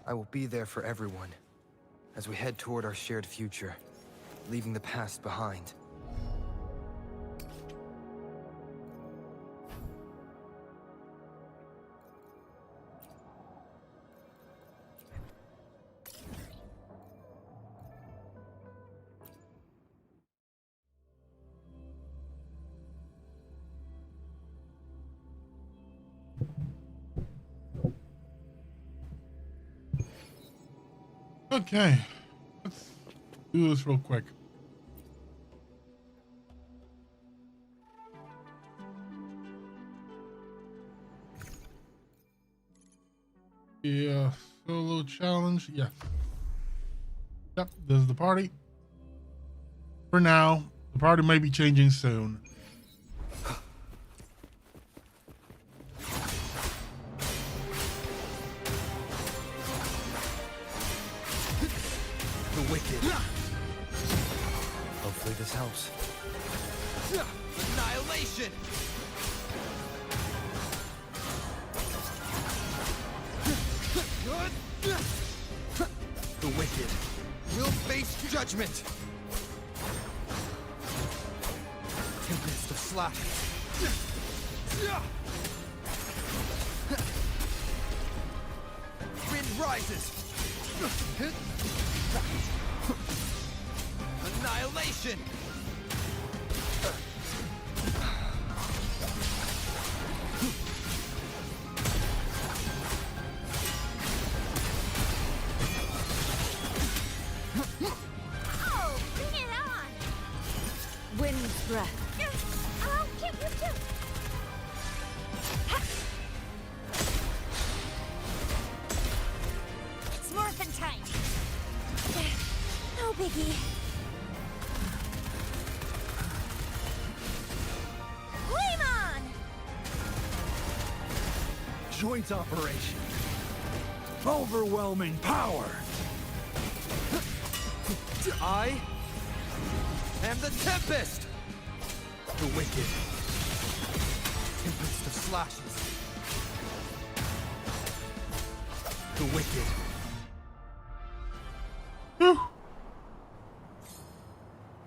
I will be there for everyone as we head toward our shared future, leaving the past behind. Okay, let's do this real quick. Yeah, solo challenge. Yeah. Yep, this is the party. For now, the party may be changing soon. The wicked. Hopefully this helps. Annihilation! The wicked will face judgment. Tempest of slashes. Wind rises. Annihilation! Oh, bring it on! Wind's breath. I'll give you too. It's morphin' time. No biggie. Flame on! Joint operation. Overwhelming power. I am the Tempest! The wicked. Tempest of slashes. The wicked. Whew.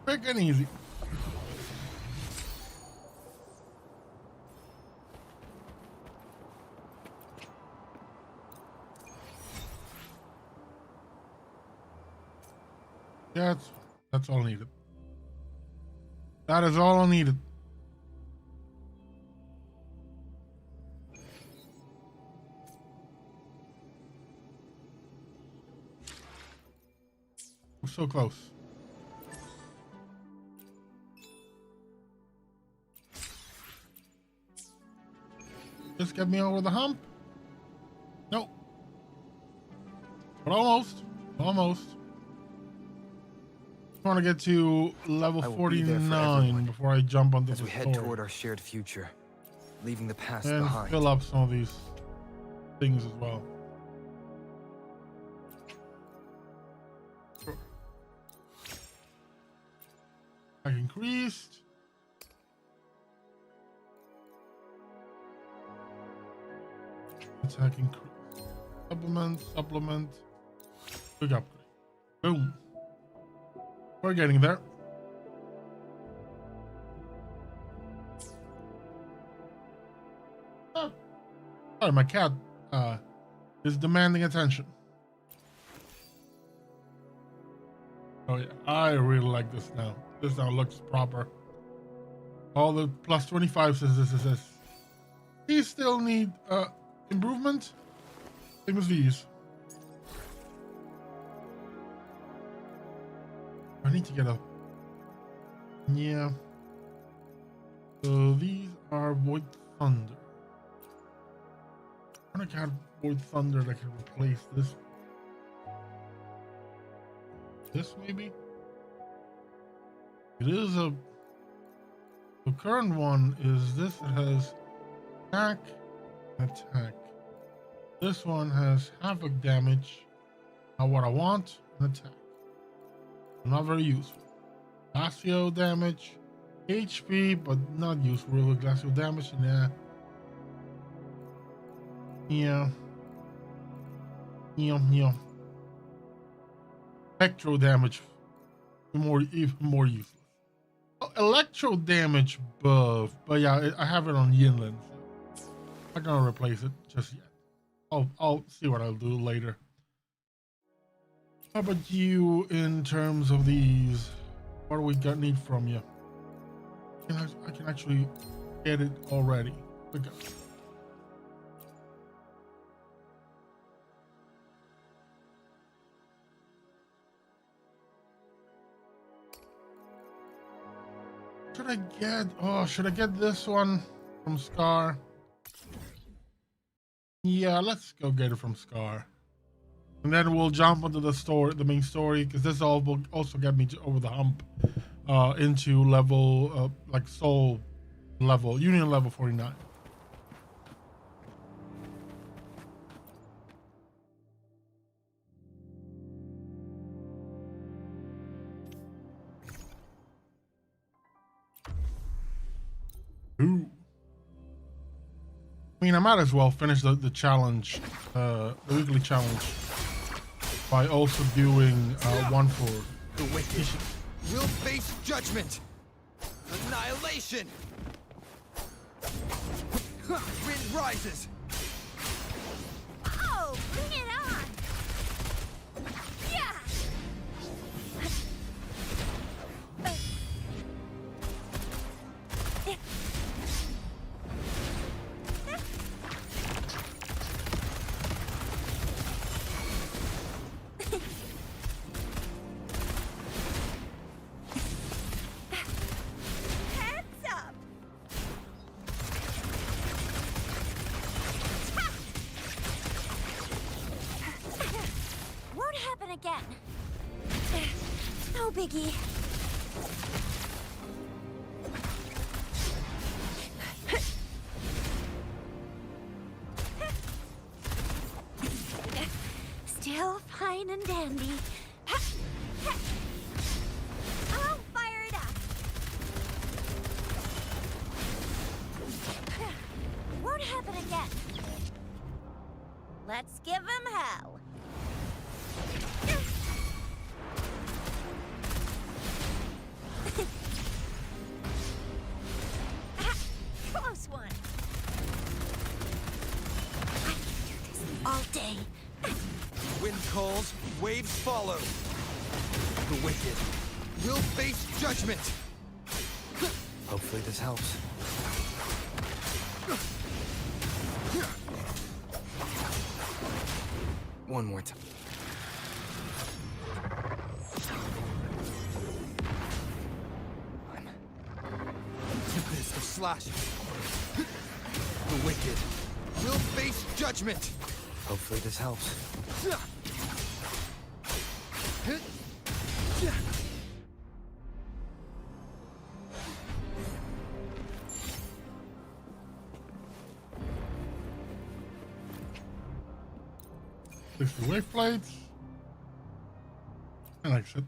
Quick and easy. Yeah, that's all needed. That is all needed. We're so close. Just get me over the hump. Nope. But almost. Almost. I want to get to level 49 before I jump onto as the we head story. toward our shared future, leaving the past And behind. fill up some of these things as well. Attack increased. Attack increased. Supplement. Big upgrade. Boom. We're getting there. Oh. Sorry, my cat is demanding attention. Oh yeah, I really like this now. This now looks proper. All the plus 25 says. These still need improvement. Same as these. I need to get a... Yeah. So these are Void Thunder. I want to get Void Thunder that can replace this. This maybe? It is a... The current one is this. It has attack, attack. This one has havoc damage. Not what I want, and attack. Not very useful. Glacio damage, HP, but not useful. Really, glacio damage, yeah. Yeah. Electro damage, even more useless. Oh, electro damage buff, but yeah, I have it on Yinlin. So I'm not gonna replace it just yet. I'll see what I'll do later. How about you in terms of these? What do we need from you? I can actually get it already. Okay. Should I get this one from Scar? Yeah, let's go get it from Scar. And then we'll jump onto the main story, because this all will also get me over the hump into level, like soul level, union level 49. Ooh. I mean, I might as well finish the challenge, the weekly challenge, by also doing one for The wicked will face judgment. Annihilation. Wind rises. Oh, bring it on! Yeah! Heads up! Won't happen again. No biggie. Still fine and dandy. I'll fire it up. Won't happen again. Let's give him hell. Close one. I can do this all day. Wind calls, waves follow. The wicked will face judgment. Hopefully this helps. One more time. Tempest of slashes. The wicked will face judgment. Hopefully this helps. Fix the wave plates. And exit.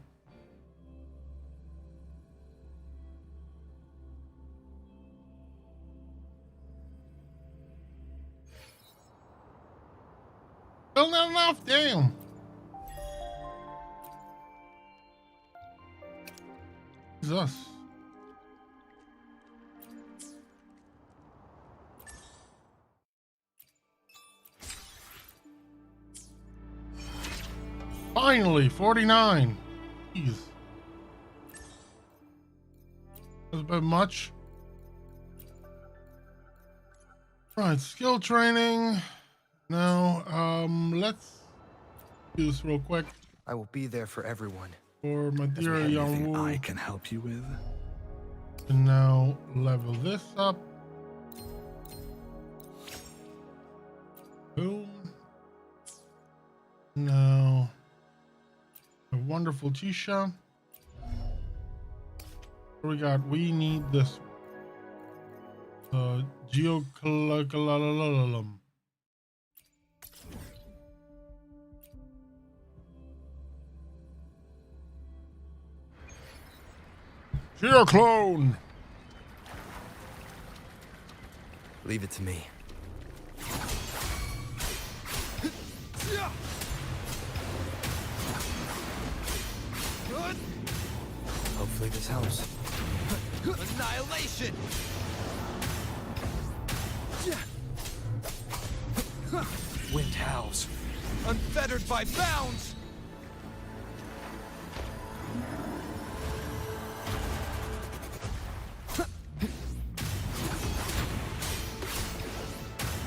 Still not enough, damn. Jesus. Finally, 49. Jeez. That's a bit much. Right, skill training. Now, let's do this real quick. I will be there for everyone. For my dear Anything young I Wu. can help you with? And now level this up. Boom. Now, a wonderful Tisha. What we got? We need this one. Geocalalalum. Geoclone. Leave it to me. Hopefully this helps. Annihilation! Wind howls. Unfettered by bounds!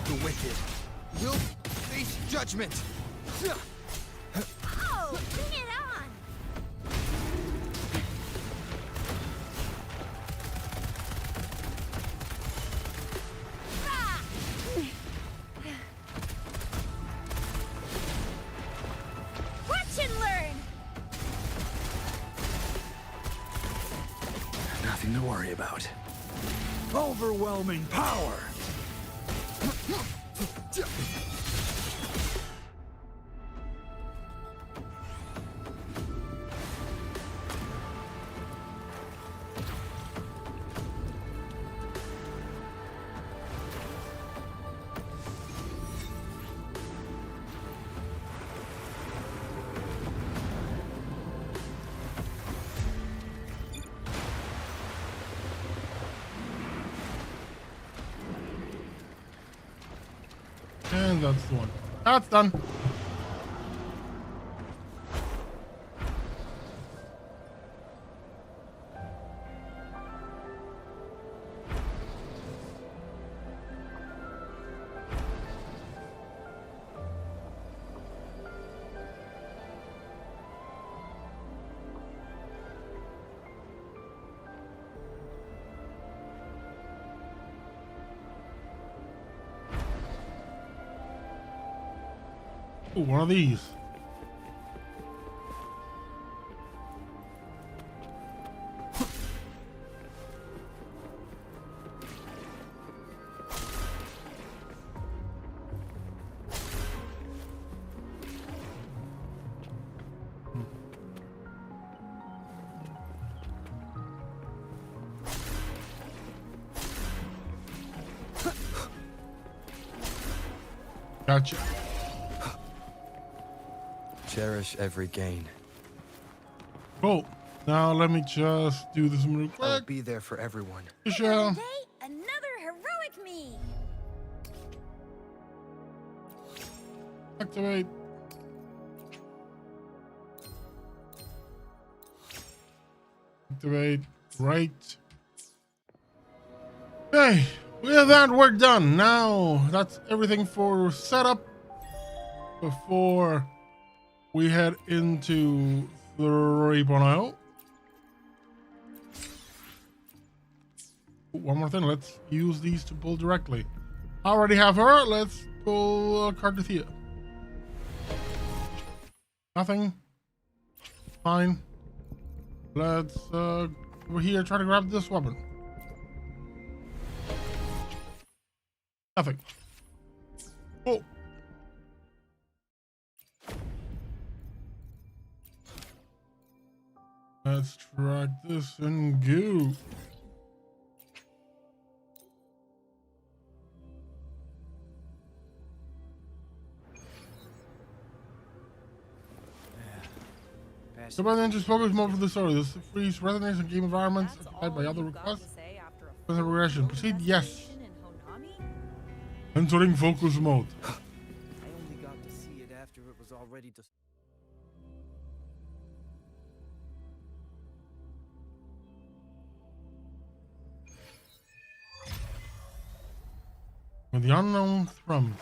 The wicked will face judgment! Oh, bring it on! Ah! Watch and learn! Nothing to worry about. Overwhelming power! And that's the one. That's done. Ooh, one of these. Gotcha. Cherish every gain. Cool. Now let me just do this real I'll quick. be there for everyone. Michelle. Today, another heroic me! Activate. Activate. Right. Okay. With that, we're done. Now, that's everything for setup before we head into 3.0. One more thing. Let's use these to pull directly. I already have her. Let's pull Cardathea. Nothing. Fine. Let's over here try to grab this weapon. Nothing. Oh. Let's track this and go. Somebody enters focus mode for the story. This frees resonates in game environments occupied by other requests. With a progression. Proceed, yes. Entering focus mode. I only got to see it after it was already With the unknown thrum.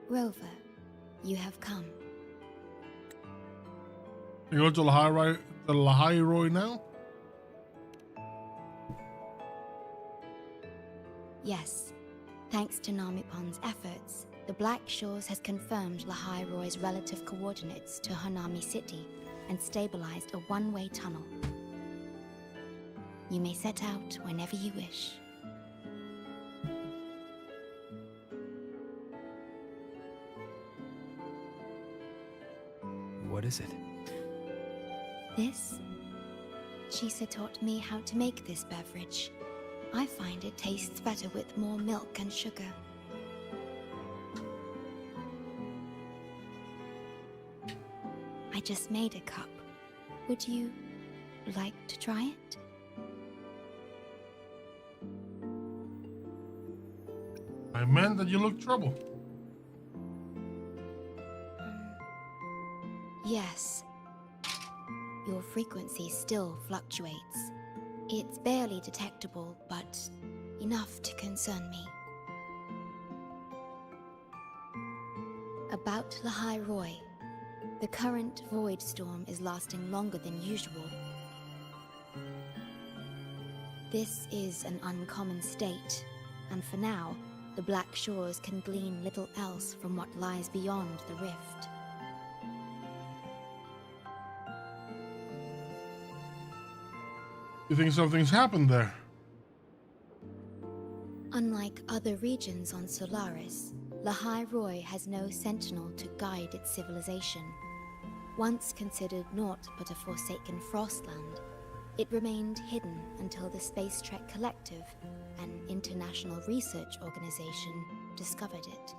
Rover, you have come. You go to the Lahai now? Yes. Thanks to Namipon's efforts, the Black Shores has confirmed Lahai Roy's relative coordinates to Hanami City and stabilized a one-way tunnel. You may set out whenever you wish. What is it? This? Chisa taught me how to make this beverage. I find it tastes better with more milk and sugar. I just made a cup. Would you like to try it? I meant that you look trouble. Yes. Your frequency still fluctuates. It's barely detectable, but enough to concern me. About Lahai Roy. The current void storm is lasting longer than usual. This is an uncommon state, and for now, the Black Shores can glean little else from what lies beyond the rift. You think something's happened there? Unlike other regions on Solaris, Lahai Roy has no sentinel to guide its civilization. Once considered naught but a forsaken frostland, it remained hidden until the Space Trek Collective, an international research organization, discovered it.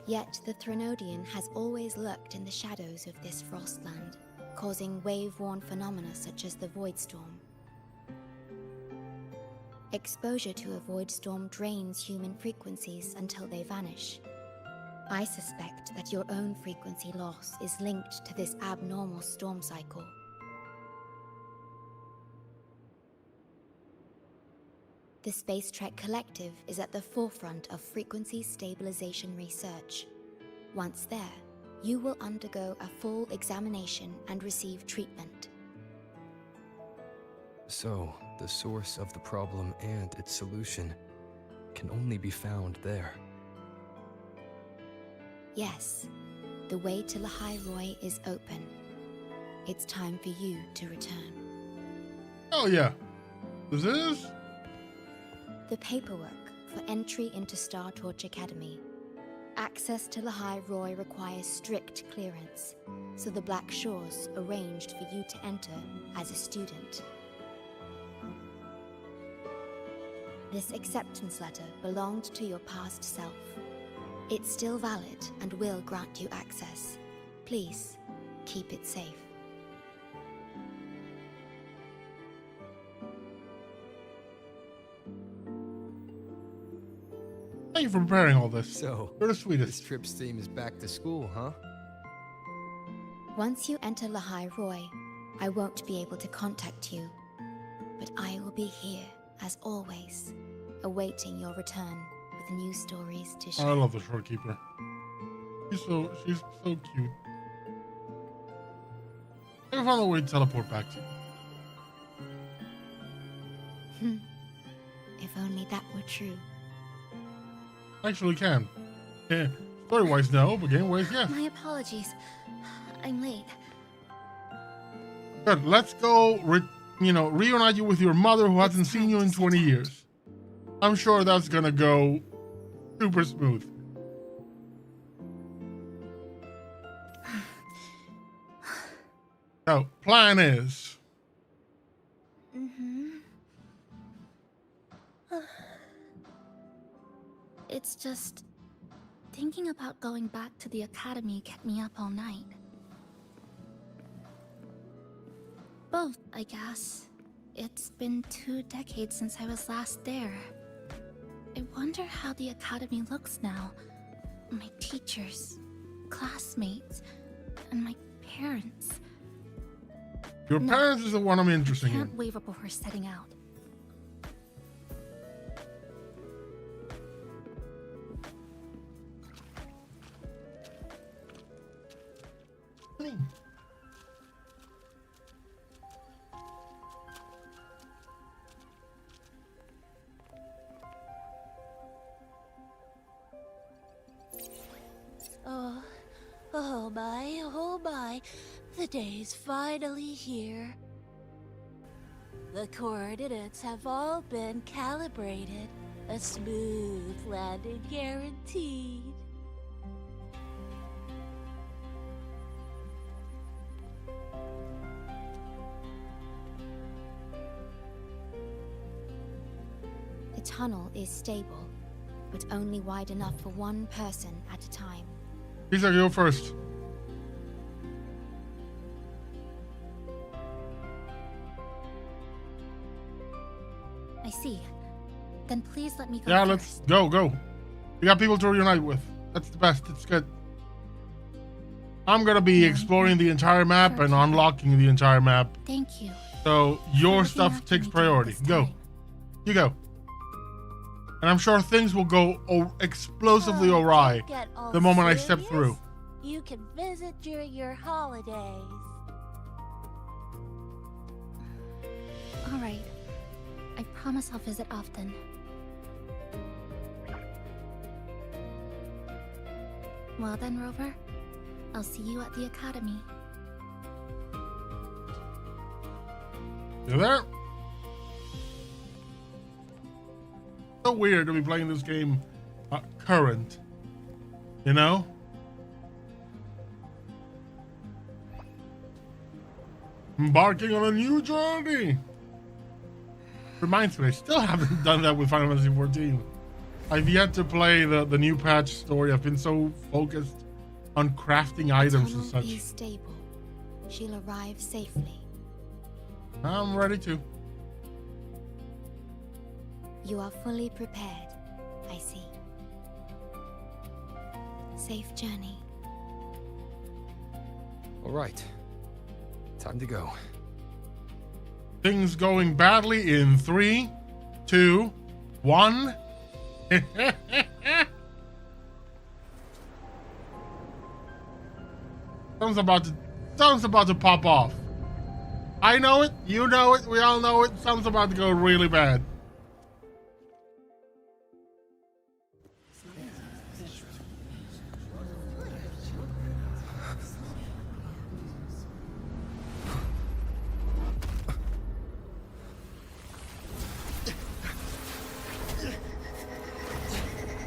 Yet the Threnodian has always lurked in the shadows of this frostland, causing wave-worn phenomena such as the Void Storm. Exposure to a Void Storm drains human frequencies until they vanish. I suspect that your own frequency loss is linked to this abnormal storm cycle. The Space Trek Collective is at the forefront of frequency stabilization research. Once there, you will undergo a full examination and receive treatment. So, the source of the problem and its solution can only be found there. Yes, the way to Lahai Roy is open. It's time for you to return. Oh yeah. This is? The paperwork for entry into Star Torch Academy. Access to Lahai Roy requires strict clearance, so the Black Shores arranged for you to enter as a student. This acceptance letter belonged to your past self. It's still valid and will grant you access. Please, keep it safe. Thank you for preparing all this. So, You're the this sweetest. trip's theme is back to school, huh? Once you enter Lahai Roy, I won't be able to contact you, but I will be here, as always, awaiting your return with new stories to I share. love the shorekeeper. She's so cute. I found a way to teleport back to you. If only that were true. Actually can. Yeah, story-wise no, but game-wise yes. My apologies. I'm late. Good. Let's go. Reunite you with your mother who hasn't seen you in 20 years. I'm sure that's gonna go super smooth. So, plan is. It's just thinking about going back to the academy kept me up all night. Both, I guess. It's been 2 decades since I was last there. I wonder how the academy looks now. My teachers, classmates, and my parents. Your No, parents is the one I'm interested Can't in. waver before setting out. Oh my, the day's finally here. The coordinates have all been calibrated. A smooth landing guaranteed. tunnel is stable, but only wide enough for one person at a time. Lisa, go first. I see. Then please let me go Yeah, first. let's go. We got people to reunite with. That's the best. It's good. I'm gonna be exploring the entire map and unlocking the entire map. Thank you. So for your looking stuff after takes me during priority. this Go. time. You go. And I'm sure things will go explosively Oh, awry don't get all the moment I step serious. through. You can visit during your holidays. All right. I promise I'll visit often. Well then, Rover. I'll see you at the academy. You there? So weird to be playing this game current. You know? Embarking on a new journey. Reminds me, I still haven't done that with Final Fantasy XIV. I've yet to play the new patch story. I've been so focused on crafting items and Tunnel such. is stable. She'll arrive safely. I'm ready to. You are fully prepared, I see. Safe journey. All right. Time to go. Things going badly in 3, 2, 1. Something's about to pop off. I know it, you know it, we all know it. Something's about to go really bad.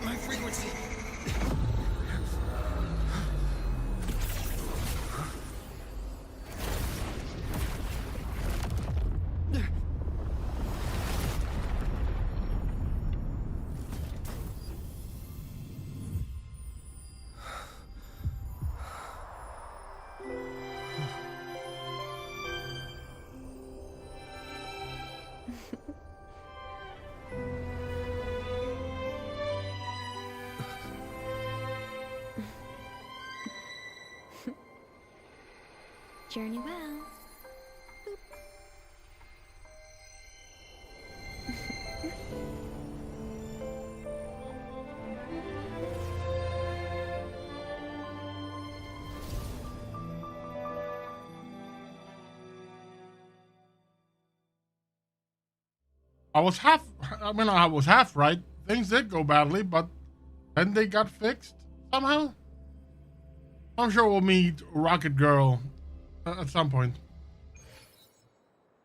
My frequency. Journey well. I was half right. Things did go badly, but then they got fixed somehow. I'm sure we'll meet Rocket Girl at some point.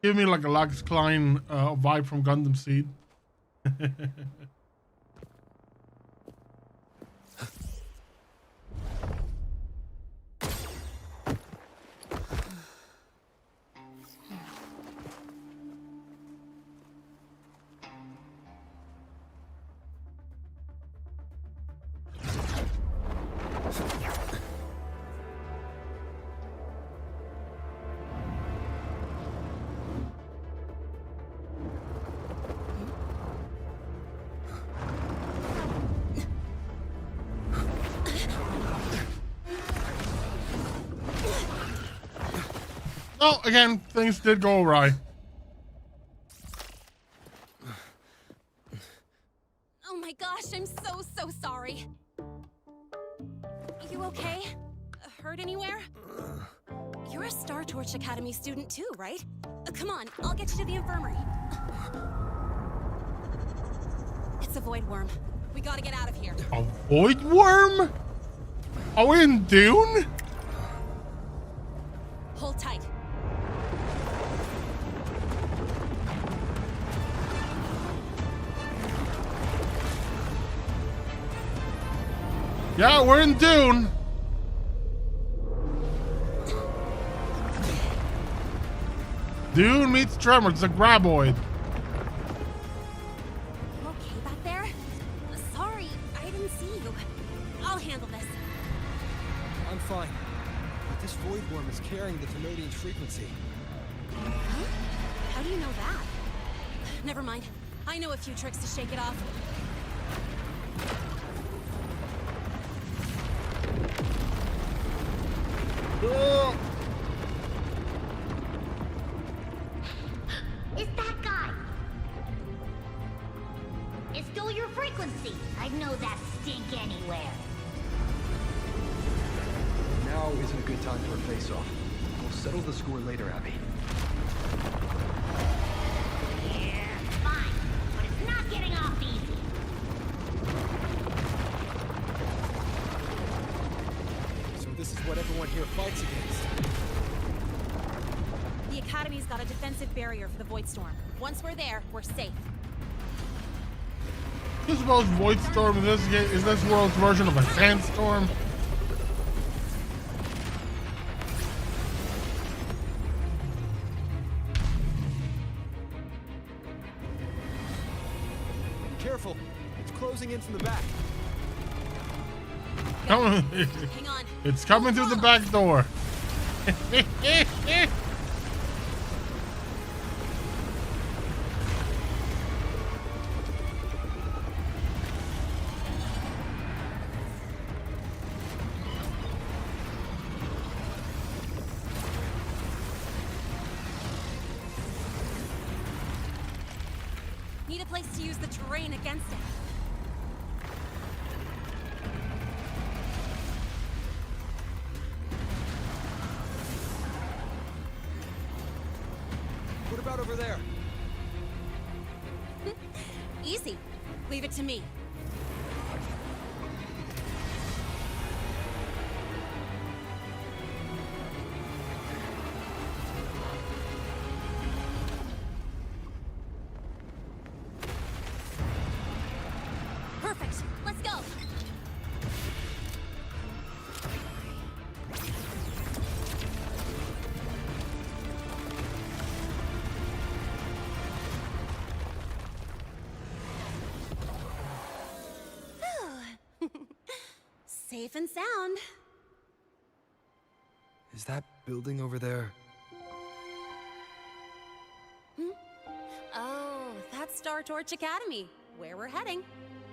Give me like a Lux Klein vibe from Gundam Seed. Oh, again, things did go awry. Oh my gosh, I'm so sorry. You okay? Hurt anywhere? You're a Star Torch Academy student too, right? Come on, I'll get you to the infirmary. It's a void worm. We gotta get out of here. A void worm? Are we in Dune? Hold tight. Yeah, we're in Dune. Dune meets Tremor. It's a graboid. Okay, fine. But this void worm is carrying the Tenodian's frequency. Huh? How do you know that? Never mind. I know a few tricks to shake it off. It's that guy. It's still your frequency. I'd know that stink anywhere. Now isn't a good time for a face-off. We'll settle the score later, Abby. Yeah, fine. But it's not getting off easy. So this is what everyone here fights against. The Academy's got a defensive barrier for the Void Storm. Once we're there, we're safe. This world's void storm in this game is this world's version of a sandstorm. Careful. It's closing in from the back. Coming. Hang on. It's coming through the back door. Need a place to use the terrain against it. What about over there? Easy. Leave it to me. Perfect. Let's go. Safe and sound. Is that building over there? Oh, that's Star Torch Academy, where we're heading.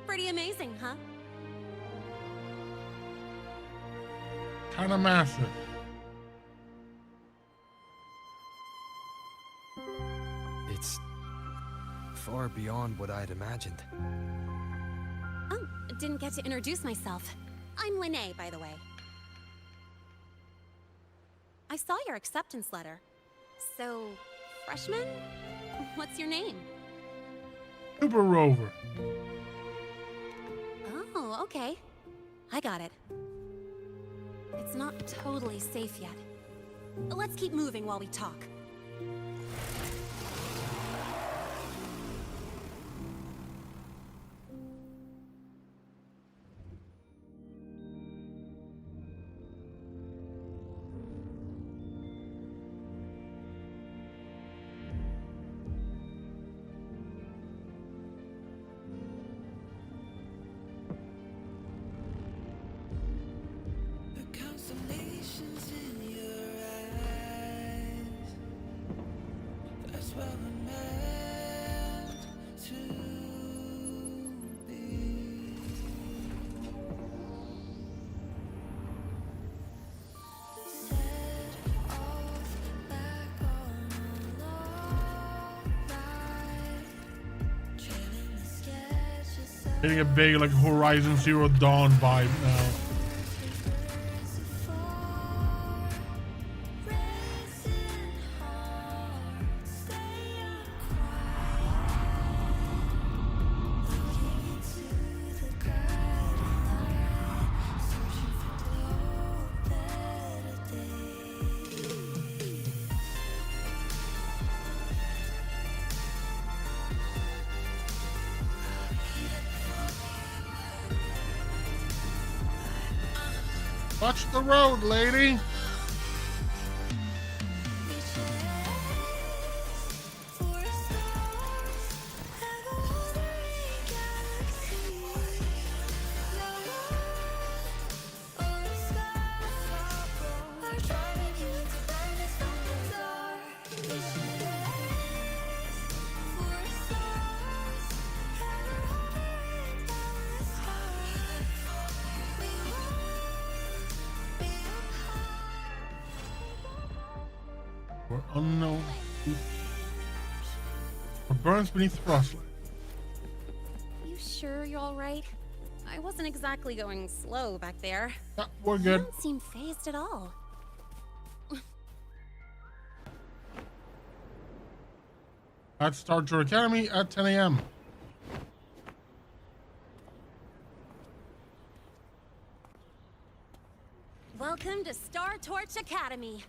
Pretty amazing, huh? Kind of massive. It's far beyond what I had imagined. Oh, didn't get to introduce myself. I'm Linnea, by the way. I saw your acceptance letter. So, freshman? What's your name? Super Rover. Oh, okay. I got it. It's not totally safe yet. Let's keep moving while we talk. Getting a big like Horizon Zero Dawn vibe now. Watch the road, lady. unknown. What burns beneath Frostland? You sure you're all right? I wasn't exactly going slow back there. Yeah, we're You good. don't seem phased at all. At Star Tour Academy at 10 a.m. Welcome to Star Torch Academy.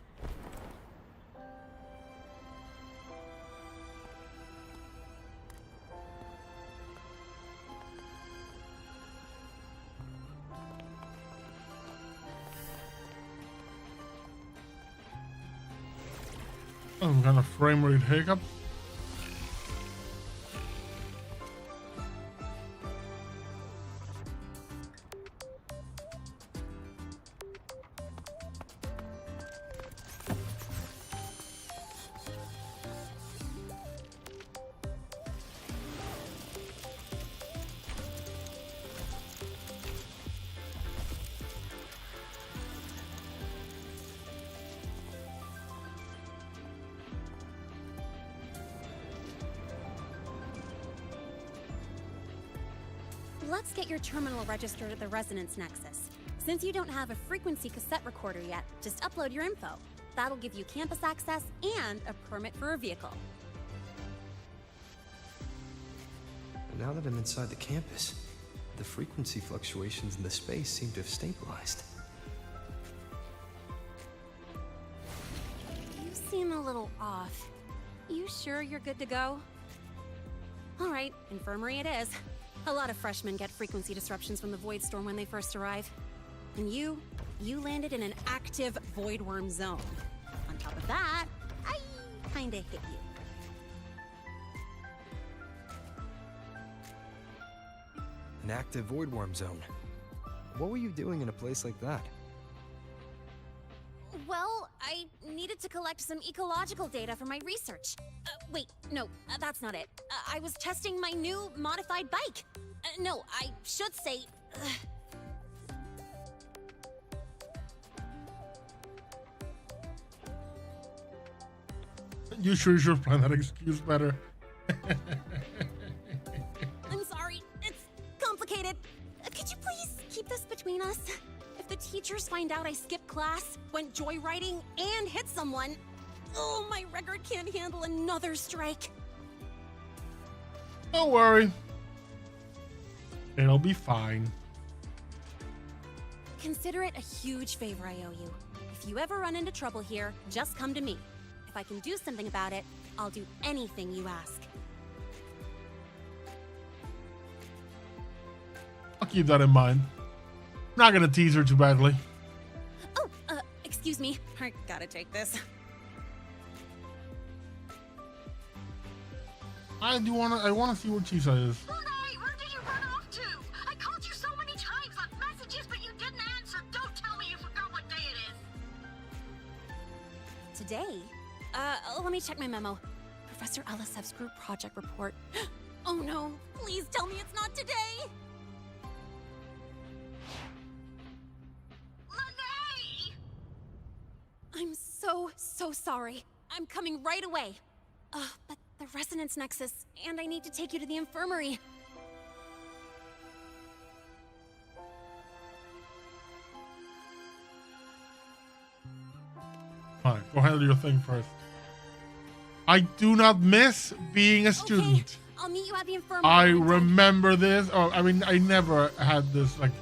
Some kind of frame rate hiccup. Let's get your terminal registered at the Resonance Nexus. Since you don't have a frequency cassette recorder yet, just upload your info. That'll give you campus access and a permit for a vehicle. Now that I'm inside the campus, the frequency fluctuations in the space seem to have stabilized. You seem a little off. You sure you're good to go? All right, infirmary it is. A lot of freshmen get frequency disruptions from the Void Storm when they first arrive. And you landed in an active Void Worm zone. On top of that, I kinda hit you. An active void worm zone. What were you doing in a place like that? Well, I needed to collect some ecological data for my research. Wait, no, that's not it. I was testing my new modified bike. No, I should say... You sure should find that excuse better. I'm sorry, it's complicated. Could you please keep this between us? If the teachers find out I skipped class, went joyriding, and hit someone, oh, my record can't handle another strike. Don't worry. It'll be fine. Consider it a huge favor I owe you. If you ever run into trouble here, just come to me. If I can do something about it, I'll do anything you ask. I'll keep that in mind. Not gonna tease her too badly. Oh, excuse me. I gotta take this. I wanna see where Chisa is. Hey, where did you run off to? I called you so many times, left messages, but you didn't answer. Don't tell me you forgot what day it is. Today? Let me check my memo. Professor Elisev's group project report. Oh no, please tell me it's not today! Lene! I'm so sorry. I'm coming right away. But the Resonance Nexus, and I need to take you to the infirmary. Fine, go handle your thing first. I do not miss being a student. Okay, I'll meet you at the infirmary. I when I'm done. remember this. Oh, I mean, I never had this like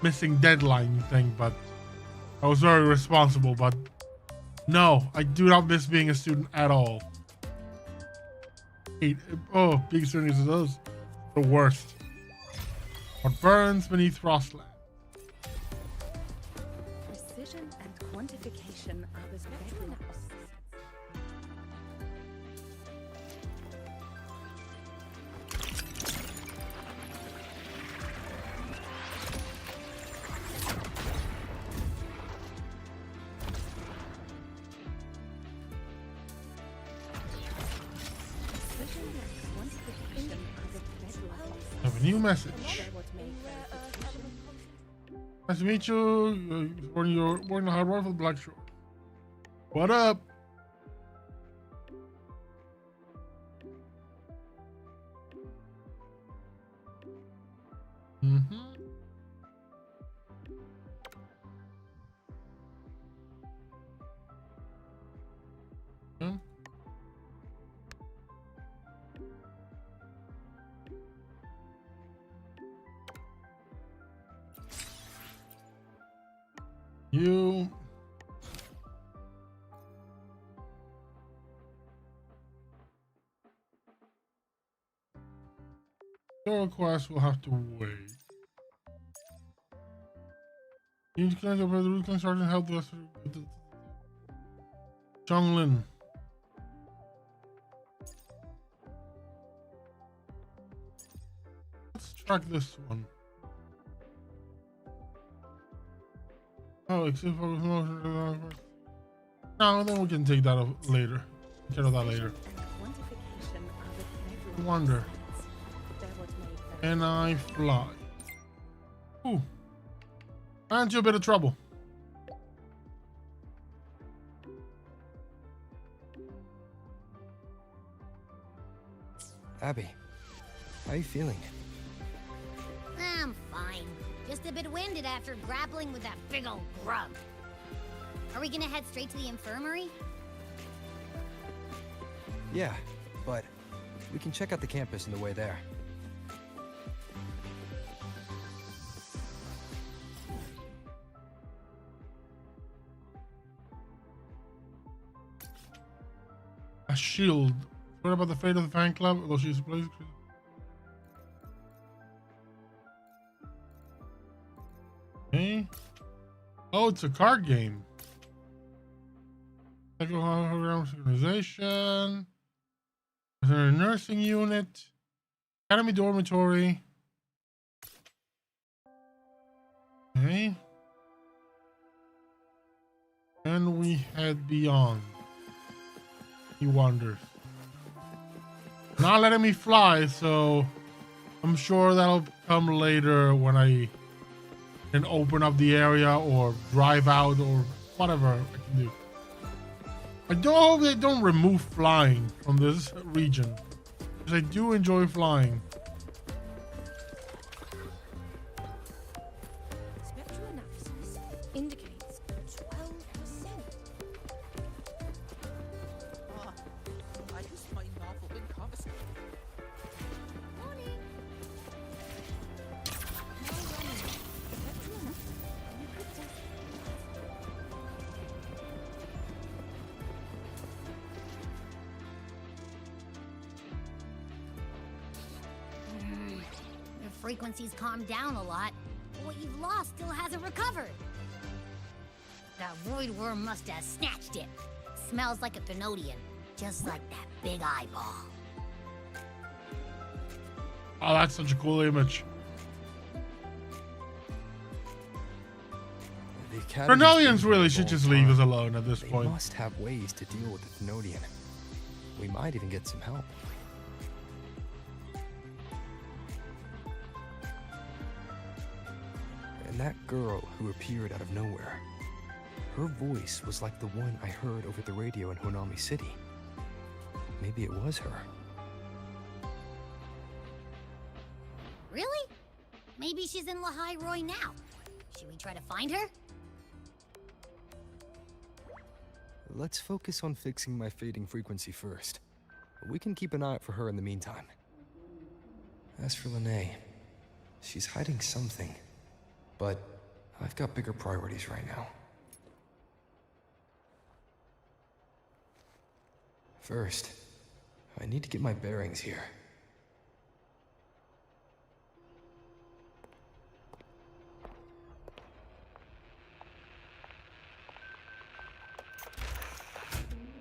missing deadline thing, but I was very responsible. But no, I do not miss being a student at all. Oh, being students are those the worst. What burns beneath Frostland? Precision and quantification are the bedrocks. Precision and quantification are the bedrocks. I have a new message. They're what make verification. Nice to meet you. You're wearing the hard rifle Black Shore. What up? You. Your request will have to wait. You need to connect up with the root construction help us with the Zhonglin. Let's track this one. Oh, except for motion. No, then we can take that up later. Care of that later. Wonder. Can I fly? Ooh. I'm into a bit of trouble. Abby, how are you feeling? I'm fine. Just a bit winded after grappling with that big old grub. Are we gonna head straight to the infirmary? Yeah, but we can check out the campus on the way there. A shield. What about the fate of the fan club? Although she's placed. Okay. Oh, it's a card game. Organization. There's a nursing unit. Academy dormitory. Okay. And we head beyond. He wanders. Not letting me fly, so I'm sure that'll come later when I can open up the area or drive out or whatever I can do. I don't hope they don't remove flying from this region, because I do enjoy flying. Spectral analysis indicates 12%. I guess my novel been confiscated. Morning. The frequency's calmed down a lot, but what you've lost still hasn't recovered. That void worm must have snatched it. Smells like a Thenodian, just like that big eyeball. Oh, that's such a cool image. The Academy's Renalians been really a should long just leave us time. alone at this They point. must have ways to deal with the Thenodian. We might even get some help. And that girl who appeared out of nowhere, her voice was like the one I heard over the radio in Honami City. Maybe it was her. Really? Maybe she's in Lahai Roy now. Should we try to find her? Let's focus on fixing my fading frequency first. We can keep an eye out for her in the meantime. As for Lene, she's hiding something. But I've got bigger priorities right now. First, I need to get my bearings here.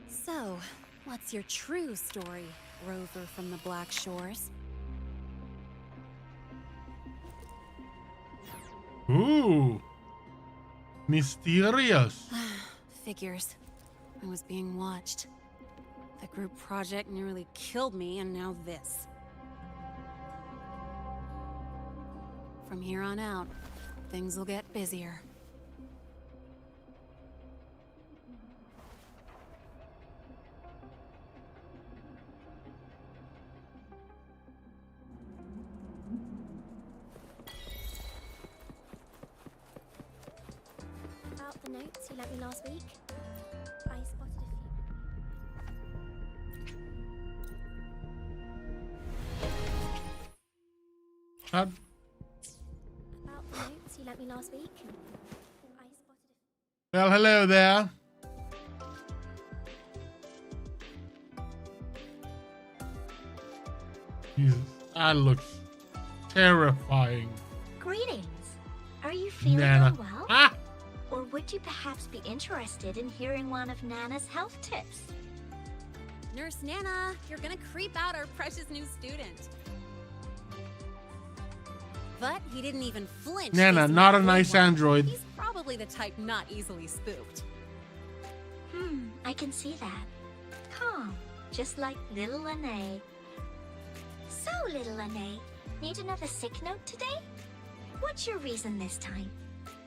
So, what's your true story, rover from the Black Shores? Ooh. Mysterious. Figures. I was being watched. The group project nearly killed me, and now this. From here on out, things will get busier. About the notes you lent me last week, I spotted a few. That About the notes you lent me last week, Well, hello there. Jesus, that looks terrifying. Greetings. Are you feeling Nana. unwell? Ah! Or would you perhaps be interested in hearing one of Nana's health tips? Nurse Nana, you're gonna creep out our precious new student. But he didn't even flinch. Nana, facing not that a nice void worm. android. He's probably the type not easily spooked. I can see that. Calm, just like little Lene. So, little Lene, need another sick note today? What's your reason this time?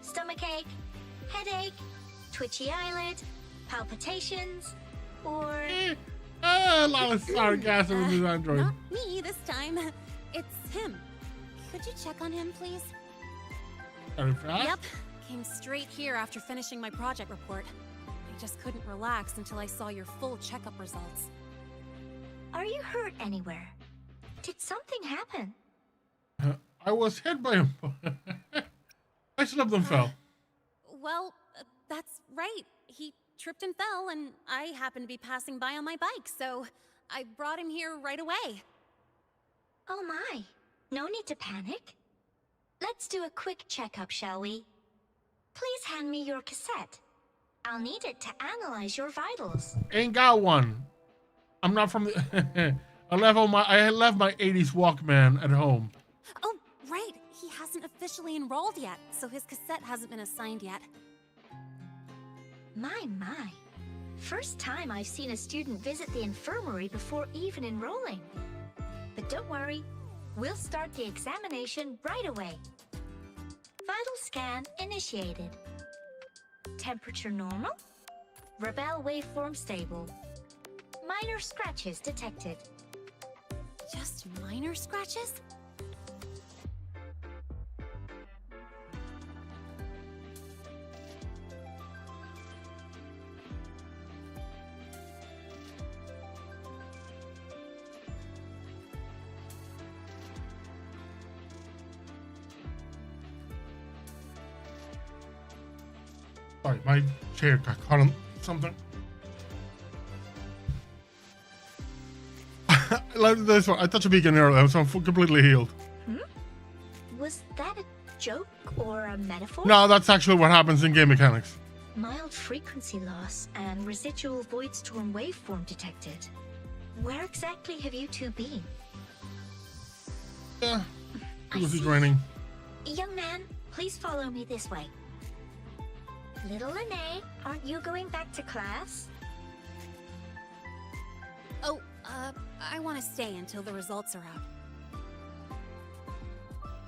Stomachache? Headache? Twitchy eyelid? Palpitations? Or... A lot of sarcasm in this android. Not me this time. It's him. Could you check on him, please? Very fast. Yep. Came straight here after finishing my project report. I just couldn't relax until I saw your full checkup results. Are you hurt anywhere? Did something happen? I was hit by him. I slipped and fell. Well, that's right. He tripped and fell, and I happened to be passing by on my bike, so I brought him here right away. Oh my. No need to panic. Let's do a quick checkup, shall we? Please hand me your cassette. I'll need it to analyze your vitals. Ain't got one. I'm not from the... I left my 80s Walkman at home. Oh, right. He hasn't officially enrolled yet, so his cassette hasn't been assigned yet. My. First time I've seen a student visit the infirmary before even enrolling. But don't worry, we'll start the examination right away. Vital scan initiated. Temperature normal. Rebel waveform stable. Minor scratches detected. Just minor scratches? Sorry, my chair got caught on something. Like this one, I touched a beacon earlier, so I'm completely healed. Was that a joke or a metaphor? No, that's actually what happens in game mechanics. Mild frequency loss and residual void storm waveform detected. Where exactly have you two been? Yeah, I it was see. raining. Young man, please follow me this way. Little Lene, aren't you going back to class? Oh, I want to stay until the results are out.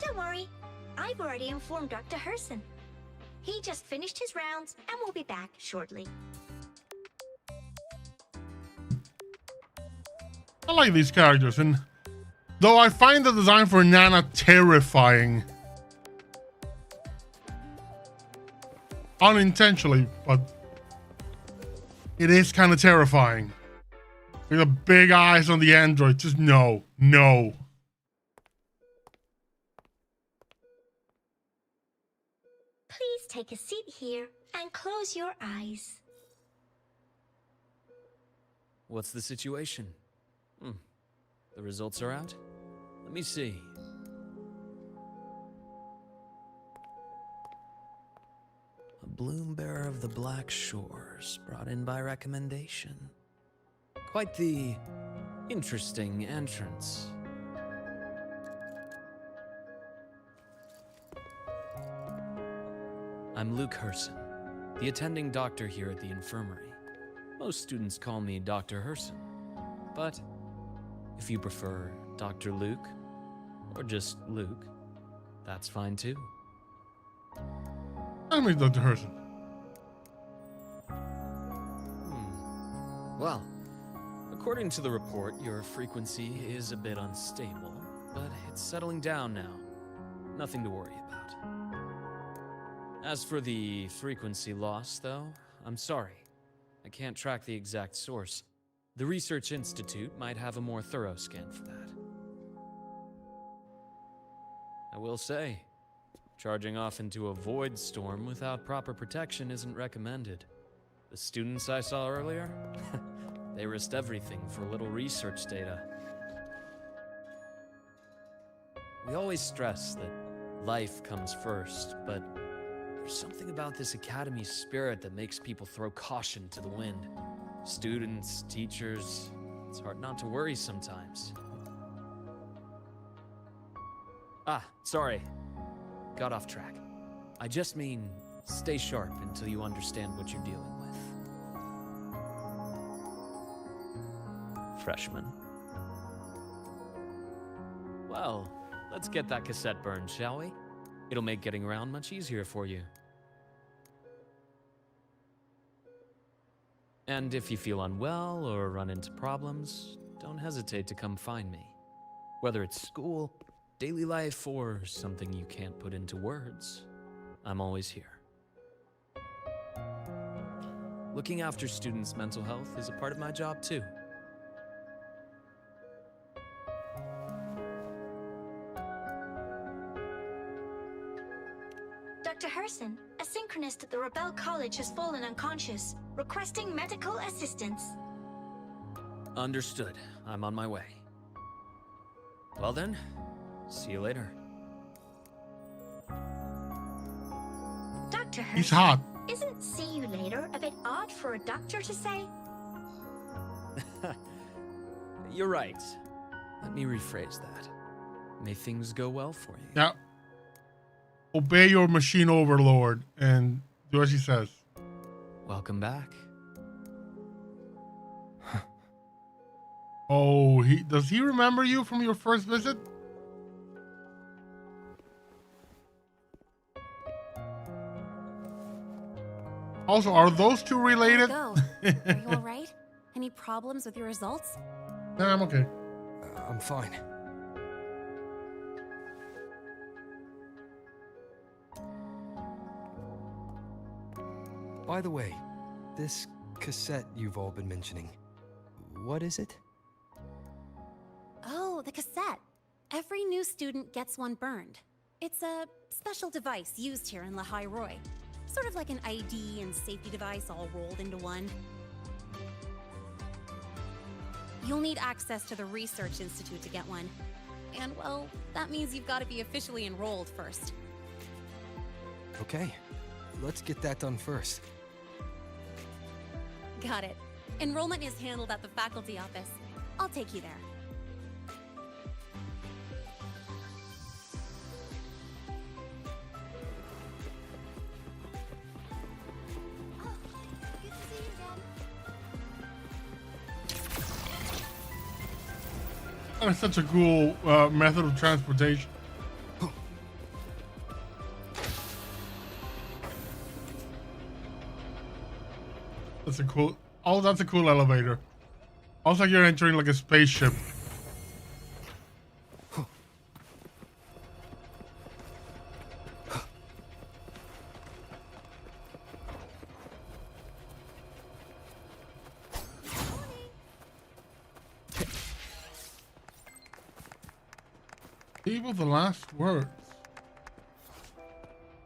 Don't worry, I've already informed Dr. Herson. He just finished his rounds and will be back shortly. I like these characters, and though I find the design for Nana terrifying. Unintentionally, but it is kind of terrifying. With the big eyes on the android, just no. Please take a seat here and close your eyes. What's the situation? The results are out? Let me see. A bloom bearer of the Black Shores, brought in by recommendation. Quite the interesting entrance. I'm Luke Herson, the attending doctor here at the infirmary. Most students call me Dr. Herson, but if you prefer Dr. Luke, or just Luke, that's fine too. I'm with Dr. Herson. Well, according to the report, your frequency is a bit unstable, but it's settling down now. Nothing to worry about. As for the frequency loss, though, I'm sorry. I can't track the exact source. The Research Institute might have a more thorough scan for that. I will say, Charging off into a void storm without proper protection isn't recommended. The students I saw earlier, they risked everything for a little research data. We always stress that life comes first, but there's something about this academy's spirit that makes people throw caution to the wind. Students, teachers, it's hard not to worry sometimes. Ah, sorry. Got off track. I just mean, stay sharp until you understand what you're dealing with. Freshman. Well, let's get that cassette burned, shall we? It'll make getting around much easier for you. And if you feel unwell or run into problems, don't hesitate to come find me. Whether it's school, daily life, or something you can't put into words, I'm always here. Looking after students' mental health is a part of my job too. Dr. Herson, a synchronist at the Rebel College has fallen unconscious, requesting medical assistance. Understood. I'm on my way. Well then, see you later. Dr. Herson, He's hot. Isn't see you later a bit odd for a doctor to say? You're right. Let me rephrase that. May things go well for you. Yeah. Obey your machine overlord and do as he says. Welcome back. Oh, does he remember you from your first visit? Also, are those two related? Go. Are you all right? Any problems with your results? Nah, I'm okay. I'm fine. By the way, this cassette you've all been mentioning, what is it? Oh, the cassette. Every new student gets one burned. It's a special device used here in Lehigh Roy. Sort of like an ID and safety device all rolled into one. You'll need access to the Research Institute to get one. And, well, that means you've got to be officially enrolled first. Okay, let's get that done first. Got it. Enrollment is handled at the faculty office. I'll take you there. That's such a cool method of transportation. That's a cool. Oh, that's a cool elevator. Also, like you're entering like a spaceship. Leave with the last words.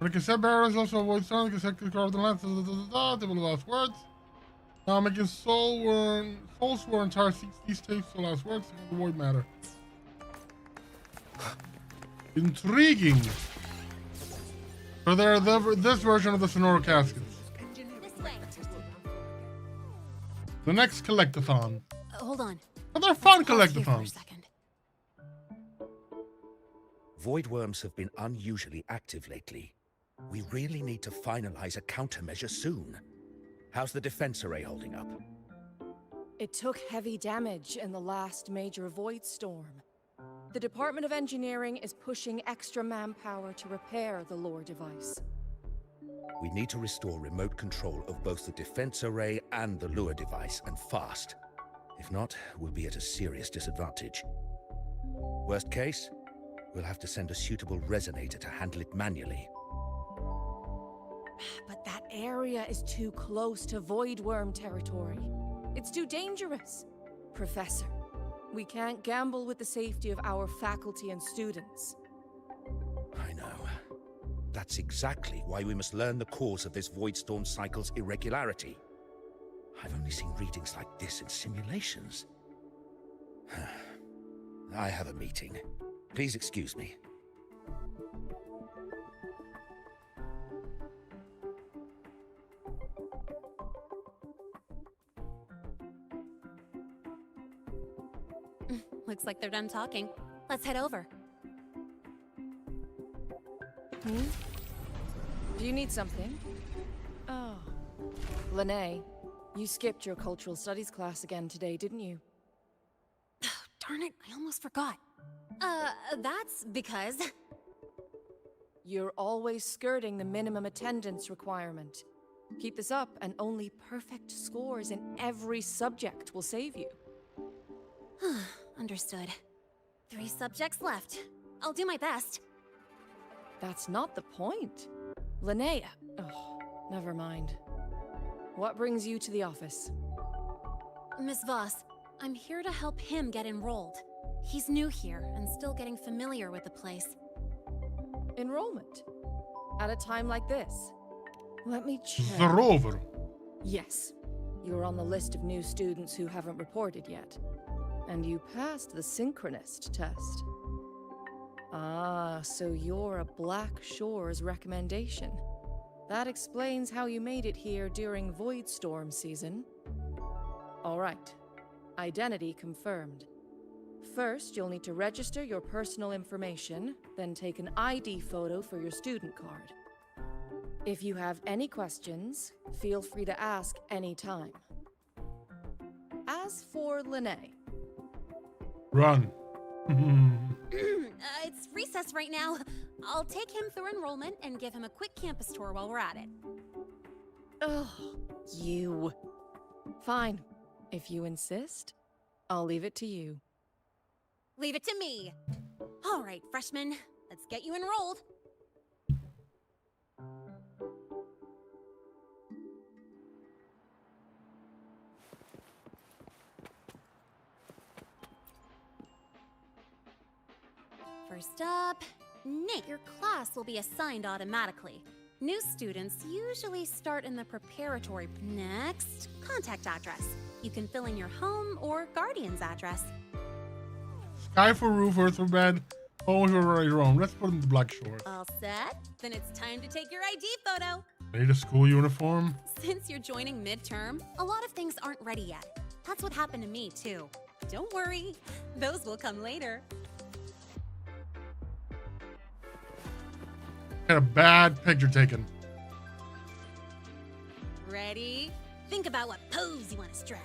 The cassette bearer is also avoid sound. The cassette could carve the last. Table the last words. Now making soul sworn entire these tapes the last words to avoid matter. Intriguing. So they're this version of the Sonora caskets. The next collectathon. Hold on. Oh, they're fun Pause here for a collectathons. second. Void worms have been unusually active lately. We really need to finalize a countermeasure soon. How's the defense array holding up? It took heavy damage in the last major void storm. The Department of Engineering is pushing extra manpower to repair the lore device. We need to restore remote control of both the defense array and the lure device, and fast. If not, we'll be at a serious disadvantage. Worst case, we'll have to send a suitable resonator to handle it manually. But that area is too close to void worm territory. It's too dangerous. Professor, we can't gamble with the safety of our faculty and students. I know. That's exactly why we must learn the cause of this Voidstorm cycle's irregularity. I've only seen readings like this in simulations. I have a meeting. Please excuse me. Looks like they're done talking. Let's head over. Do you need something? Oh. Lene, you skipped your cultural studies class again today, didn't you? Darn it, I almost forgot. That's because... You're always skirting the minimum attendance requirement. Keep this up, and only perfect scores in every subject will save you. Understood. 3 subjects left. I'll do my best. That's not the point. Linnea. Oh, never mind. What brings you to the office? Miss Voss, I'm here to help him get enrolled. He's new here and still getting familiar with the place. Enrollment? At a time like this? Let me check. Zdrover. Yes. You're on the list of new students who haven't reported yet. And you passed the synchronist test. Ah, so you're a Black Shores recommendation. That explains how you made it here during Voidstorm season. All right. Identity confirmed. First, you'll need to register your personal information, then take an ID photo for your student card. If you have any questions, feel free to ask any time. As for Lene... Run. It's recess right now. I'll take him through enrollment and give him a quick campus tour while we're at it. Oh, you. Fine. If you insist, I'll leave it to you. Leave it to me. All right, freshman, let's get you enrolled. First up, Nate, your class will be assigned automatically. New students usually start in the preparatory. Next, contact address. You can fill in your home or guardian's address. Sky for roof, earth for bed, home for your own. Let's put them to Black Shores. All set? Then it's time to take your ID photo. Need a school uniform? Since you're joining midterm, a lot of things aren't ready yet. That's what happened to me, too. Don't worry, those will come later. Had a bad picture taken. Ready? Think about what pose you want to strike.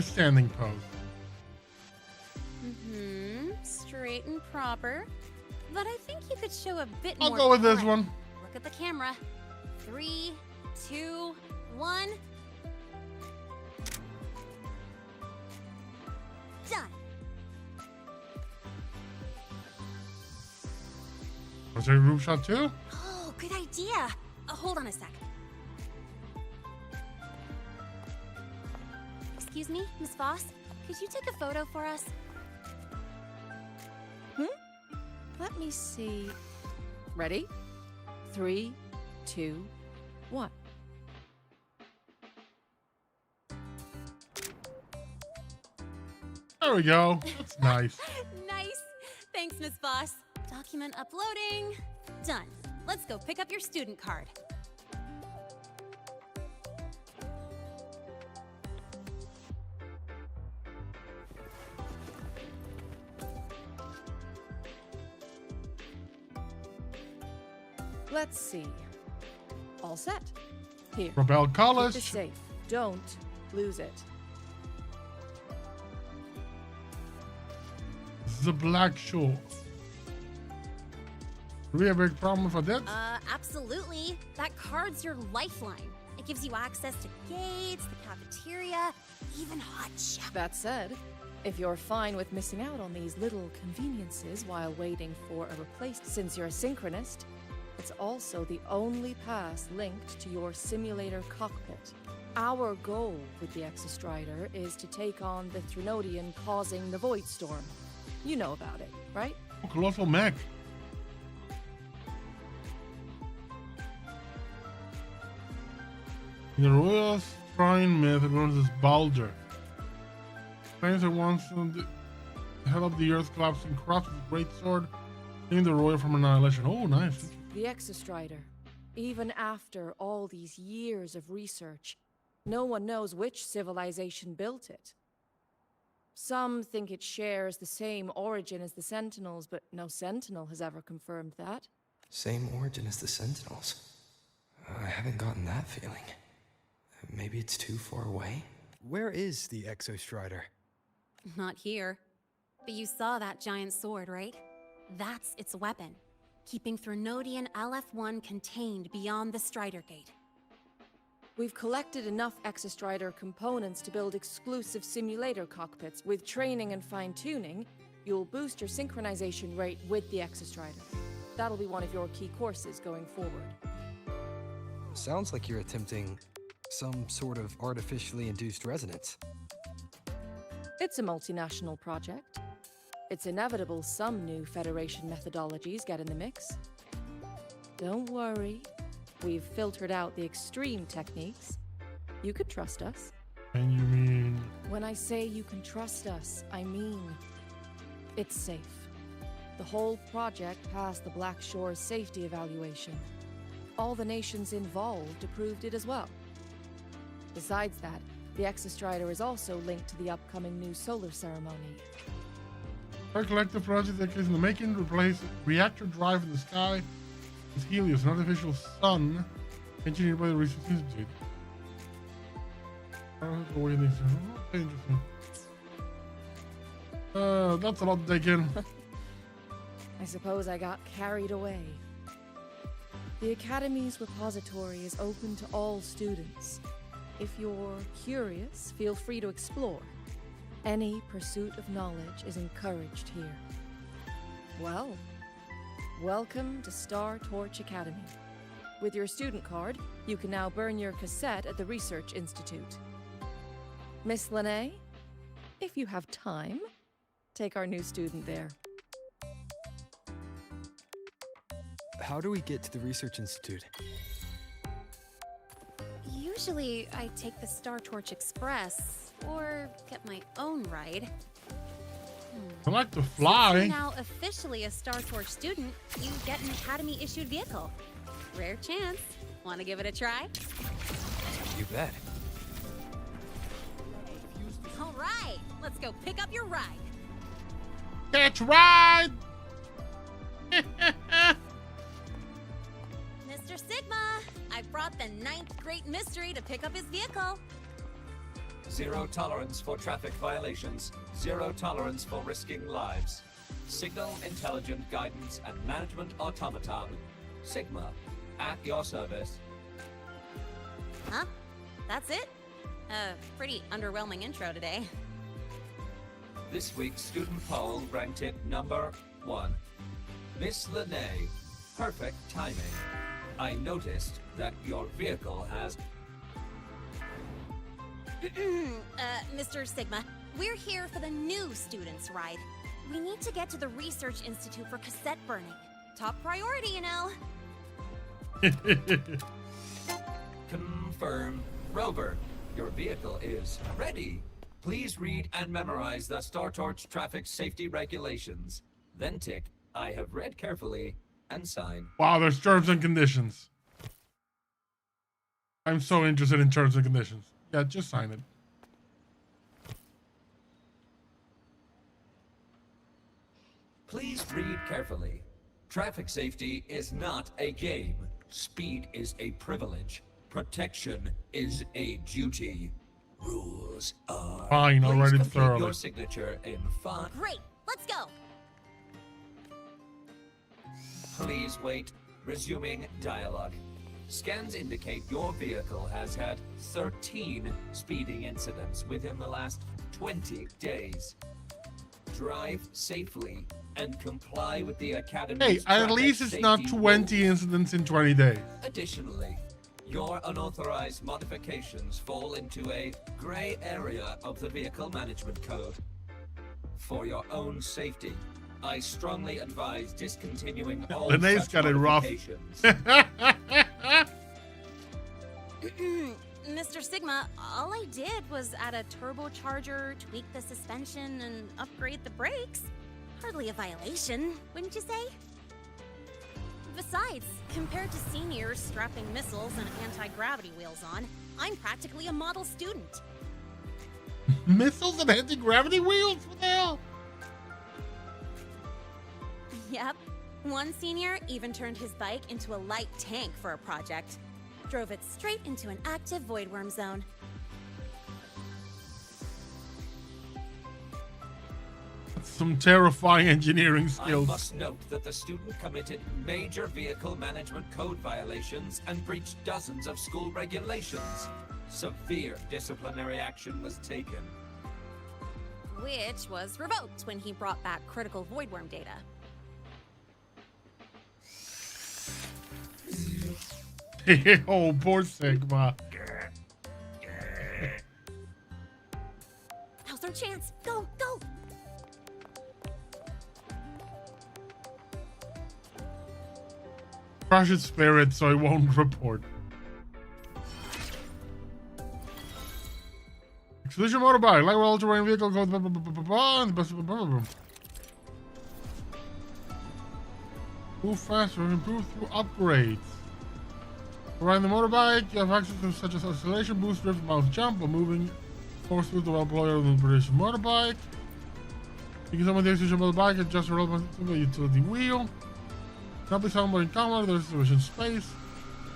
Standing pose. Straight and proper. But I think you could show a bit I'll more. go with this one. Look at the camera. 3, 2, 1. Done. Was there a group shot too? Oh, good idea. Hold on a sec. Excuse me, Miss Voss. Could you take a photo for us? Let me see. Ready? 3, 2, 1. There we go. That's nice. Nice. Thanks, Miss Voss. Document uploading. Done. Let's go pick up your student card. Let's see. All set. Here. Rebel College. Keep this safe. Don't lose it. The Black Shores. Do we have a big problem if I did? Absolutely. That card's your lifeline. It gives you access to gates, the cafeteria, even hot shower. That said, if you're fine with missing out on these little conveniences while waiting for a replacement, since you're a synchronist, It's also the only pass linked to your simulator cockpit. Our goal with the Exostrider is to take on the Threnodian causing the Void Storm. You know about it, right? Oh, colossal mech. In the royal shrine myth, it runs as Balder. Claims that once the head of the earth collapsing crossed with a great sword, saving the royal from annihilation. Oh, nice. The Exostrider. Even after all these years of research, no one knows which civilization built it. Some think it shares the same origin as the Sentinels, but no Sentinel has ever confirmed that. Same origin as the Sentinels. I haven't gotten that feeling. Maybe it's too far away? Where is the Exostrider? Not here. But you saw that giant sword, right? That's its weapon, keeping Threnodian LF1 contained beyond the Strider Gate. We've collected enough Exostrider components to build exclusive simulator cockpits. With training and fine-tuning, you'll boost your synchronization rate with the Exostrider. That'll be one of your key courses going forward. Sounds like you're attempting some sort of artificially induced resonance. It's a multinational project. It's inevitable some new Federation methodologies get in the mix. Don't worry. We've filtered out the extreme techniques. You could trust us. And you mean? When I say you can trust us, I mean it's safe. The whole project passed the Black Shore's safety evaluation. All the nations involved approved it as well. Besides that, the Exostrider is also linked to the upcoming new solar ceremony. Our collective project that is in the making to replace reactor drive in the sky with Helios, an artificial sun engineered by the Research Institute. Interesting. That's a lot to take in. I suppose I got carried away. The Academy's repository is open to all students. If you're curious, feel free to explore. Any pursuit of knowledge is encouraged here. Well, welcome to Star Torch Academy. With your student card, you can now burn your cassette at the Research Institute. Miss Lene, if you have time, take our new student there. How do we get to the Research Institute? Usually, I take the Star Torch Express, or get my own ride. I like to fly. Since you're now officially a Star Torch student, you get an Academy-issued vehicle. Rare chance. Want to give it a try? You bet. All right, let's go pick up your ride. Catch ride! Mr. Sigma, I brought the 9th Great Mystery to pick up his vehicle. Zero tolerance for traffic violations. Zero tolerance for risking lives. Signal intelligent guidance and management automaton. Sigma, at your service. Huh? That's it? Pretty underwhelming intro today. This week's student poll ranked it number 1. Miss Lene, perfect timing. I noticed that your vehicle has... Mr. Sigma, we're here for the new students' ride. We need to get to the Research Institute for cassette burning. Top priority, you know. Confirm. Rover, your vehicle is ready. Please read and memorize the Star Torch traffic safety regulations. Then tick, I have read carefully, and sign. Wow, there's terms and conditions. I'm so interested in terms and conditions. Yeah, just sign it. Please read carefully. Traffic safety is not a game. Speed is a privilege. Protection is a duty. Rules are... Fine, I'll write it complete thoroughly. your signature in font. Great, let's go. Please wait. Resuming dialogue. Scans indicate your vehicle has had 13 speeding incidents within the last 20 days. drive safely, and comply with the Academy's Hey, at traffic least it's not safety 20 rules. incidents in 20 days. Additionally, your unauthorized modifications fall into a gray area of the Vehicle Management Code. For your own safety, I strongly advise discontinuing all Renee's such got it rough. modifications. Mr. Sigma, all I did was add a turbocharger, tweak the suspension, and upgrade the brakes. Hardly a violation, wouldn't you say? Besides, compared to seniors strapping missiles and anti-gravity wheels on, I'm practically a model student. Missiles and anti-gravity wheels? What the hell? Yep. One senior even turned his bike into a light tank for a project. Drove it straight into an active void worm zone. That's some terrifying engineering I skills. must note that the student committed major Vehicle Management Code violations and breached dozens of school regulations. Severe disciplinary action was taken. Which was revoked when he brought back critical void worm data. Oh, poor Sigma. Now's our chance. Go, go! Crush its spirit so it won't report. Expedition motorbike, lightweight all-terrain vehicle goes blah, blah, blah, blah, blah, and blah, blah, blah, blah. Move faster and improve through upgrades. Riding the motorbike, you have access to such as acceleration, boost, drift, bounce, jump, while moving force through the well-employer of the British motorbike. You can summon the extension motorbike, adjust the relevant to the utility wheel. Not be summoned in combat, there's sufficient space.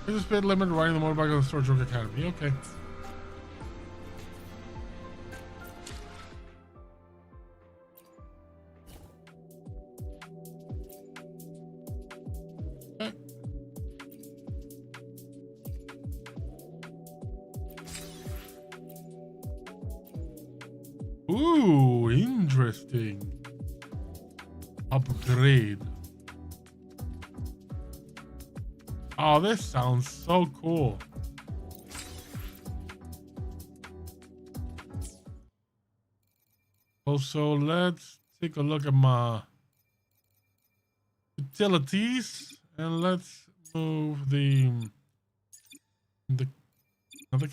There's a speed limit riding the motorbike at the Storage Academy. Okay. Ooh, interesting. Upgrade. Oh, this sounds so cool. Also, let's take a look at my utilities and let's move the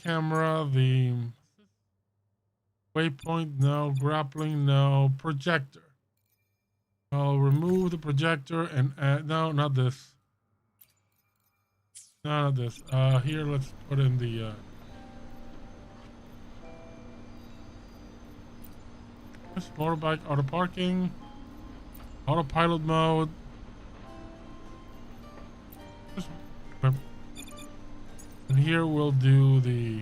camera, the waypoint, no, grappling, no, projector. I'll remove the projector and add, no, not this. No, not this. Here, let's put in the, this motorbike auto parking, autopilot mode. And here we'll do the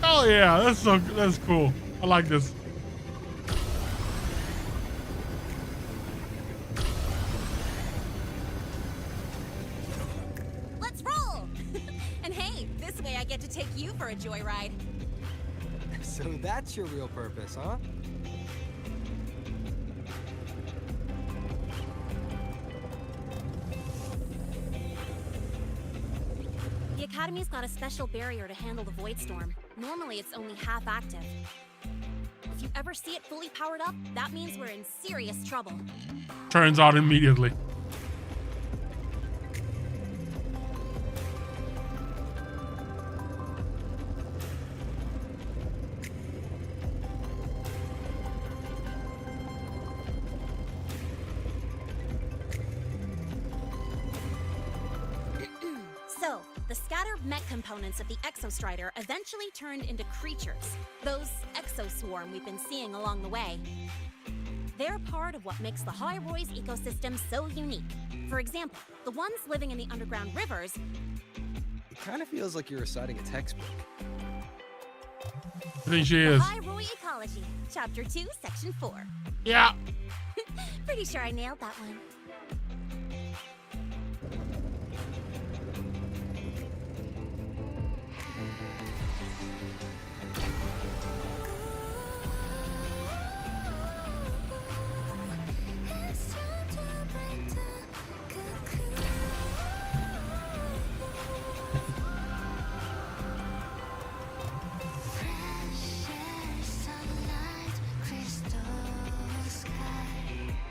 Oh yeah, that's cool. I like this. Let's roll! And hey, this way I get to take you for a joyride. So that's your real purpose, huh? The Academy's got a special barrier to handle the Void Storm. Normally, it's only half active. If you ever see it fully powered up, that means we're in serious trouble. Turns on immediately. So, The scattered mech components of the Exostrider eventually turned into creatures, those exoswarm we've been seeing along the way. They're part of what makes the High Roy's ecosystem so unique. For example, the ones living in the underground rivers. It kind of feels like you're reciting a textbook. I think she is. High Roy Ecology, Chapter 2, Section 4. Yeah. Pretty sure I nailed that one.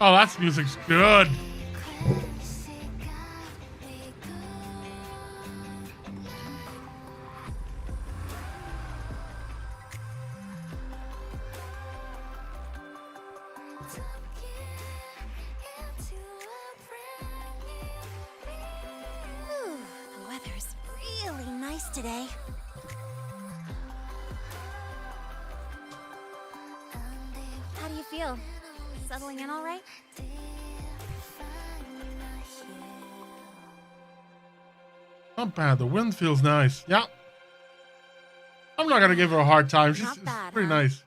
Oh, that music's good. The weather's really nice today. How do you feel? Settling in all right? Not bad. The wind feels nice. Yeah. I'm not gonna give her a hard time. She's bad, pretty huh? nice.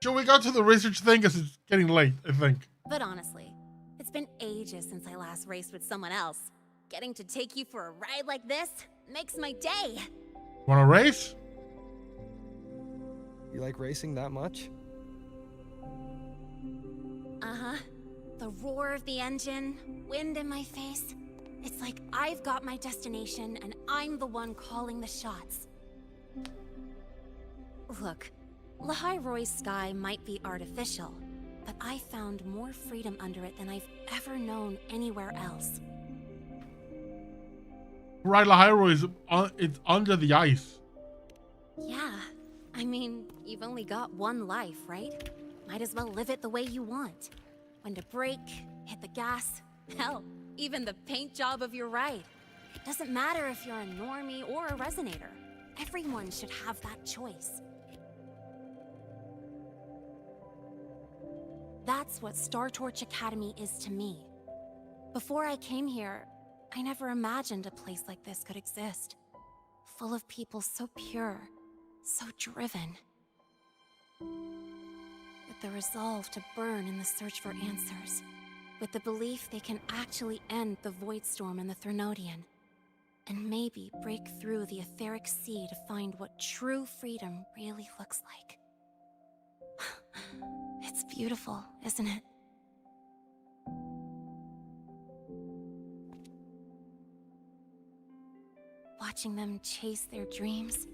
Shall we go to the research thing? Because it's getting late, I think. But honestly, it's been ages since I last raced with someone else. Getting to take you for a ride like this makes my day. Wanna race? You like racing that much? Uh-huh. The roar of the engine, wind in my face. It's like I've got my destination and I'm the one calling the shots. Look, Lahai Roy's sky might be artificial, but I found more freedom under it than I've ever known anywhere else. Right, Lahairo is it's under the ice. Yeah, I mean, you've only got one life, right? Might as well live it the way you want. When to brake, hit the gas, hell, even the paint job of your ride. It doesn't matter if you're a normie or a resonator. Everyone should have that choice. That's what Star Torch Academy is to me. Before I came here, I never imagined a place like this could exist. Full of people so pure, so driven. With the resolve to burn in the search for answers. With the belief they can actually end the Void Storm and the Threnodian. And maybe break through the etheric sea to find what true freedom really looks like. It's beautiful, isn't it? Watching them chase their dreams,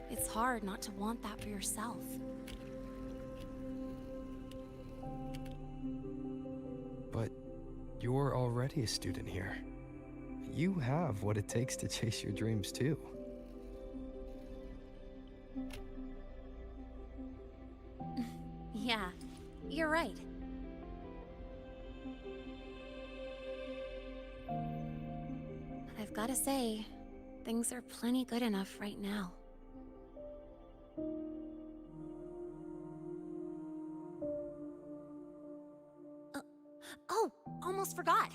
it's hard not to want that for yourself. But you're already a student here. You have what it takes to chase your dreams too. Yeah, you're right. But I've gotta say, things are plenty good enough right now. Oh, almost forgot.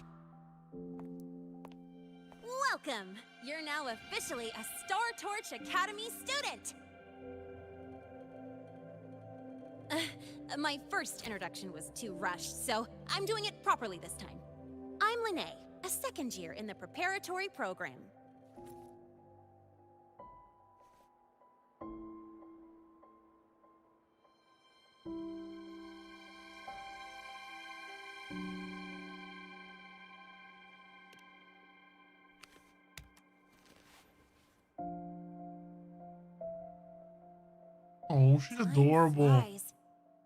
Welcome! You're now officially a Star Torch Academy student! My first introduction was too rushed, so I'm doing it properly this time. I'm Lene, a second year in the preparatory program. Oh, she's adorable. Flies.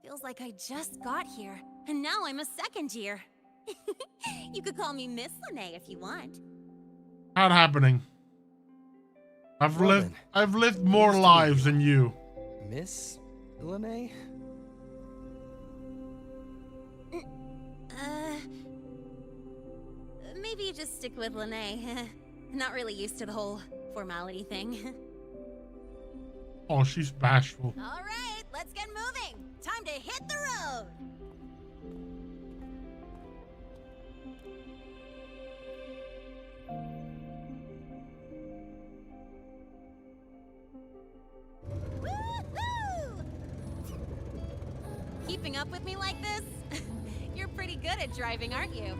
Feels like I just got here, and now I'm a second year. You could call me Miss Lene if you want. Not happening. I've lived more Nice to meet lives you. than you. Miss Lene? Maybe just stick with Lene. Not really used to the whole formality thing. Oh, she's bashful. All right, let's get moving. Time to hit the road. Woohoo! Keeping up with me like this? You're pretty good at driving, aren't you?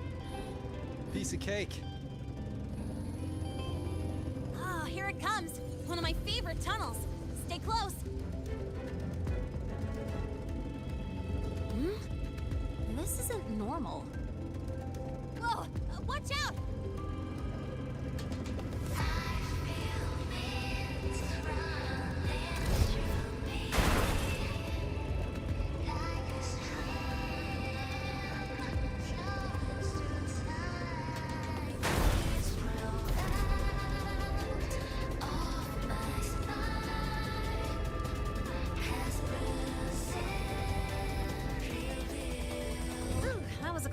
Piece of cake. Oh, here it comes. One of my favorite tunnels. Stay close. This isn't normal. Oh, watch out!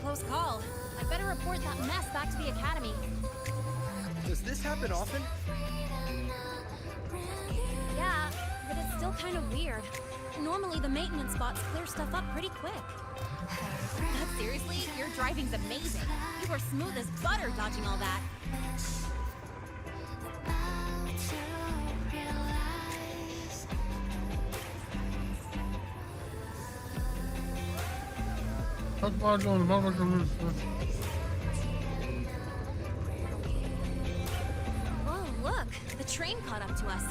Close call. I better report that mess back to the academy. Does this happen often? Yeah, but it's still kind of weird. Normally the maintenance bots clear stuff up pretty quick. But seriously, your driving's amazing. You were smooth as butter dodging all that. Whoa, look! The train caught up to us.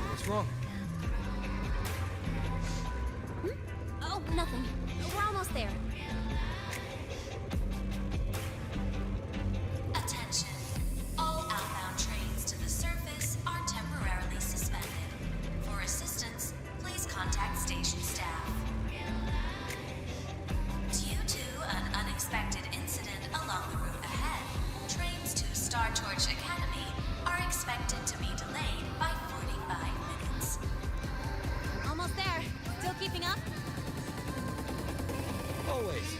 What's wrong? Oh, nothing. We're almost there. Attention. All outbound trains to the surface are temporarily suspended. For assistance, please contact station staff. Due to an unexpected incident along the route ahead, trains to Star Torch Academy are expected to be delayed by 45 minutes. Almost there. Still keeping up? Always.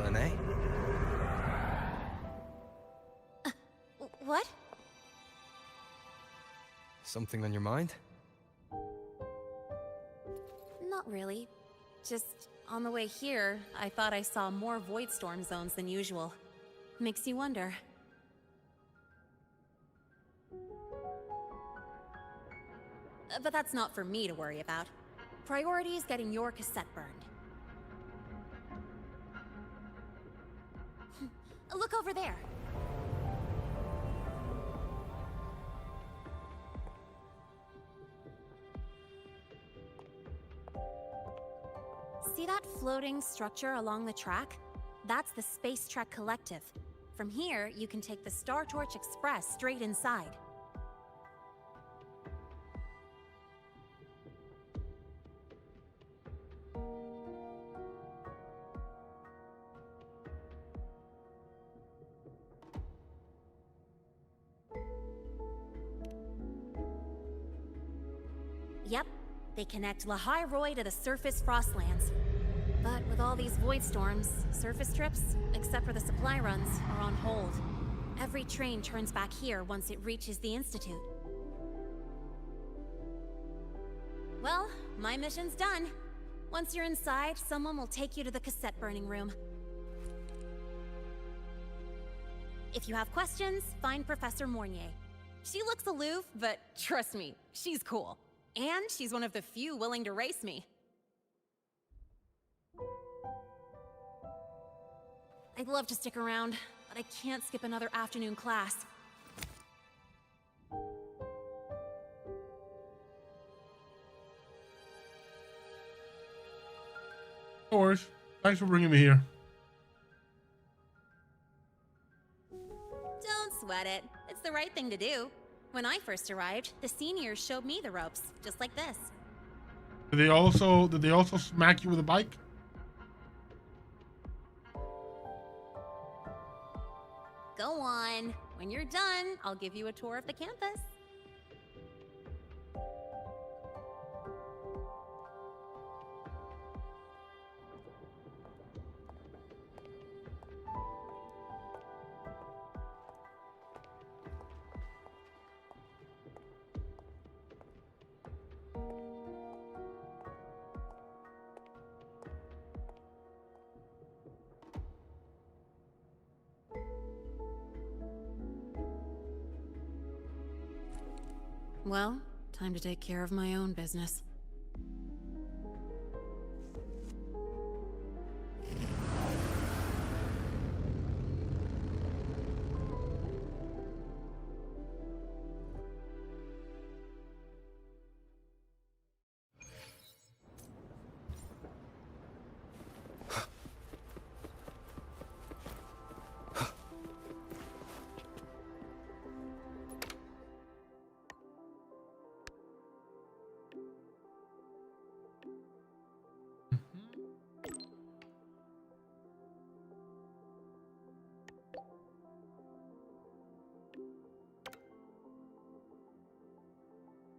Lene? What? Something on your mind? Not really. Just on the way here, I thought I saw more void storm zones than usual. Makes you wonder. But that's not for me to worry about. Priority is getting your cassette burned. Look over there. See that floating structure along the track? That's the Space Trek Collective. From here, you can take the Star Torch Express straight inside. Yep, they connect Lahai Roy to the surface Frostlands. But with all these void storms, surface trips, except for the supply runs, are on hold. Every train turns back here once it reaches the Institute. Well, my mission's done. Once you're inside, someone will take you to the cassette burning room. If you have questions, find Professor Mornier. She looks aloof, but trust me, she's cool. And she's one of the few willing to race me. I'd love to stick around, but I can't skip another afternoon class. No worries. Thanks for bringing me here. Don't sweat it. It's the right thing to do. When I first arrived, the seniors showed me the ropes, just like this. Did they also smack you with a bike? Go on. When you're done, I'll give you a tour of the campus. Well, time to take care of my own business.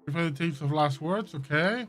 Prepare the tapes of last words, okay?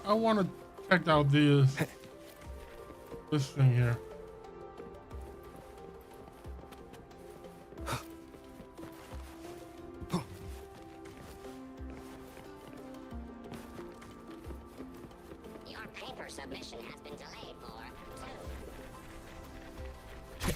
I want to check out this thing here. Your paper submission has been delayed for 2.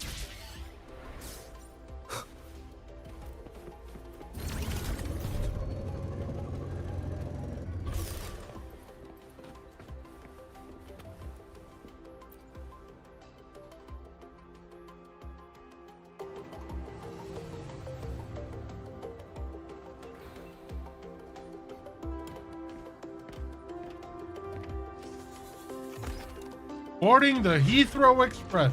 Boarding the Heathrow Express.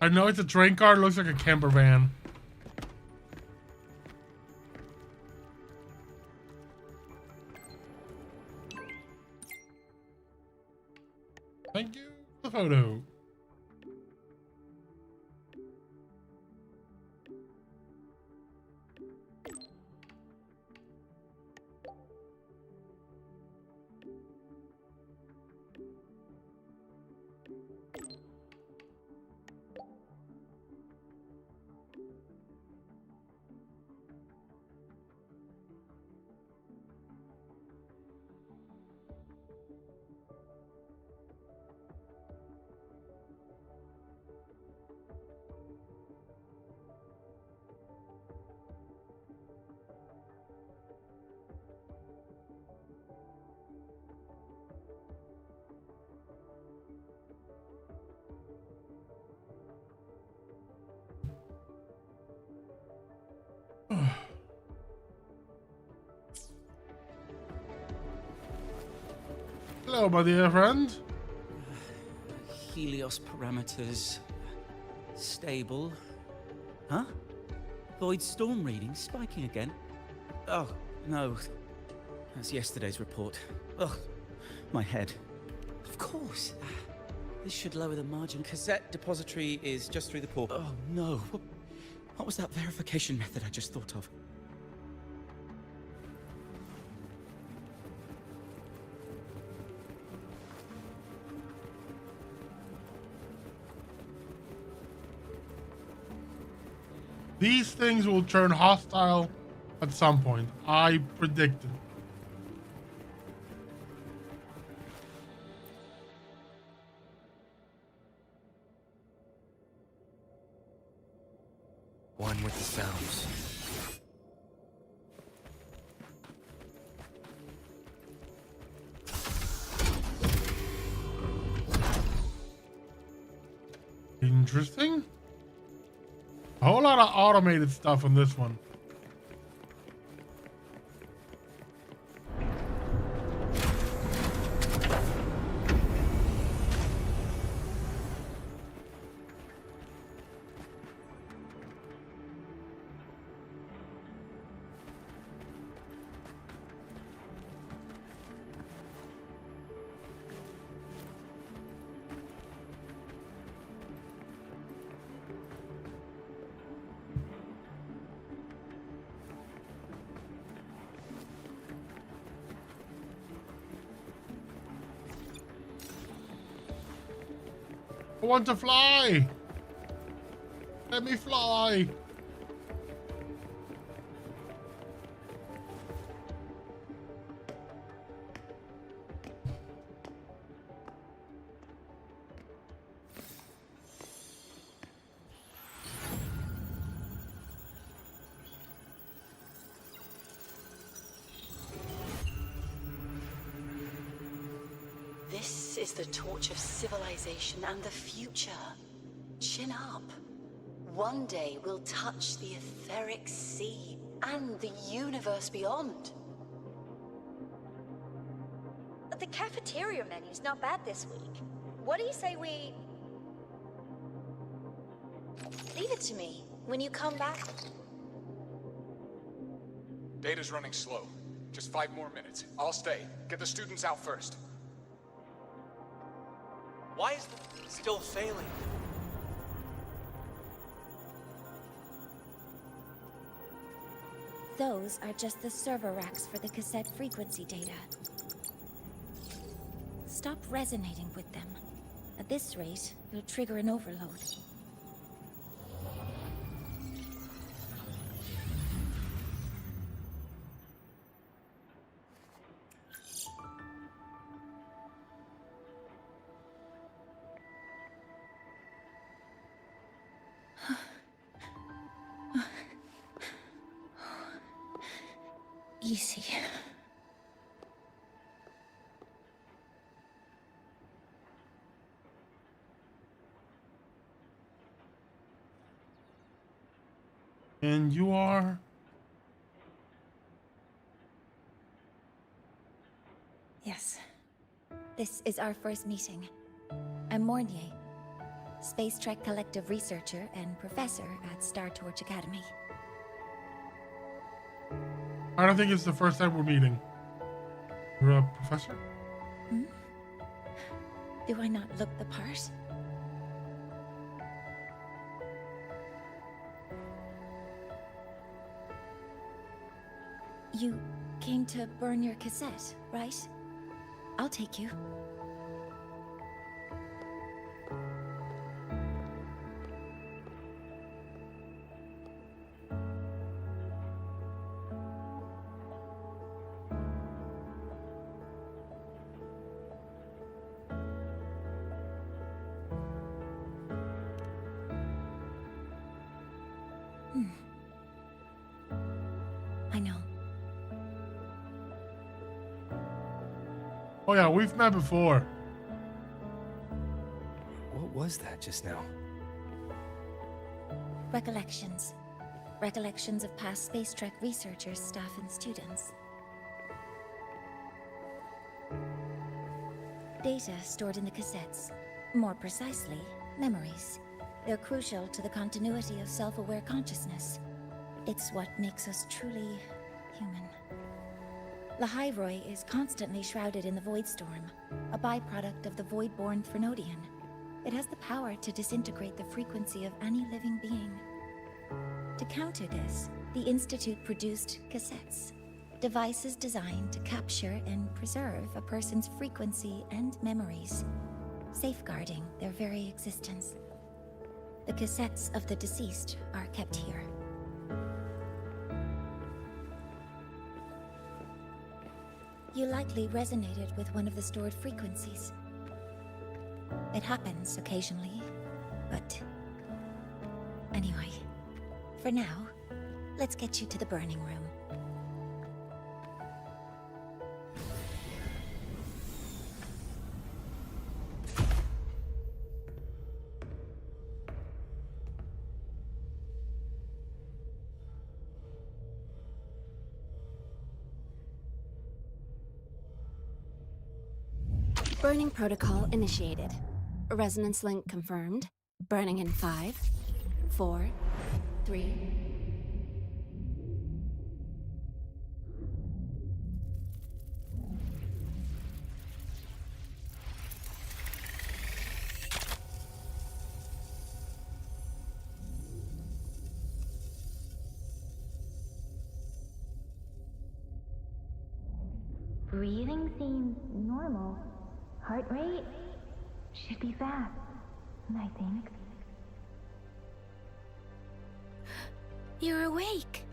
I know it's a train car. It looks like a camper van. Thank you for the photo. Hello, my dear friend. Helios parameters stable. Huh? Void storm reading spiking again. Oh, no. That's yesterday's report. Ugh, my head. Of course. This should lower the margin. Cassette depository is just through the port. Oh, no. What was that verification method I just thought of? These things will turn hostile at some point. I predict it. One with the sounds. Interesting. A whole lot of automated stuff on this one. I want to fly. Let me fly. This is the torch of civilization and the future. Chin up. One day we'll touch the etheric sea and the universe beyond. The cafeteria menu's not bad this week. What do you say we... Leave it to me. When you come back... Data's running slow. Just 5 more minutes. I'll stay. Get the students out first. Why is it still failing? Those are just the server racks for the cassette frequency data. Stop resonating with them. At this rate, you'll trigger an overload. Easy. And you are? Yes. This is our first meeting. I'm Mornier, Space Trek Collective researcher and professor at Star Torch Academy. I don't think it's the first time we're meeting. You're a professor? Hmm? Do I not look the part? You came to burn your cassette, right? I'll take you. I know. Oh yeah, we've met before. What was that just now? Recollections. Recollections of past Space Trek researchers, staff, and students. Data stored in the cassettes. More precisely, memories. They're crucial to the continuity of self-aware consciousness. It's what makes us truly human. Lahairoi is constantly shrouded in the Void Storm, a byproduct of the Void-born Threnodian. It has the power to disintegrate the frequency of any living being. To counter this, the Institute produced cassettes, devices designed to capture and preserve a person's frequency and memories, safeguarding their very existence. The cassettes of the deceased are kept here. You likely resonated with one of the stored frequencies. It happens occasionally, but... Anyway, for now, let's get you to the burning room. Burning protocol initiated. Resonance link confirmed. Burning in 5, 4, 3... Breathing seems normal. Heart rate should be fast, I think. You're awake.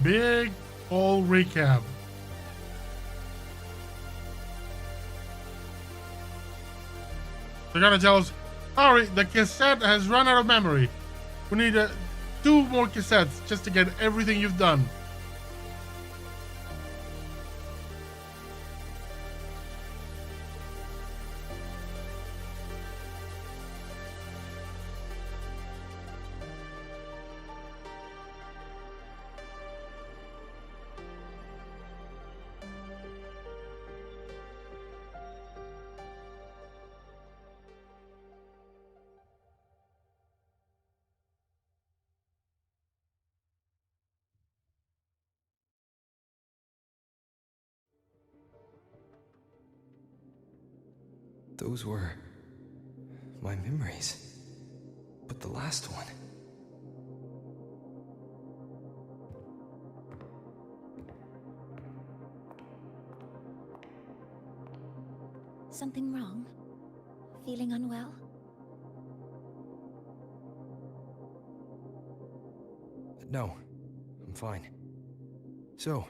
Big ol' recap. They're gonna tell us, sorry, the cassette has run out of memory. We need 2 more cassettes just to get everything you've done. Those were my memories. But the last one... Something wrong? Feeling unwell? No, I'm fine. So,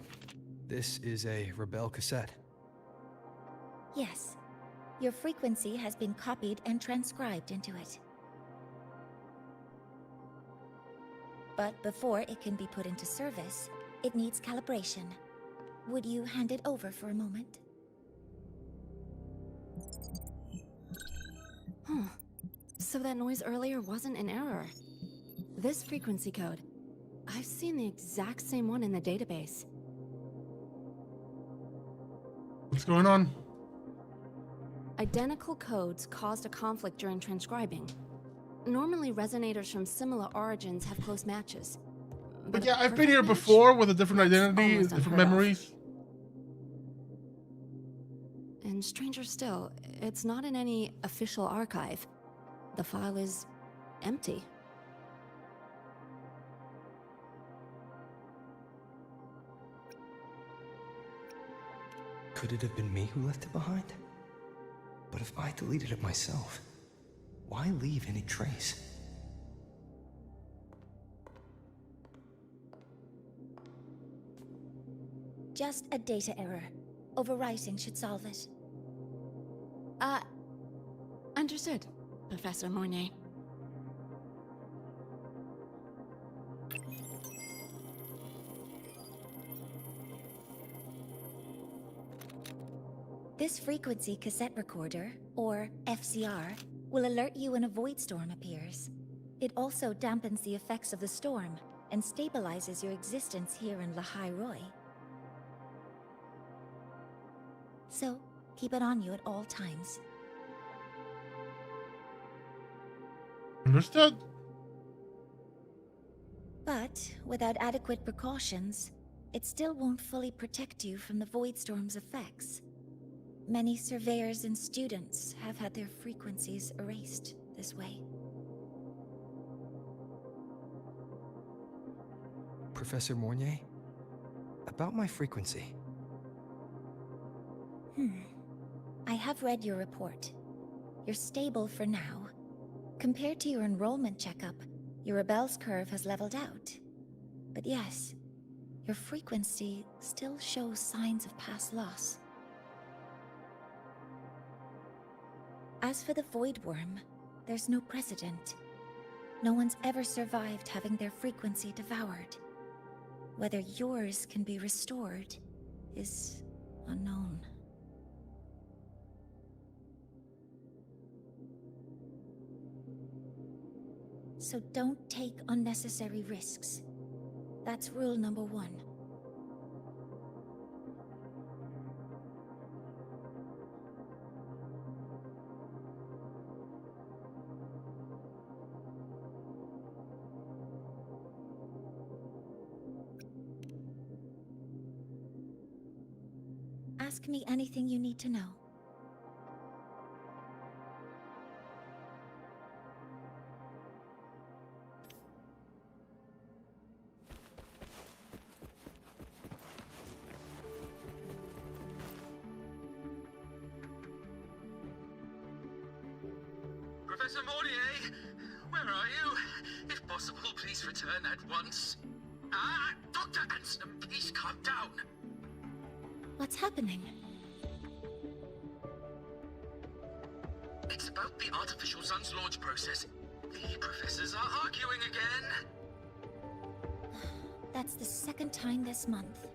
this is a Rebel cassette. Yes. Your frequency has been copied and transcribed into it. But before it can be put into service, it needs calibration. Would you hand it over for a moment? Huh. So that noise earlier wasn't an error. This frequency code, I've seen the exact same one in the database. What's going on? Identical codes caused a conflict during transcribing. Normally, resonators from similar origins have close matches. But a yeah, I've been perfect here match? before with a different identity, almost different unheard of. memories. And stranger still, it's not in any official archive. The file is empty. Could it have been me who left it behind? But if I deleted it myself, why leave any trace? Just a data error. Overwriting should solve it. Understood, Professor Mornay. This frequency cassette recorder, or FCR, will alert you when a void storm appears. It also dampens the effects of the storm and stabilizes your existence here in Lahai Roy. So, keep it on you at all times. Understood. But, without adequate precautions, it still won't fully protect you from the void storm's effects. Many surveyors and students have had their frequencies erased this way. Professor Mornay? About my frequency. I have read your report. You're stable for now. Compared to your enrollment checkup, your rebel's curve has leveled out. But yes, your frequency still shows signs of past loss. As for the Void Worm, there's no precedent. No one's ever survived having their frequency devoured. Whether yours can be restored is unknown. So don't take unnecessary risks. That's rule number 1. Ask me anything you need to know. Professor Mortier, where are you? If possible, please return at once. Dr. Anson, please calm down. What's happening? It's about the artificial sun's launch process. The professors are arguing again. That's the second time this month.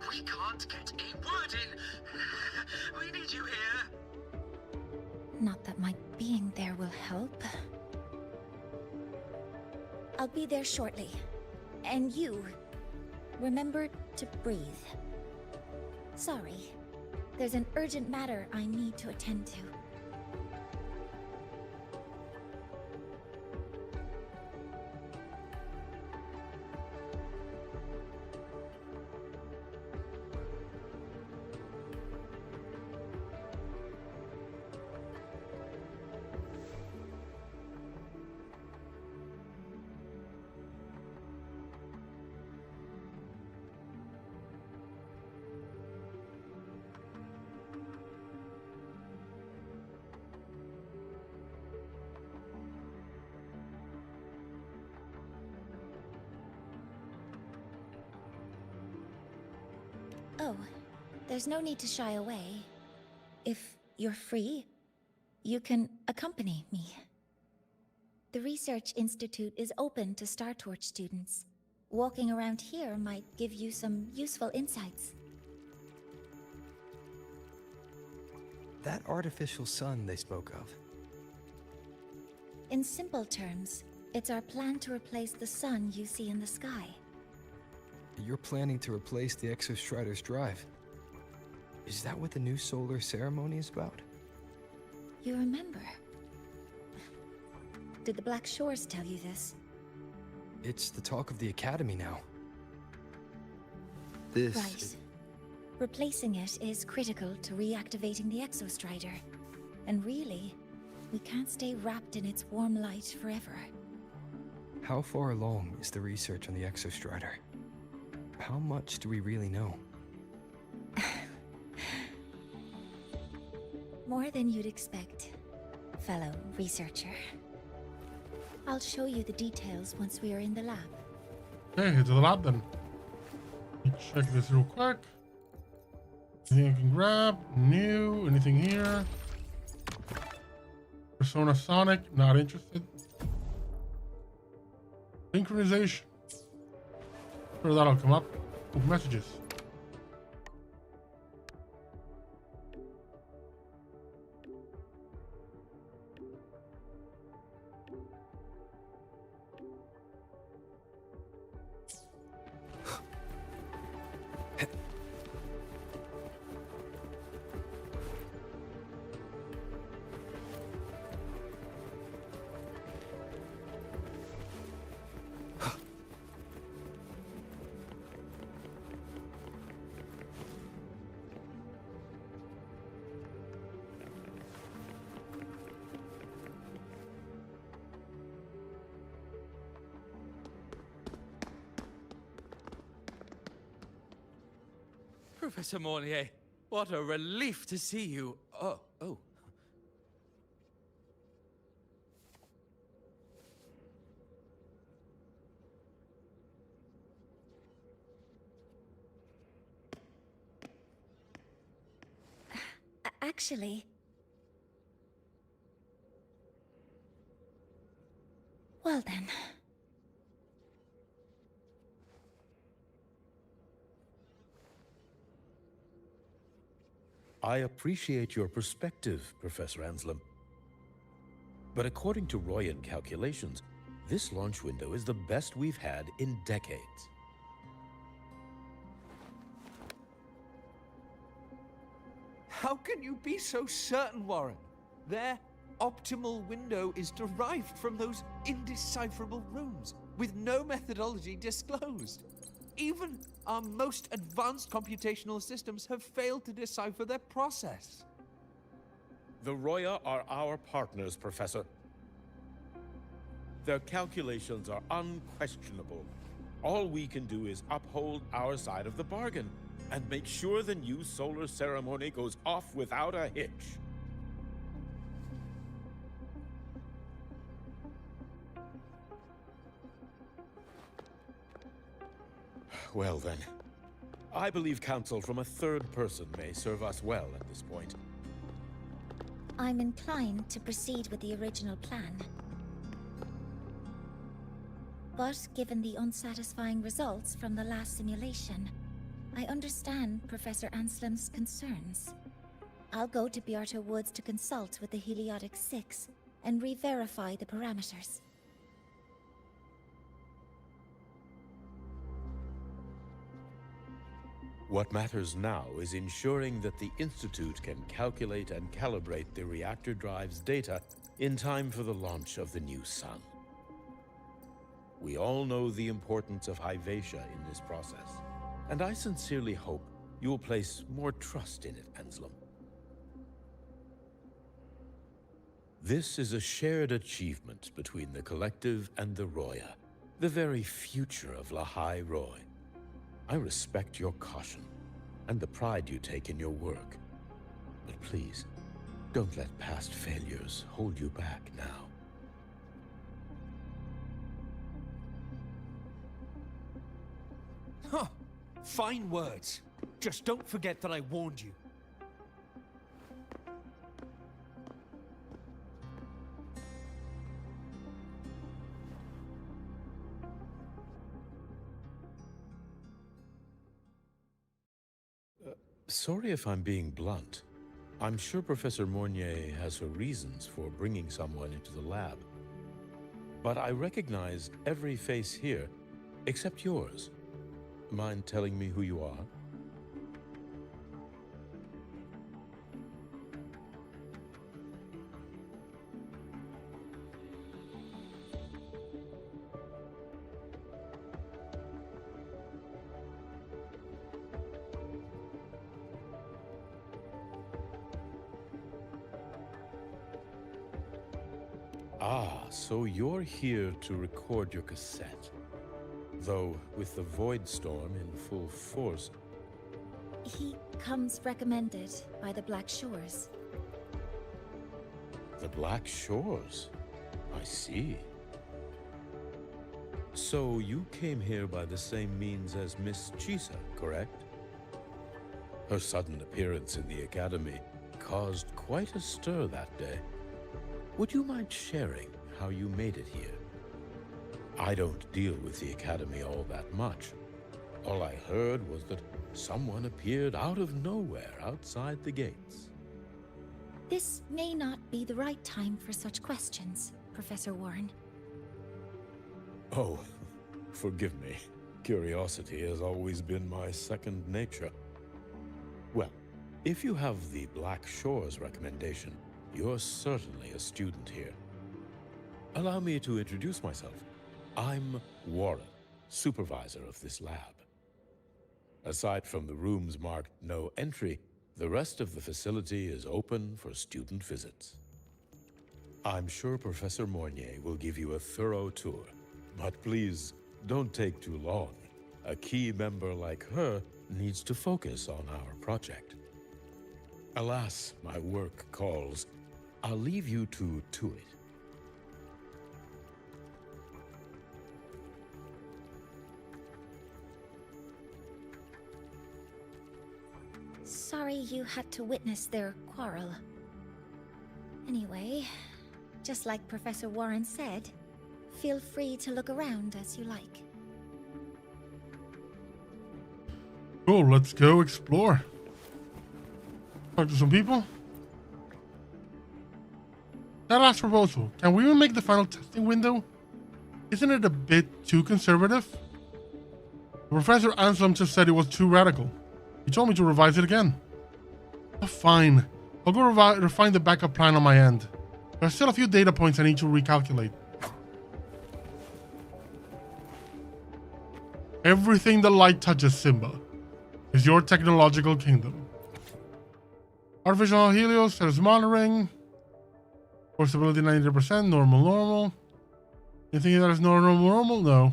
We can't get a word in. We need you here. Not that my being there will help. I'll be there shortly. And you, remember to breathe. Sorry, there's an urgent matter I need to attend to. Oh, there's no need to shy away. If you're free, you can accompany me. The Research Institute is open to Star Torch students. Walking around here might give you some useful insights. That artificial sun they spoke of. In simple terms, it's our plan to replace the sun you see in the sky. You're planning to replace the Exostrider's drive. Is that what the new solar ceremony is about? You remember? Did the Black Shores tell you this? It's the talk of the Academy now. This... Right. Replacing it is critical to reactivating the Exostrider. And really, we can't stay wrapped in its warm light forever. How far along is the research on the Exostrider? How much do we really know? More than you'd expect, fellow researcher. I'll show you the details once we are in the lab. Okay, head to the lab then. Let me check this real quick. Anything I can grab? New? Anything here? Persona Sonic? Not interested. Synchronization. Sure, that'll come up. Ooh, messages. Professor Mornier, what a relief to see you. Oh. Actually... Well then... I appreciate your perspective, Professor Anselm. But according to Royan calculations, this launch window is the best we've had in decades. How can you be so certain, Warren? Their optimal window is derived from those indecipherable runes, with no methodology disclosed. Even our most advanced computational systems have failed to decipher their process. The Roya are our partners, Professor. Their calculations are unquestionable. All we can do is uphold our side of the bargain and make sure the new solar ceremony goes off without a hitch. Well then, I believe counsel from a third person may serve us well at this point. I'm inclined to proceed with the original plan. But given the unsatisfying results from the last simulation, I understand Professor Anselm's concerns. I'll go to Beata Woods to consult with the Heliotic Six and re-verify the parameters. What matters now is ensuring that the Institute can calculate and calibrate the reactor drive's data in time for the launch of the new sun. We all know the importance of Hyvatia in this process, and I sincerely hope you will place more trust in it, Anselm. This is a shared achievement between the Collective and the Roya, the very future of Lahai Roy. I respect your caution and the pride you take in your work. But please, don't let past failures hold you back now. Huh. Fine words. Just don't forget that I warned you. Sorry if I'm being blunt. I'm sure Professor Mornier has her reasons for bringing someone into the lab. But I recognize every face here, except yours. mind telling me who you are? Ah, so you're here to record your cassette. Though, with the Void Storm in full force... He comes recommended by the Black Shores. The Black Shores? I see. So you came here by the same means as Miss Chisa, correct? Her sudden appearance in the Academy caused quite a stir that day. Would you mind sharing how you made it here? I don't deal with the Academy all that much. All I heard was that someone appeared out of nowhere outside the gates. This may not be the right time for such questions, Professor Warren. Oh, forgive me. Curiosity has always been my second nature. Well, if you have the Black Shores recommendation, you're certainly a student here. Allow me to introduce myself. I'm Warren, supervisor of this lab. Aside from the rooms marked no entry, the rest of the facility is open for student visits. I'm sure Professor Mornier will give you a thorough tour, but please don't take too long. A key member like her needs to focus on our project. Alas, my work calls. I'll leave you to it. Sorry you had to witness their quarrel. Anyway, just like Professor Warren said, feel free to look around as you like. Cool, let's go explore. Talk to some people. That last proposal, can we even make the final testing window? Isn't it a bit too conservative? Professor Anselm just said it was too radical. He told me to revise it again. Oh, fine. I'll go refine the backup plan on my end. There are still a few data points I need to recalculate. Everything the light touches, Simba, is your technological kingdom. Artificial Helios, status monitoring. Force stability 90%, normal. Anything that is normal? No.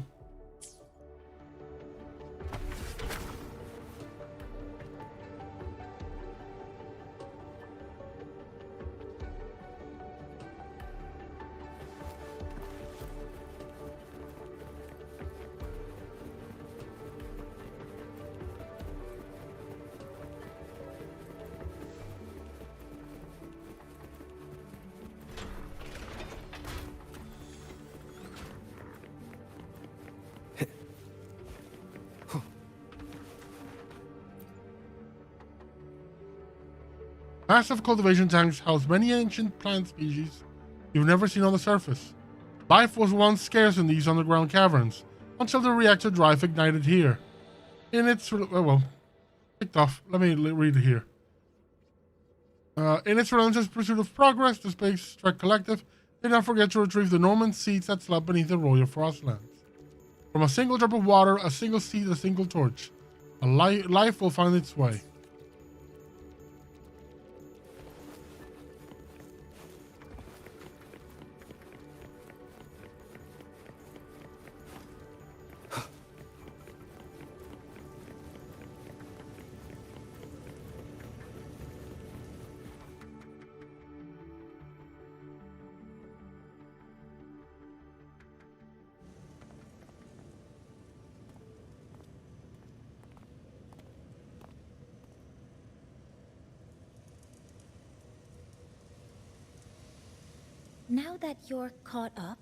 Massive cultivation tanks house many ancient plant species you've never seen on the surface. Life was once scarce in these underground caverns, until the reactor drive ignited here. In its... picked off. Let me read it here. In its relentless pursuit of progress, the Space Trek Collective did not forget to retrieve the Norman seeds that slept beneath the royal frostlands. From a single drop of water, a single seed, a single torch, a life will find its way. Now that you're caught up,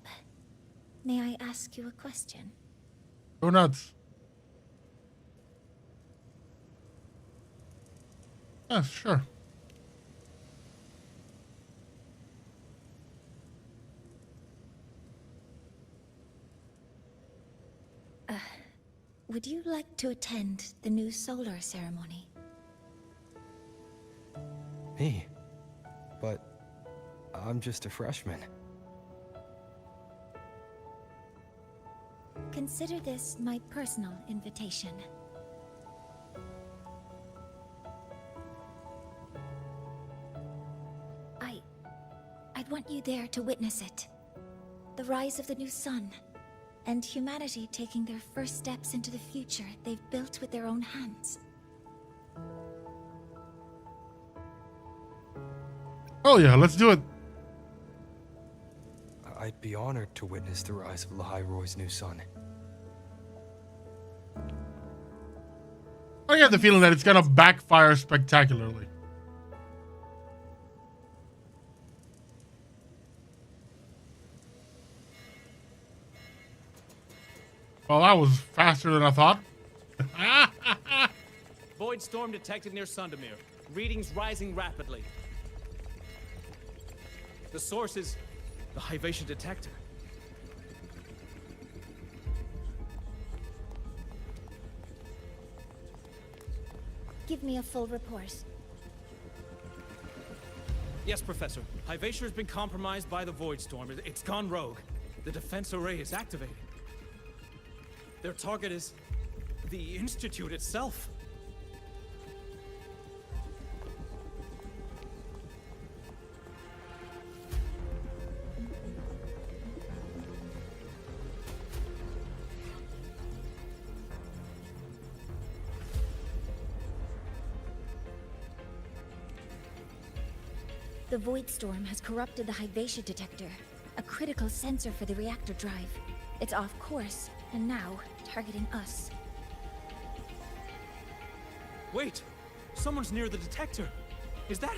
may I ask you a question? Go nuts. Yeah, sure. Would you like to attend the new solar ceremony? Me? But I'm just a freshman. Consider this my personal invitation. I'd want you there to witness it. The rise of the new sun, and humanity taking their first steps into the future they've built with their own hands. Oh yeah, let's do it. I'd be honored to witness the rise of Lahai-Roy's new sun. I get the feeling that it's gonna backfire spectacularly. Well, that was faster than I thought. Void storm detected near Sundermere. Readings rising rapidly. The source is the Hyvatia detector. Give me a full report. Yes, Professor. Hyvatia has been compromised by the Void Storm. It's gone rogue. The defense array is activated. Their target is the Institute itself. The Void Storm has corrupted the Hyvatia detector, a critical sensor for the reactor drive. It's off course, and now targeting us. Wait! Someone's near the detector. Is that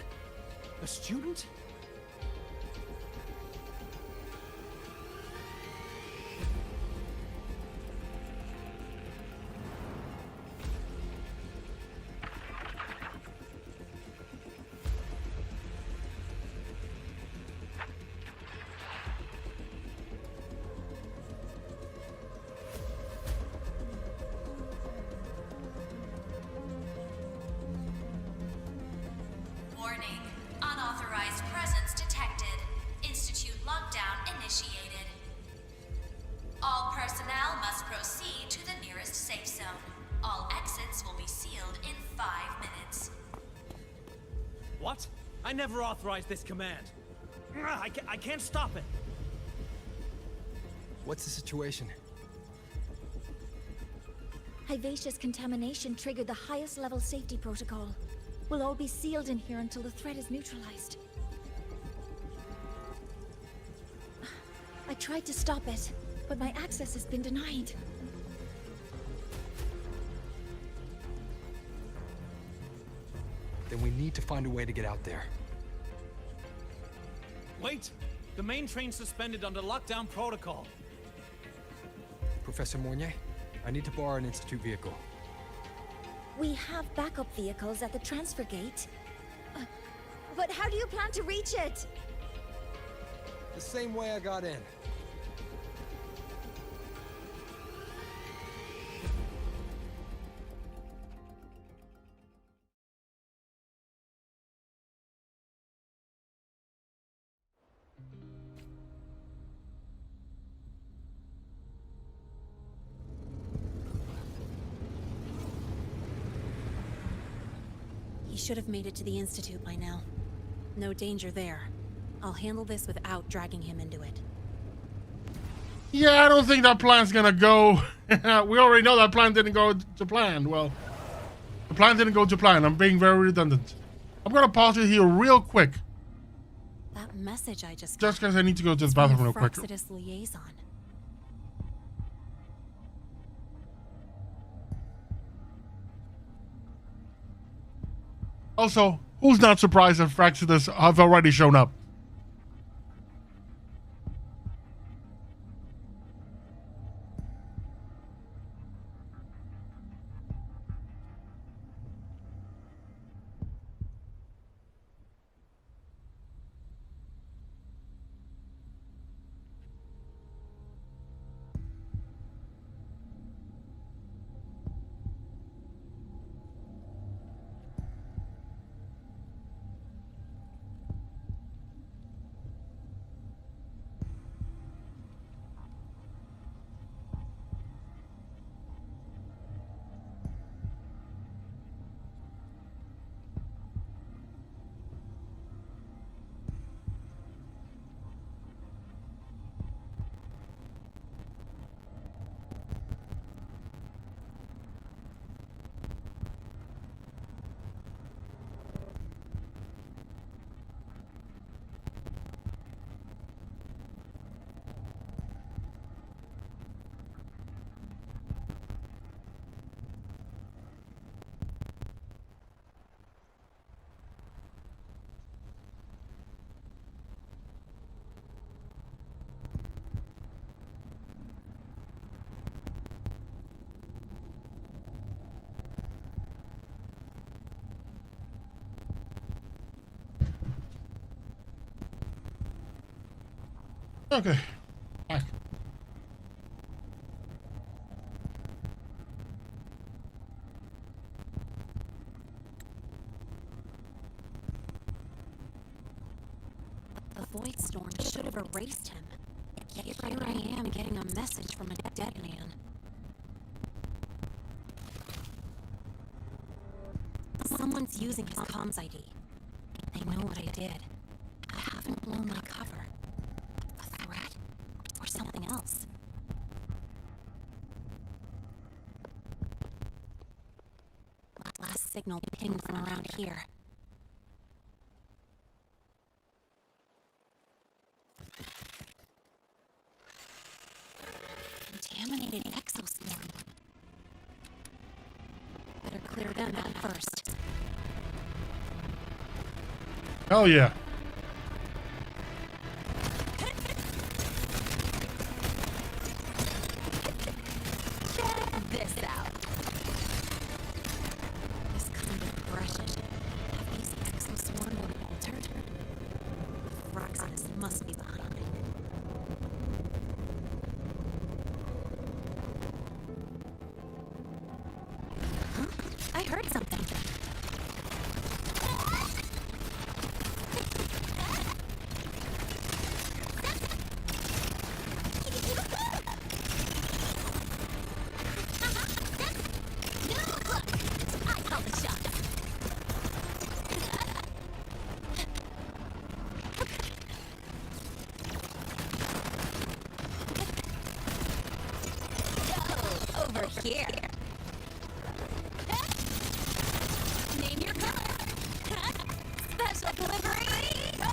a student? Warning. Unauthorized presence detected. Institute lockdown initiated. All personnel must proceed to the nearest safe zone. All exits will be sealed in 5 minutes. What? I never authorized this command. I can't stop it. What's the situation? Hyvatia's contamination triggered the highest level safety protocol. We'll all be sealed in here until the threat is neutralized. I tried to stop it, but my access has been denied. Then we need to find a way to get out there. Wait! The main train's suspended under lockdown protocol. Professor Mornier, I need to borrow an Institute vehicle. We have backup vehicles at the transfer gate. But how do you plan to reach it? The same way I got in. He should have made it to the Institute by now. No danger there. I'll handle this without dragging him into it. Yeah, I don't think that plan's gonna go. We already know that plan didn't go to plan. Well, the plan didn't go to plan. I'm being very redundant. I'm gonna pause it here real quick. That message I just because I need to go to the bathroom real quick. Fraxidus liaison. Also, who's not surprised that Fraxidus have already shown up? Okay. Back. The Void Storm should have erased him. Yet here I am getting a message from a dead man. Someone's using his comms ID. They know what I did. I haven't blown my cover. A threat? Or something else? Last signal pinged from around here. Contaminated exoswarm. Better clear them out first. Hell yeah. Check this out. This kind of aggression. Have these exoswarm been altered? Roxas must be behind it. Huh? I heard something. Here. Name your color. Special delivery. Go!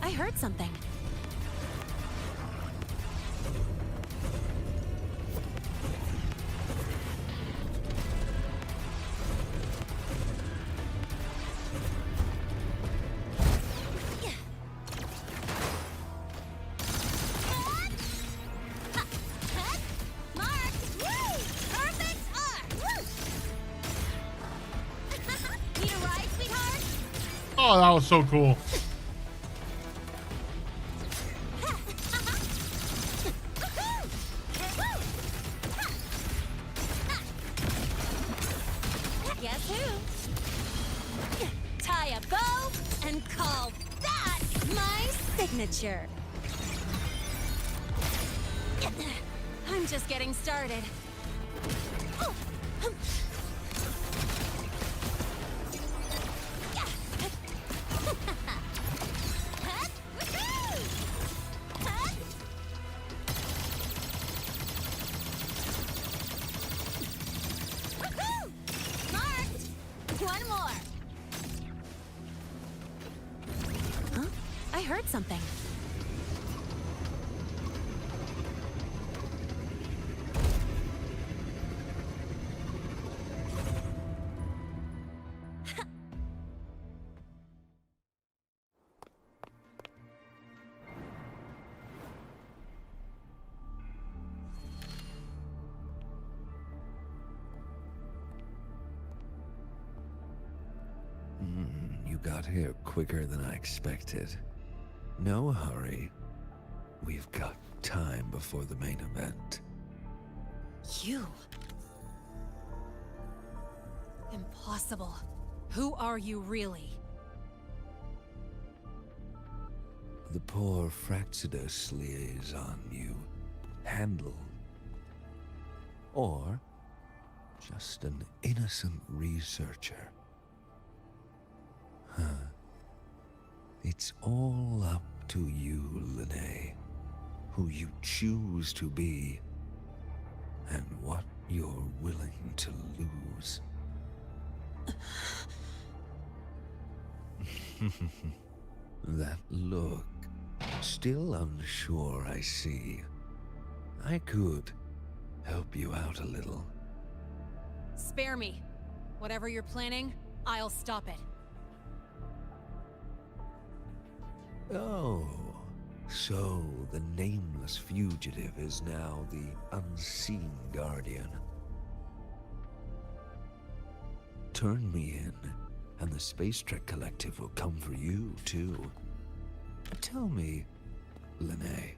I heard something. Oh, that was so cool. Guess who? Tie a bow and call that my signature. I'm just getting started. One more. Huh? I heard something. You got here quicker than I expected. No hurry. We've got time before the main event. You? Impossible. Who are you really? The poor Fraxidus liaison you handled. Or just an innocent researcher. Huh. It's all up to you, Lene. Who you choose to be, and what you're willing to lose. That look. Still unsure, I see. I could help you out a little. Spare me. Whatever you're planning, I'll stop it. Oh, so the nameless fugitive is now the unseen guardian. Turn me in, and the Space Trek Collective will come for you, too. Tell me, Lene,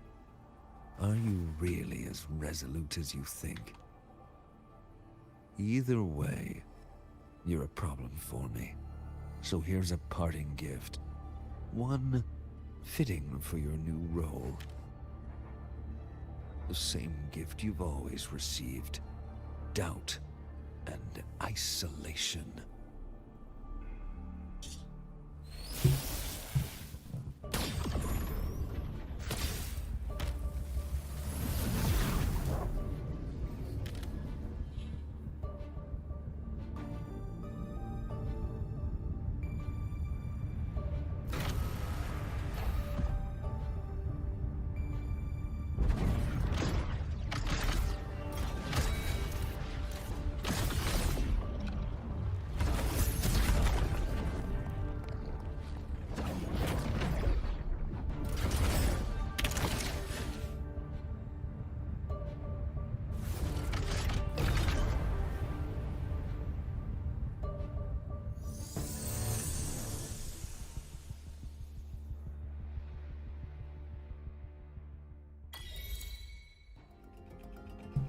are you really as resolute as you think? Either way, you're a problem for me. So here's a parting gift. One fitting for your new role. The same gift you've always received. Doubt and isolation.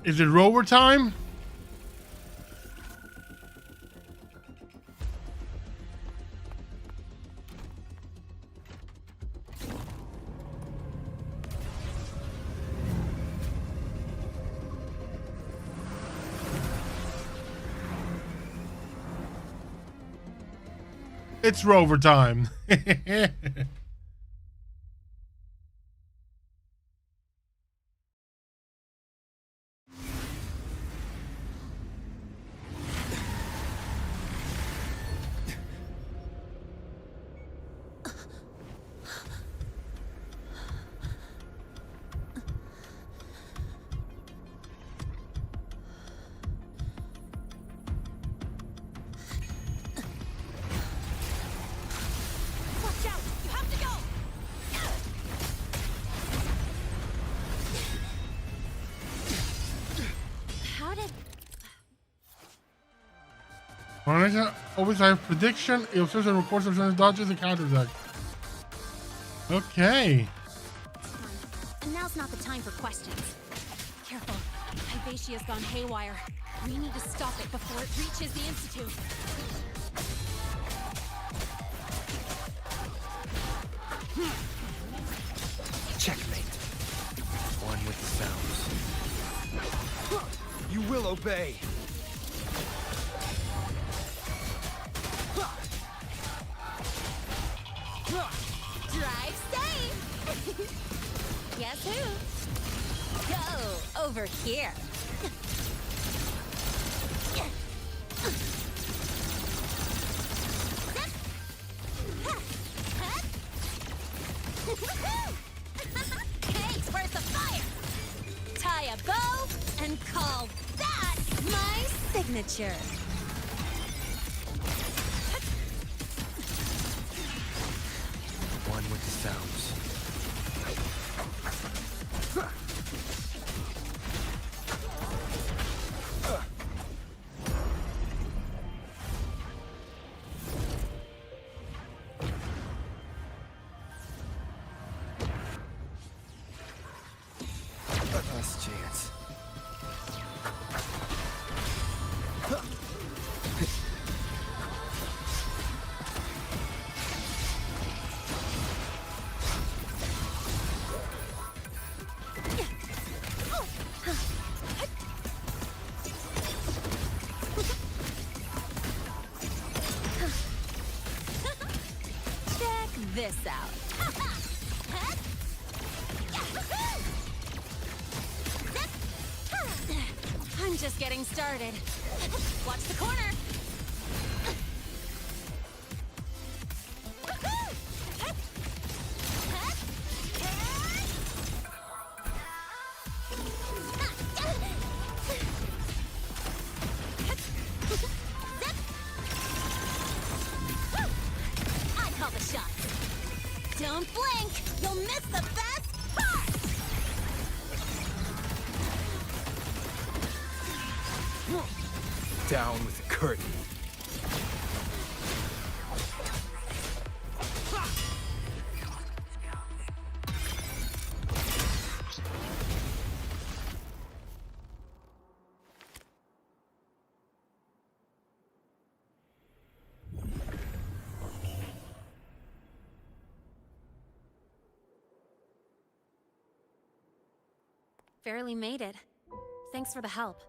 Is it rover time? It's rover time. Always have prediction. It observes and reports of dodges and counterattack. Okay. And now's not the time for questions. Careful. Hyvatia's gone haywire. We need to stop it before it reaches the Institute. Checkmate. One with the sounds. You will obey. Drive safe! Guess who? Go over here. Cakes worth the fire! Tie a bow and call that my signature. One with the sounds. Last chance. This out. I'm just getting started. Watch the corner. Down with the curtain. Barely made it. Thanks for the help.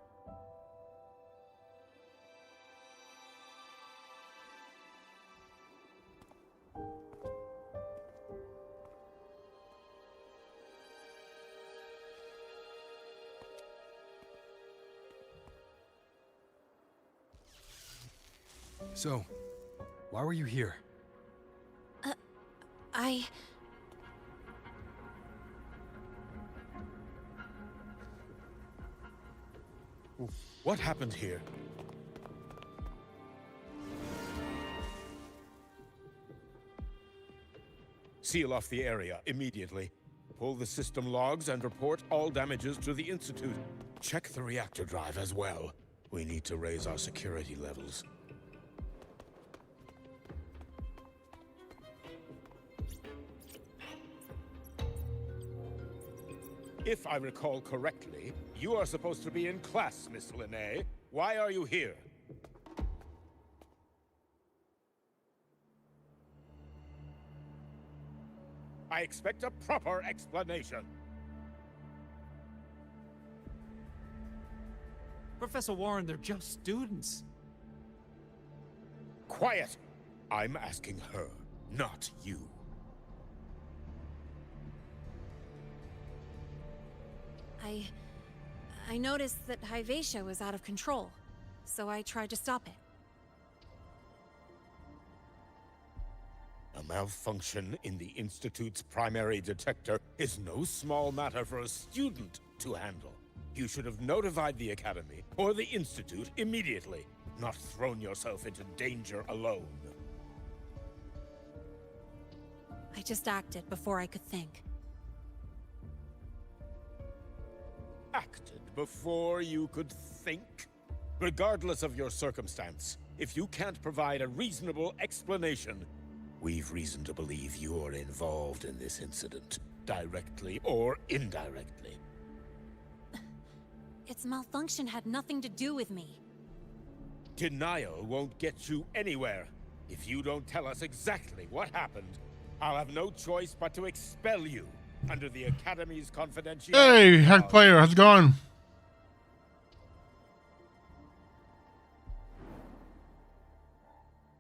So, why were you here? What happened here? Seal off the area immediately. Pull the system logs and report all damages to the Institute. Check the reactor drive as well. We need to raise our security levels. If I recall correctly, you are supposed to be in class, Miss Linnae. Why are you here? I expect a proper explanation. Professor Warren, they're just students. Quiet! I'm asking her, not you. I noticed that Hyvatia was out of control, so I tried to stop it. A malfunction in the Institute's primary detector is no small matter for a student to handle. You should have notified the Academy or the Institute immediately, not thrown yourself into danger alone. I just acted before I could think. Acted before you could think? Regardless of your circumstance, if you can't provide a reasonable explanation, we've reason to believe you're involved in this incident, directly or indirectly. Its malfunction had nothing to do with me. Denial won't get you anywhere. If you don't tell us exactly what happened, I'll have no choice but to expel you under the Academy's confidentiality. Hey, hack player, how's it going?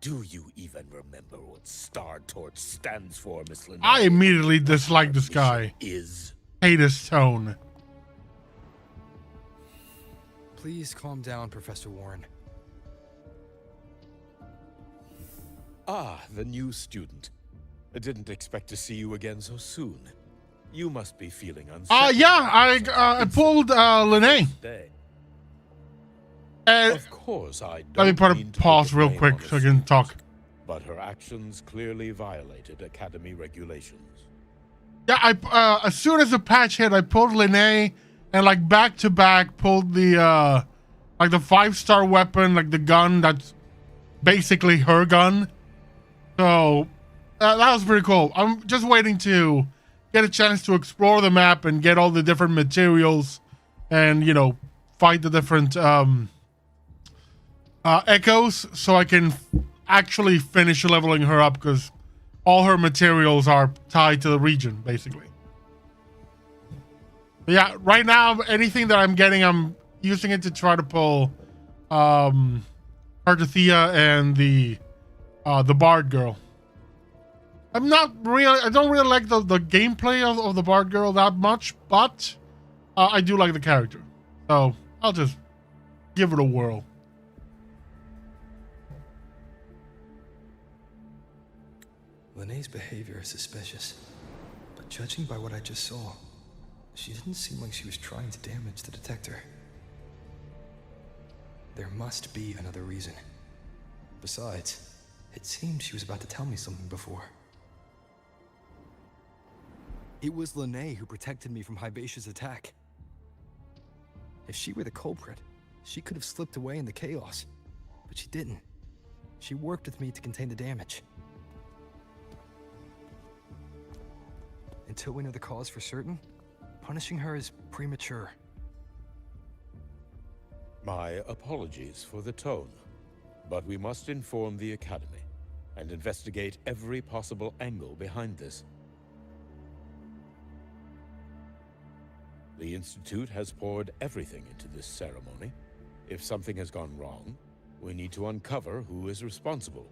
Do you even remember what Star Torch stands for, Miss Linnae? I immediately dislike this guy. Hate his tone. Please calm down, Professor Warren. Ah, the new student. I didn't expect to see you again so soon. You must be feeling unsettled. Yeah, I pulled Linnae. Of course, I don't let me put a mean to pause put real blame quick on the so I can talk. But her actions clearly violated Academy regulations. Yeah, as soon as the patch hit, I pulled Linnae and like back to back pulled the like the 5-star weapon, like the gun that's basically her gun. So that was pretty cool. I'm just waiting to get a chance to explore the map and get all the different materials and, you know, fight the different echoes so I can actually finish leveling her up, because all her materials are tied to the region, basically. But yeah, right now, anything that I'm getting, I'm using it to try to pull Cartathea and the Bard girl. I don't really like the gameplay of the Bard girl that much, but I do like the character. So I'll just give it a whirl. Linnae's behavior is suspicious, but judging by what I just saw, she didn't seem like she was trying to damage the detector. There must be another reason. Besides, it seemed she was about to tell me something before. It was Linnae who protected me from Hybatia's attack. If she were the culprit, She could have slipped away in the chaos, but she didn't. She worked with me to contain the damage. Until we know the cause for certain, punishing her is premature. My apologies for the tone, but we must inform the Academy and investigate every possible angle behind this. The Institute has poured everything into this ceremony. If something has gone wrong, we need to uncover who is responsible.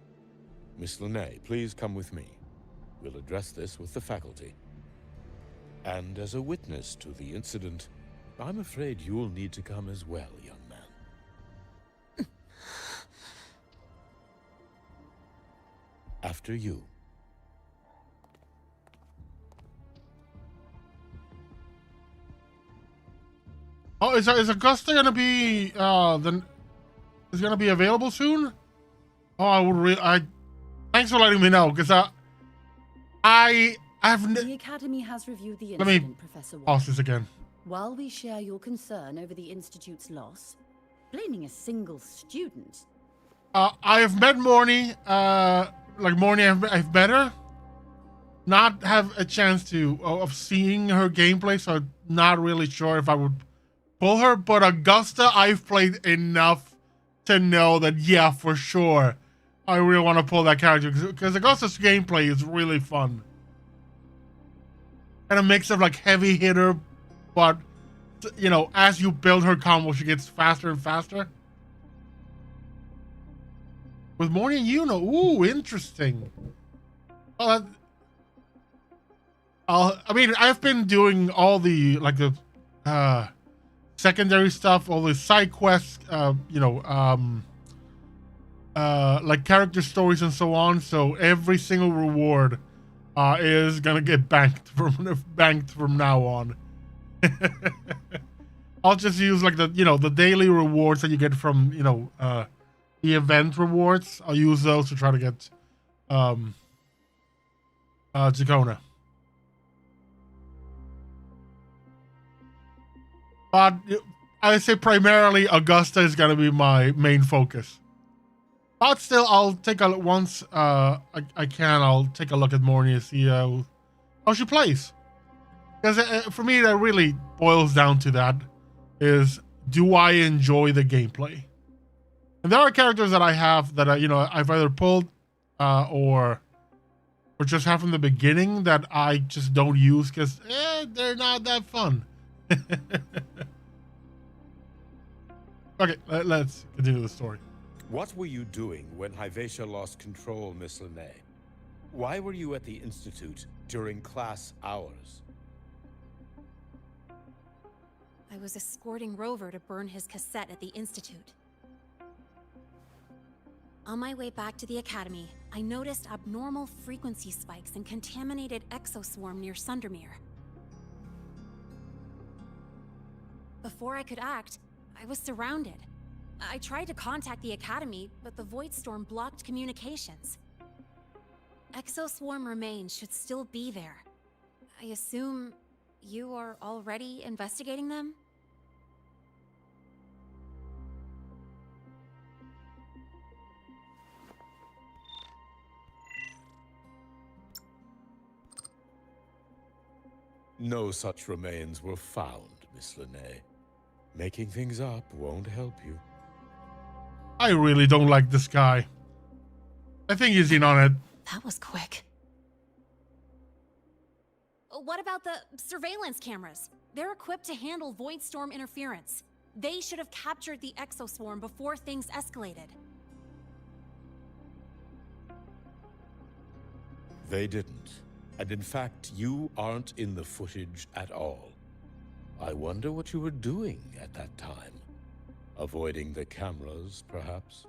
Miss Linnae, please come with me. We'll address this with the faculty. And as a witness to the incident, I'm afraid you'll need to come as well, young man. After you. Oh, is Augusta gonna be is gonna be available soon? Oh, thanks for letting me know, because The Academy has reviewed the let me incident, Professor White. pause this again. While we share your concern over the Institute's loss, blaming a single student. I have met Morny. Like Morny, I've met her. Not have a chance to of seeing her gameplay, so I'm not really sure if I would pull her. But Augusta, I've played enough to know that, yeah, for sure, I really want to pull that character, because Augusta's gameplay is really fun. And a mix of like heavy hitter, but you know, as you build her combo, she gets faster and faster. With Morny and Yuno, ooh, interesting. Well, I mean, I've been doing all the like the secondary stuff, all the side quests, you know, like character stories and so on. So every single reward is gonna get banked from now on. I'll just use like the daily rewards that you get from the event rewards. I'll use those to try to get Jakona. But I say primarily Augusta is gonna be my main focus. But still, I'll take a look once I can. I'll take a look at Morny and see how she plays. Because for me, that really boils down to that: is do I enjoy the gameplay? And there are characters that I have that I've either pulled or just have from the beginning that I just don't use because they're not that fun. Okay, let's continue the story. What were you doing when Hyvatia lost control, Miss Linnae? Why were you at the Institute during class hours? I was escorting Rover to burn his cassette at the Institute. On my way back to the Academy, I noticed abnormal frequency spikes and contaminated exoswarm near Sundermere. Before I could act, I was surrounded. I tried to contact the Academy, but the Void Storm blocked communications. Exoswarm remains should still be there. I assume you are already investigating them? No such remains were found, Miss Linnae. Making things up won't help you. I really don't like this guy. I think he's in on it. That was quick. What about the surveillance cameras? They're equipped to handle Void Storm interference. They should have captured the exoswarm before things escalated. They didn't. And in fact, you aren't in the footage at all. I wonder what you were doing at that time. Avoiding the cameras, perhaps?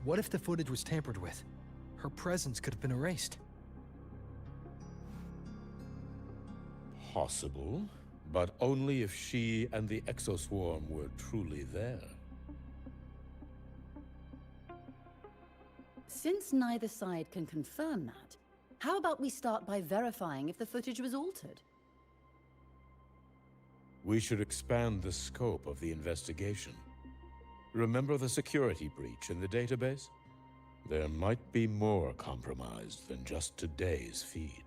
What if the footage was tampered with? Her presence could have been erased. Possible, but only if she and the exoswarm were truly there. Since neither side can confirm that, How about we start by verifying if the footage was altered? We should expand the scope of the investigation. Remember the security breach in the database? There might be more compromised than just today's feed.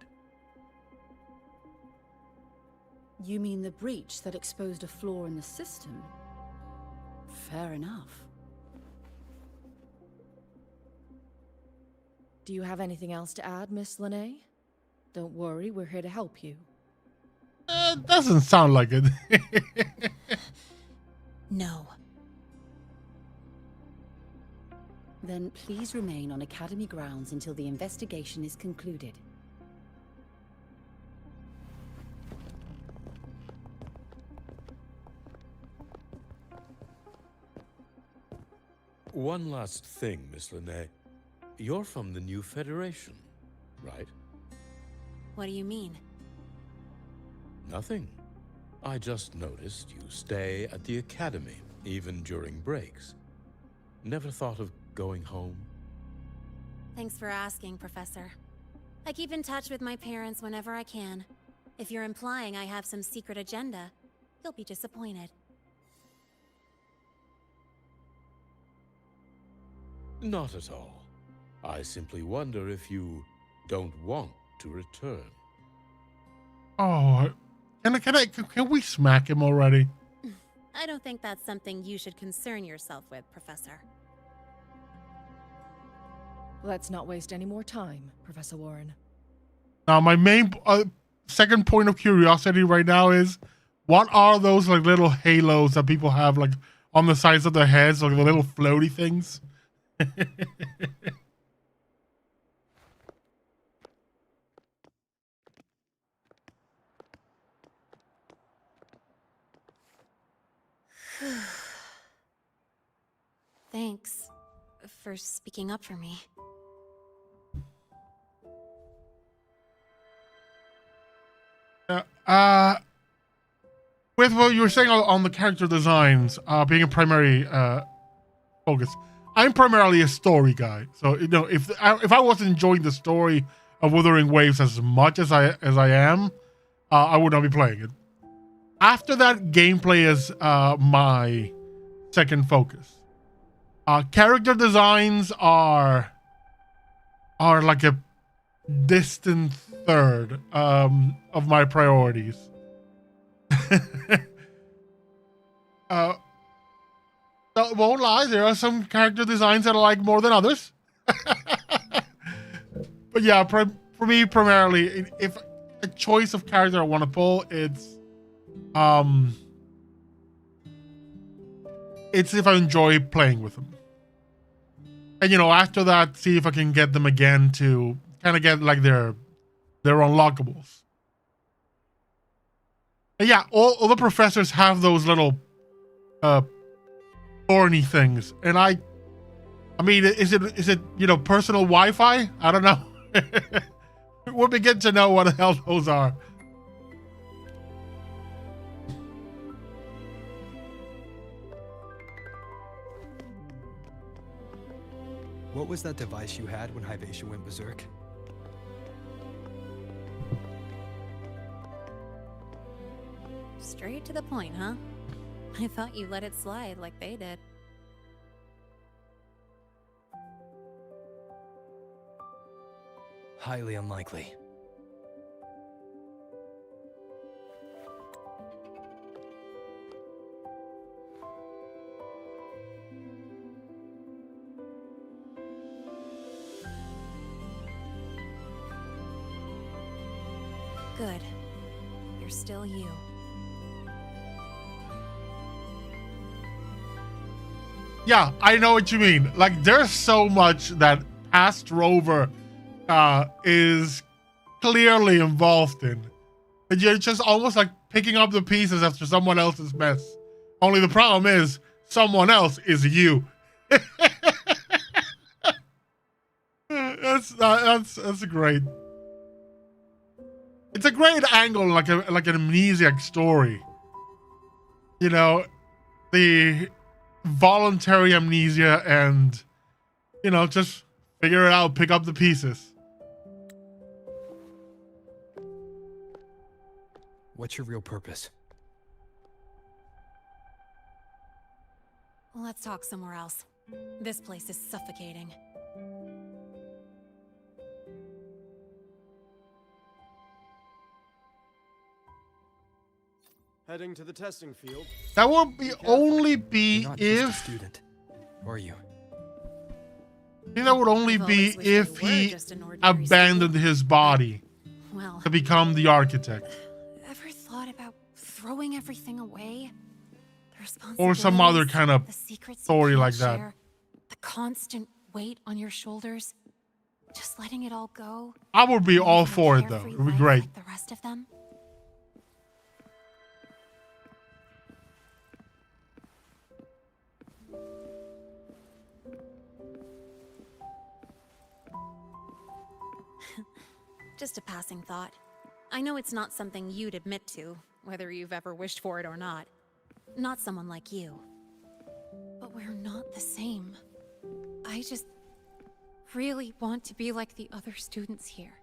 You mean the breach that exposed a flaw in the system? Fair enough. Do you have anything else to add, Miss Lene? Don't worry, we're here to help you. Doesn't sound like it. No. Then please remain on Academy grounds until the investigation is concluded. One last thing, Miss Lene. You're from the new Federation, right? What do you mean? Nothing. I just noticed you stay at the Academy, even during breaks. Never thought of going home? Thanks for asking, Professor. I keep in touch with my parents whenever I can. If you're implying I have some secret agenda, you'll be disappointed. Not at all. I simply wonder if you don't want to return. Oh, can we smack him already? I don't think that's something you should concern yourself with, Professor. Let's not waste any more time, Professor Warren. Now, my main second point of curiosity right now is, what are those like little halos that people have like on the sides of their heads, like the little floaty things? Thanks for speaking up for me. With what you were saying on the character designs, being a primary focus, I'm primarily a story guy. So if I wasn't enjoying the story of Wuthering Waves as much as I am, I would not be playing it. After that, gameplay is my second focus. Character designs are like a distant third of my priorities. Won't lie, there are some character designs that I like more than others. But yeah, for me, primarily, if a choice of character I want to pull, it's if I enjoy playing with them. And after that, see if I can get them again to kind of get like their unlockables. And yeah, all the professors have those little thorny things, and I mean, is it personal Wi-Fi? I don't know. It would be good to know what the hell those are. What was that device you had when Hyvatia went berserk? Straight to the point, huh? I thought you let it slide like they did. Highly unlikely. Good. You're still you. Yeah, I know what you mean. Like, there's so much that Past Rover is clearly involved in. And you're just almost like picking up the pieces after someone else's mess. Only the problem is, someone else is you. That's great. It's a great angle, like an amnesiac story. The voluntary amnesia and just figure it out, pick up the pieces. What's your real purpose? Let's talk somewhere else. This place is suffocating. Heading to the testing field. That would be only be You're not if. just a student, are you? I think that would only be if he abandoned his body Well, to become the architect. ever thought about throwing everything away? The Or some other responsibilities, kind of the secrets you story can't like that. share, the constant weight on your shoulders, just letting it all go. I would be all Living a for it though. carefree It would be life great. Like the rest of them. Just a passing thought. I know it's not something you'd admit to, whether you've ever wished for it or not. Not someone like you. But we're not the same. I just really want to be like the other students here.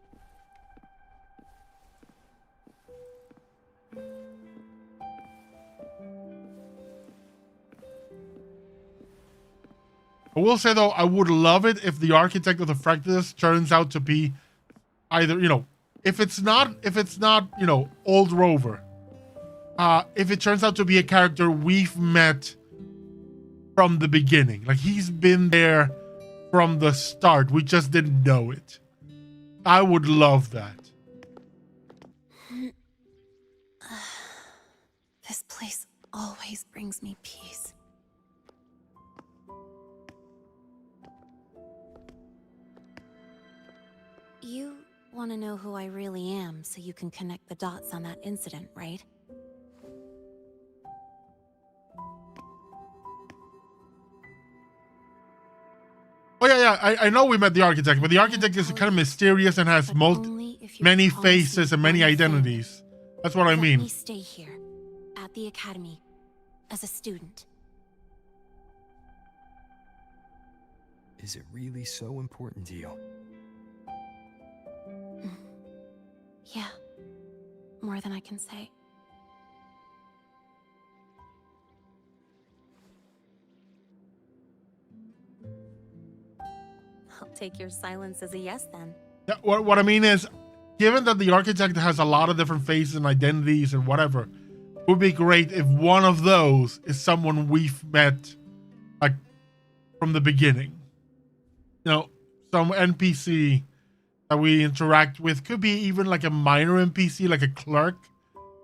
I will say though, I would love it if the architect of the Fractus turns out to be either, if it's not, old Rover. If it turns out to be a character we've met from the beginning. Like he's been there from the start. We just didn't know it. I would love that. This place always brings me peace. You want to know who I really am so you can connect the dots on that incident, right? Oh yeah. I know we met the architect, but the architect is kind of mysterious and has many faces and many identities. That's what I Let mean. me stay here, at the academy, as a student. Is it really so important to you? Yeah, more than I can say. I'll take your silence as a yes then. Yeah, what I mean is, given that the architect has a lot of different faces and identities and whatever, it would be great if one of those is someone we've met, like, from the beginning. Some NPC that we interact with. Could be even like a minor NPC, like a clerk,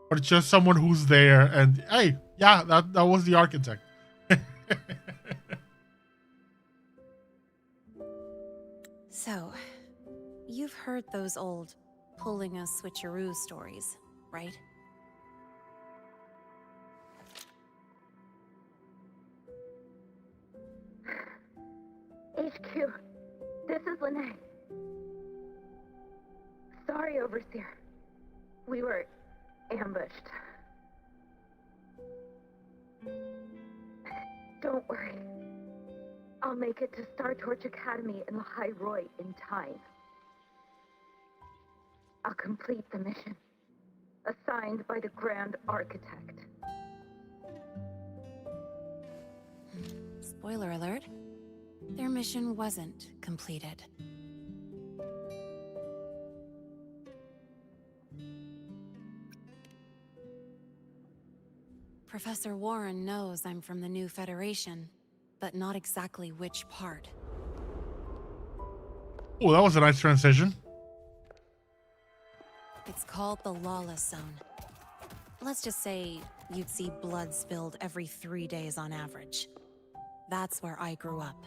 but it's just someone who's there and, hey, yeah, that was the architect. So, you've heard those old pulling a switcheroo stories, right? HQ, this is Lene. Sorry, Overseer. We were ambushed. Don't worry. I'll make it to Star Torch Academy in the High Roy in time. I'll complete the mission, assigned by the Grand Architect. Spoiler alert, their mission wasn't completed. Professor Warren knows I'm from the new Federation, but not exactly which part. Oh, that was a nice transition. It's called the Lawless Zone. Let's just say you'd see blood spilled every 3 days on average. That's where I grew up.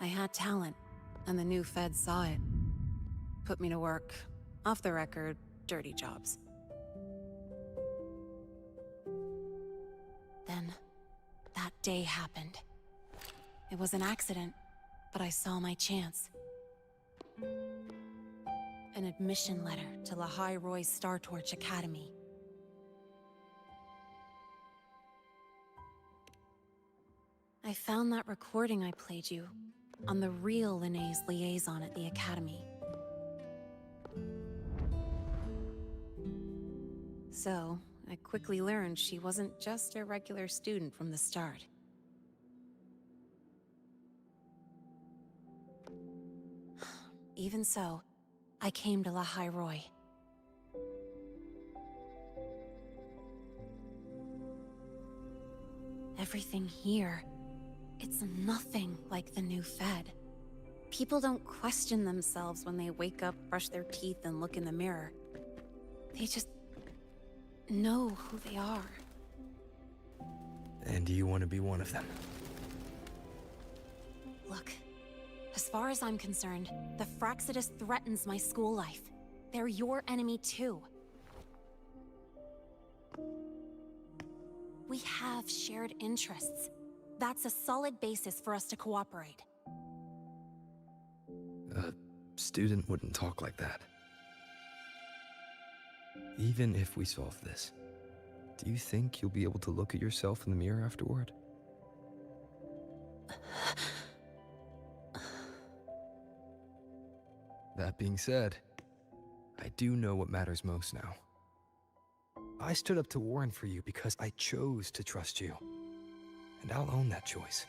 I had talent, and the new feds saw it. Put me to work, off the record, dirty jobs. Then, that day happened. It was an accident, but I saw my chance. An admission letter to La High Roy Star Torch Academy. I found that recording I played you on the real Lene's liaison at the Academy. So, I quickly learned she wasn't just a regular student from the start. Even so, I came to La Roy. Everything here, it's nothing like the new Fed. People don't question themselves when they wake up, brush their teeth, and look in the mirror. They just know who they are. And you want to be one of them? Look, as far as I'm concerned, the Fraxidus threatens my school life. They're your enemy too. We have shared interests. That's a solid basis for us to cooperate. A student wouldn't talk like that. Even if we solve this, do you think you'll be able to look at yourself in the mirror afterward? That being said, I do know what matters most now. I stood up to Warren for you because I chose to trust you. And I'll own that choice.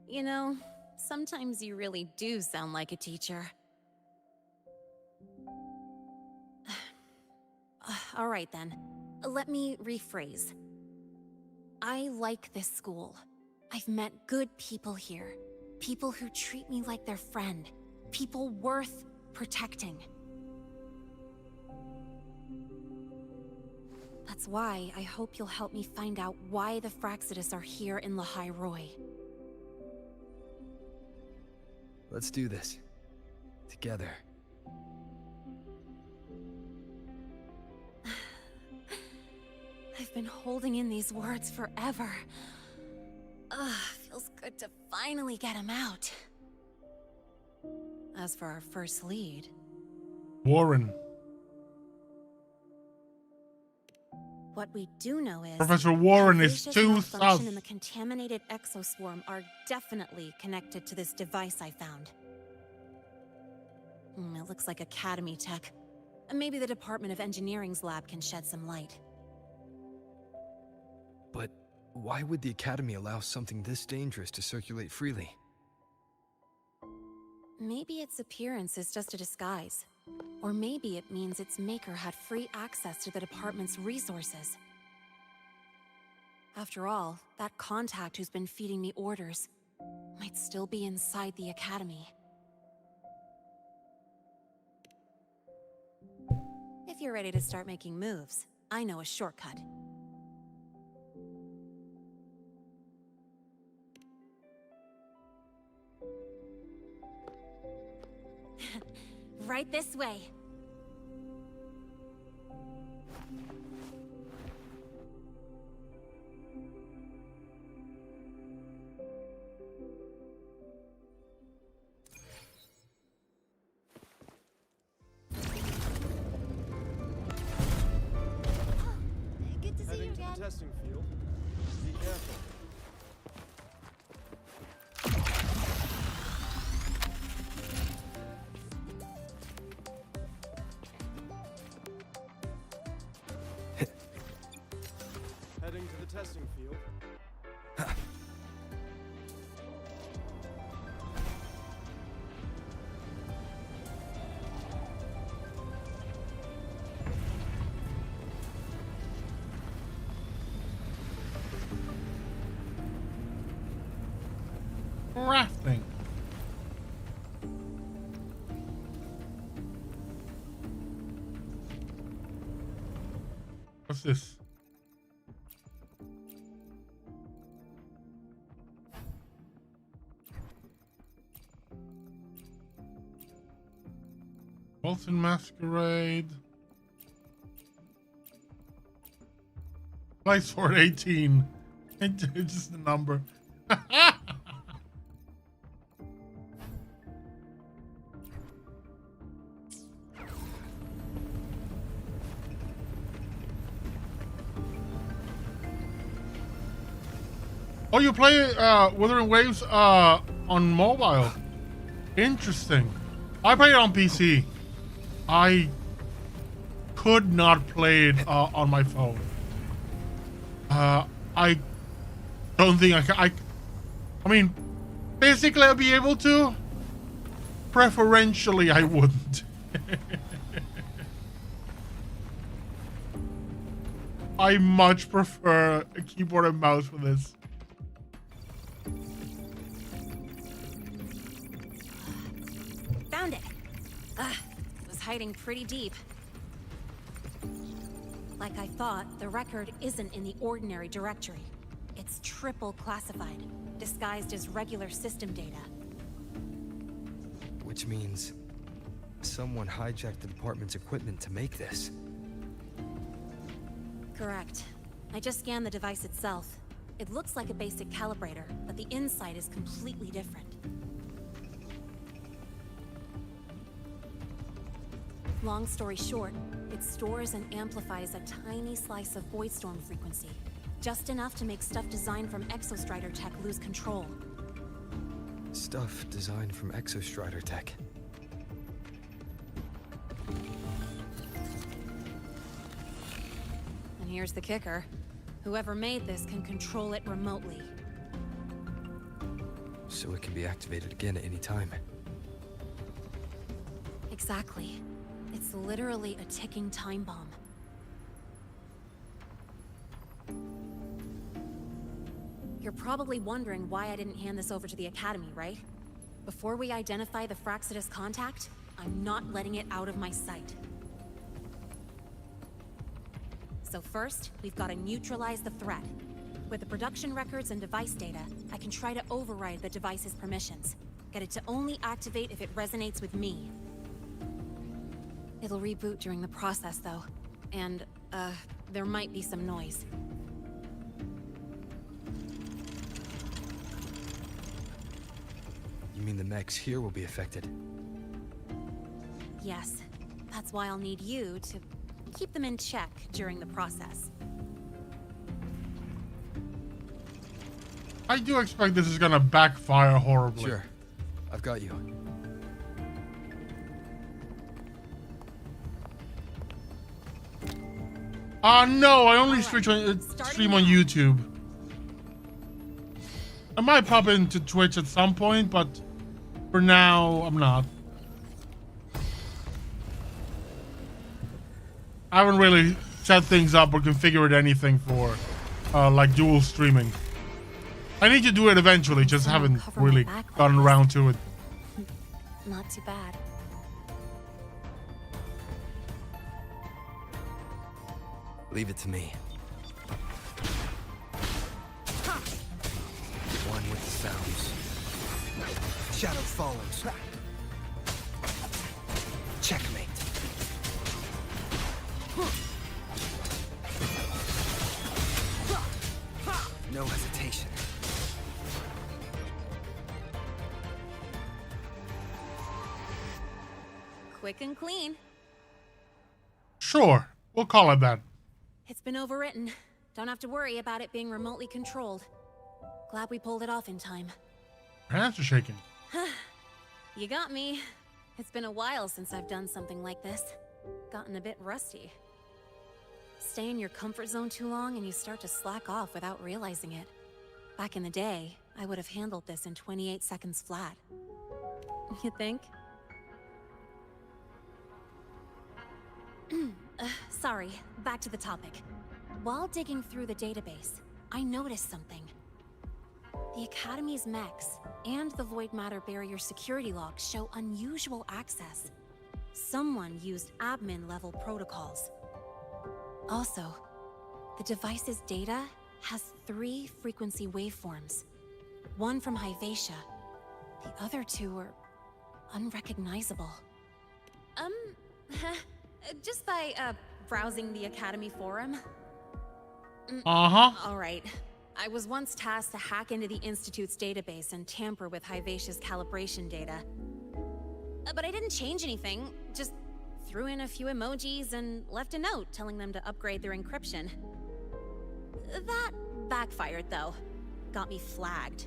You know, sometimes you really do sound like a teacher. All right then, let me rephrase. I like this school. I've met good people here. People who treat me like their friend. People worth protecting. That's why I hope you'll help me find out why the Fraxidus are here in La Roy. Let's do this. Together. I've been holding in these words forever. Feels good to finally get them out. As for our first lead... Warren. What we do know is... Professor Warren is Vivacious too malfunction sus. and the contaminated exoswarm are definitely connected to this device I found. It looks like Academy tech. Maybe the Department of Engineering's lab can shed some light. But why would the Academy allow something this dangerous to circulate freely? Maybe its appearance is just a disguise. Or maybe it means its maker had free access to the department's resources. After all, that contact who's been feeding me orders might still be inside the Academy. If you're ready to start making moves, I know a shortcut. Right this way. Good to see Heading you to again. the testing field. Be careful. Heading to the testing field. Rafting. What's this? Bolton Masquerade. Place for 18. It's just the number. Oh, you play Wuthering Waves on mobile. Interesting. I played it on PC. I could not play it on my phone. I don't think I can. I mean, basically I'll be able to. Preferentially, I wouldn't. I much prefer a keyboard and mouse for this. Found it. It was hiding pretty deep. Like I thought, the record isn't in the ordinary directory. It's triple classified, disguised as regular system data. Which means someone hijacked the department's equipment to make this. Correct. I just scanned the device itself. It looks like a basic calibrator, but the inside is completely different. Long story short, it stores and amplifies a tiny slice of Voidstorm frequency. Just enough to make stuff designed from Exostrider tech lose control. Stuff designed from Exostrider tech. And here's the kicker. Whoever made this can control it remotely. So it can be activated again at any time. Exactly. It's literally a ticking time bomb. You're probably wondering why I didn't hand this over to the Academy, right? Before we identify the Fraxidus contact, I'm not letting it out of my sight. So first, we've got to neutralize the threat. With the production records and device data, I can try to override the device's permissions. Get it to only activate if it resonates with me. It'll reboot during the process, though. And, there might be some noise. You mean the mechs here will be affected? Yes. That's why I'll need you to keep them in check during the process. I do expect this is gonna backfire horribly. Sure. I've got you. No, I only stream on YouTube. I might pop into Twitch at some point, but for now, I'm not. I haven't really set things up or configured anything for like dual streaming. I need to do it eventually, just haven't really gotten around to it. Not too bad. Leave it to me. One with the sounds. Shadow follows. Checkmate. No hesitation. Quick and clean. Sure, we'll call it that. It's been overwritten. Don't have to worry about it being remotely controlled. Glad we pulled it off in time. Your hands are shaking. You got me. It's been a while since I've done something like this. Gotten a bit rusty. Stay in your comfort zone too long and you start to slack off without realizing it. Back in the day, I would have handled this in 28 seconds flat. You think? Sorry, back to the topic. While digging through the database, I noticed something. The Academy's mechs and the Void Matter Barrier security logs show unusual access. Someone used admin-level protocols. Also, the device's data has 3 frequency waveforms. One from Hyvatia. The other 2 are unrecognizable. Just by, browsing the Academy forum. Uh-huh. All right. I was once tasked to hack into the Institute's database and tamper with Hyvatia's calibration data. But I didn't change anything, just threw in a few emojis and left a note telling them to upgrade their encryption. That backfired, though. Got me flagged.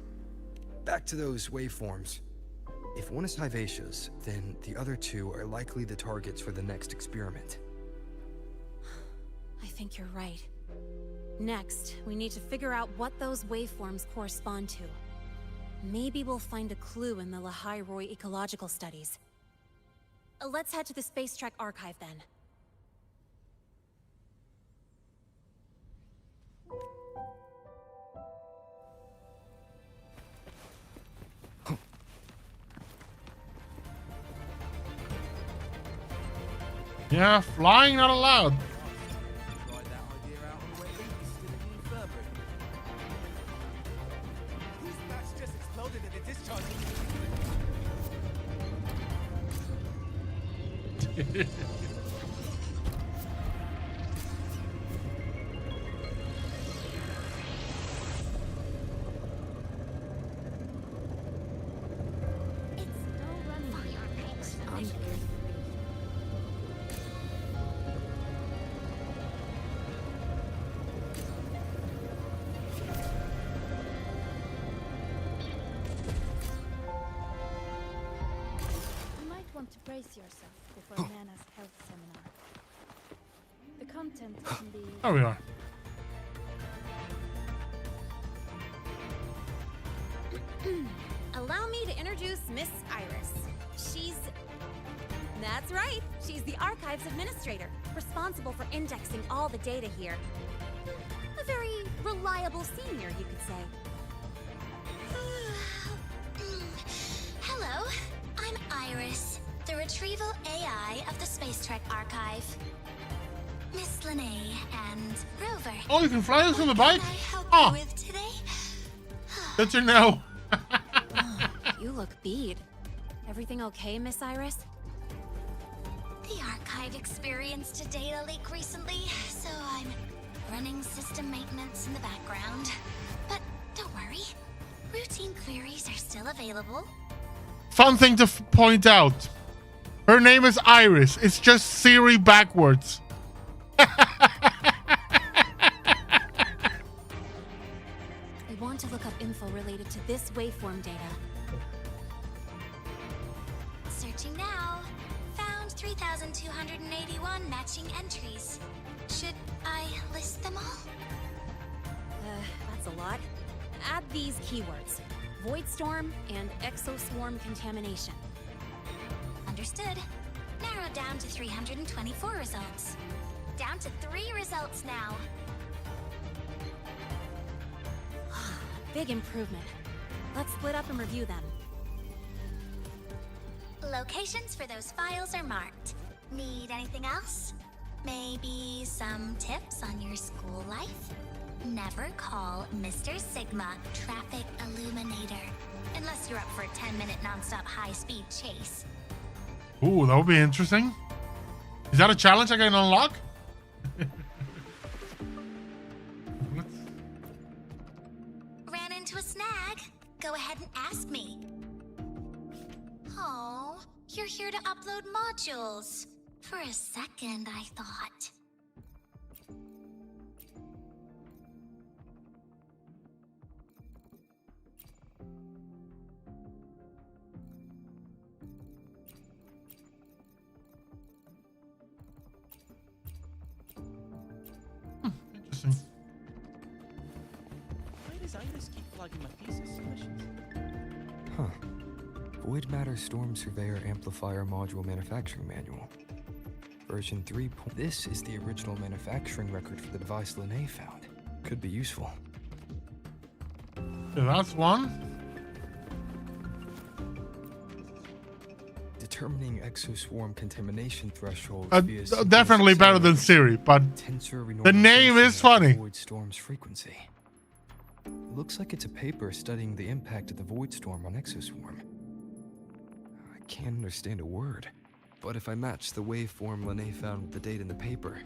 back to those waveforms. If one is Vivacious, then the other two are likely the targets for the next experiment. I think you're right. Next, we need to figure out what those waveforms correspond to. Maybe we'll find a clue in the Lehigh Roy ecological studies. Let's head to the Space Trek archive then. Yeah, flying not allowed. To brace yourself before Nana's health seminar. The content can be... There we are. Allow me to introduce Miss Iris. That's right. She's the Archives Administrator, responsible for indexing all the data here. A very reliable senior, you could say. Hello, I'm Iris, the retrieval AI of the Space Trek Archive. Miss Lene and Rover. Oh, you can fly us on the bike? Oh. With today? Good to know. You look beat. Everything okay, Miss Iris? The archive experienced a data leak recently, so I'm running system maintenance in the background. But don't worry, routine queries are still available. Fun thing to point out. Her name is Iris. It's just Siri backwards. I want to look up info related to this waveform data. Searching now. Found 3,281 matching entries. Should I list them all? That's a lot. Add these keywords: Void Storm and Exoswarm Contamination. Understood. Narrowed down to 324 results. Down to 3 results now. Big improvement. Let's split up and review them. Locations for those files are marked. Need anything else? Maybe some tips on your school life? Never call Mr. Sigma Traffic Illuminator. Unless you're up for a 10-minute non-stop high-speed chase. Ooh, that would be interesting. Is that a challenge I can unlock? Ran into a snag. Go ahead and ask me. Oh, you're here to upload modules. For a second, I thought. Interesting. Why does Iris keep flagging my piece as suspicious? Huh. Void Matter Storm Surveyor Amplifier Module Manufacturing Manual. Version 3. This is the original manufacturing record for the device Lene found. Could be useful. Yeah, that's one. Determining exoswarm contamination thresholds. Definitely better than Siri, but the name is funny. Void Storm's frequency. Looks like it's a paper studying the impact of the Void Storm on exoswarm. I can't understand a word, but if I match the waveform Lene found with the date in the paper,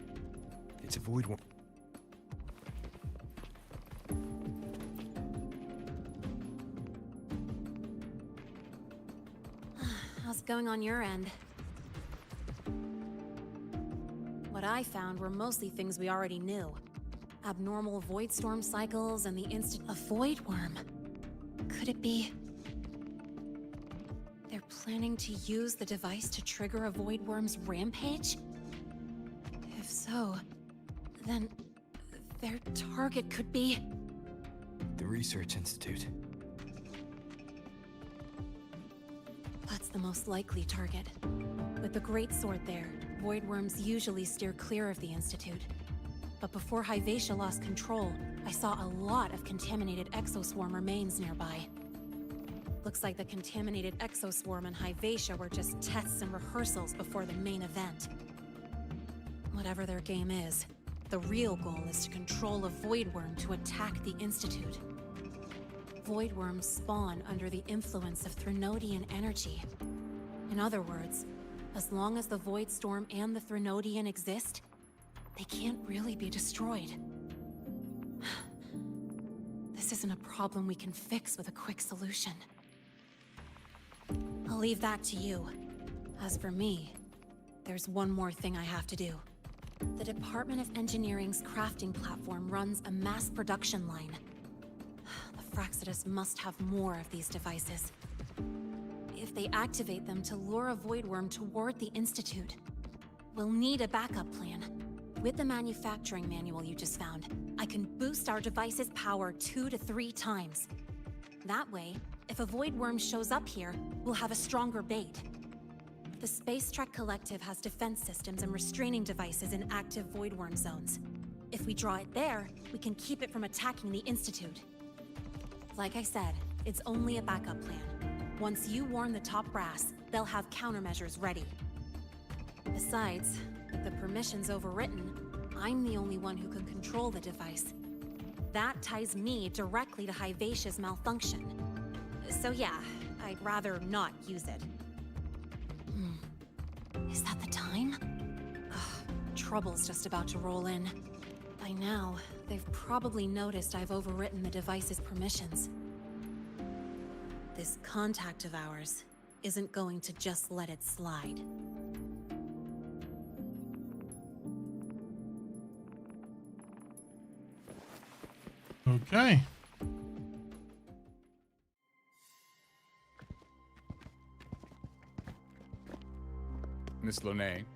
it's a void one. How's it going on your end? What I found were mostly things we already knew. Abnormal void storm cycles and the instant... A void worm? Could it be... planning to use the device to trigger a Void Worm's rampage? If so, then their target could be... The Research Institute. That's the most likely target. With the Great Sword there, Void Worms usually steer clear of the Institute. But before Hyvatia lost control, I saw a lot of contaminated exoswarm remains nearby. Looks like the contaminated exoswarm and Hyvatia were just tests and rehearsals before the main event. Whatever their game is, the real goal is to control a Void Worm to attack the Institute. Void Worms spawn under the influence of Threnodian energy. In other words, as long as the Void Storm and the Threnodian exist, they can't really be destroyed. This isn't a problem we can fix with a quick solution. I'll leave that to you. As for me, there's one more thing I have to do. The Department of Engineering's crafting platform runs a mass production line. The Fraxidus must have more of these devices. If they activate them to lure a Void Worm toward the Institute, we'll need a backup plan. With the manufacturing manual you just found, I can boost our device's power 2 to 3 times. That way, if a Void Worm shows up here, we'll have a stronger bait. The Space Trek Collective has defense systems and restraining devices in active Void Worm zones. If we draw it there, we can keep it from attacking the Institute. Like I said, it's only a backup plan. Once you warn the top brass, they'll have countermeasures ready. Besides, with the permissions overwritten, I'm the only one who can control the device. That ties me directly to Hyvatia's malfunction. So yeah, I'd rather not use it. Is that the time? Ugh, trouble's just about to roll in. By now, they've probably noticed I've overwritten the device's permissions. This contact of ours isn't going to just let it slide. Okay. Miss Lene,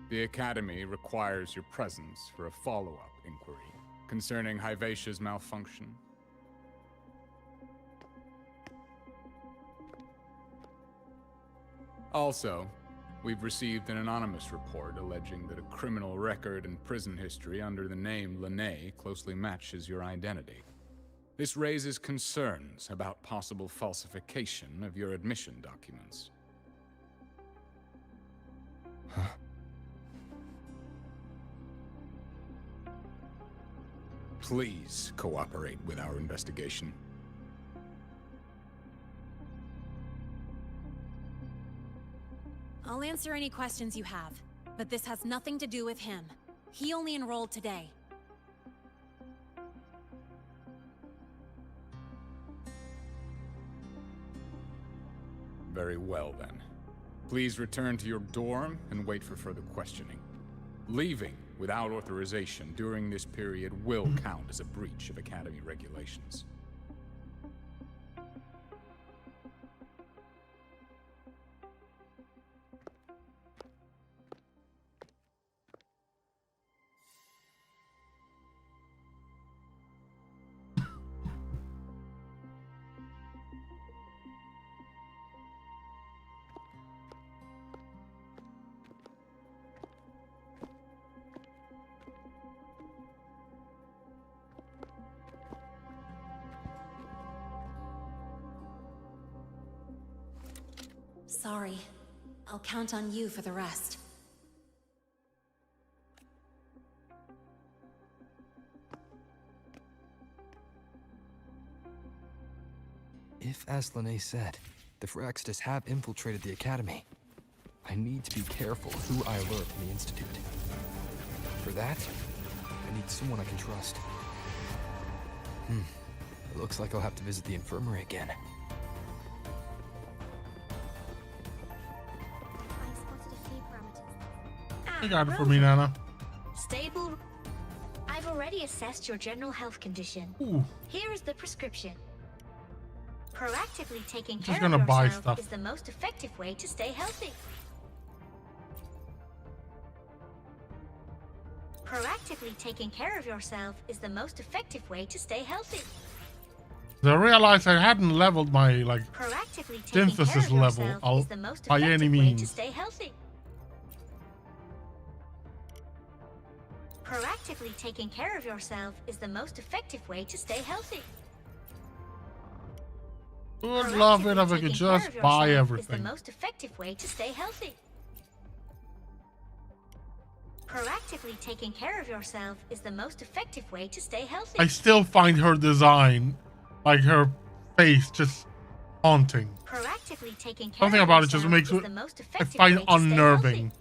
the Academy requires your presence for a follow-up inquiry concerning Hyvatia's malfunction. Also, we've received an anonymous report alleging that a criminal record and prison history under the name Lene closely matches your identity. This raises concerns about possible falsification of your admission documents. Huh? Please cooperate with our investigation. I'll answer any questions you have, but this has nothing to do with him. He only enrolled today. Very well, then. Please return to your dorm and wait for further questioning. Leaving without authorization during this period will count as a breach of Academy regulations. Sorry. I'll count on you for the rest. If, as Lene said, the Fraxidus have infiltrated the Academy, I need to be careful who I alert in the Institute. For that, I need someone I can trust. It looks like I'll have to visit the infirmary again. I got it for me, Nana. Stable. I've already assessed your general health condition. Ooh. Here is the prescription. Proactively taking Just care gonna of buy yourself stuff. is the most effective way to stay healthy. Proactively taking care of yourself is the most effective way to stay healthy. I realized I hadn't leveled my like Proactively taking care synthesis of level yourself is the most by any effective way to means. stay healthy. Proactively taking care of yourself is the most effective way to stay healthy. Would love it if I could Taking just care of buy yourself is the everything. most effective way to stay healthy. Proactively taking care of yourself is the most effective way to stay healthy. I still find her design, like her face, just haunting. Proactively taking care Something of about it just yourself makes is it, the most I effective find way to stay unnerving. healthy.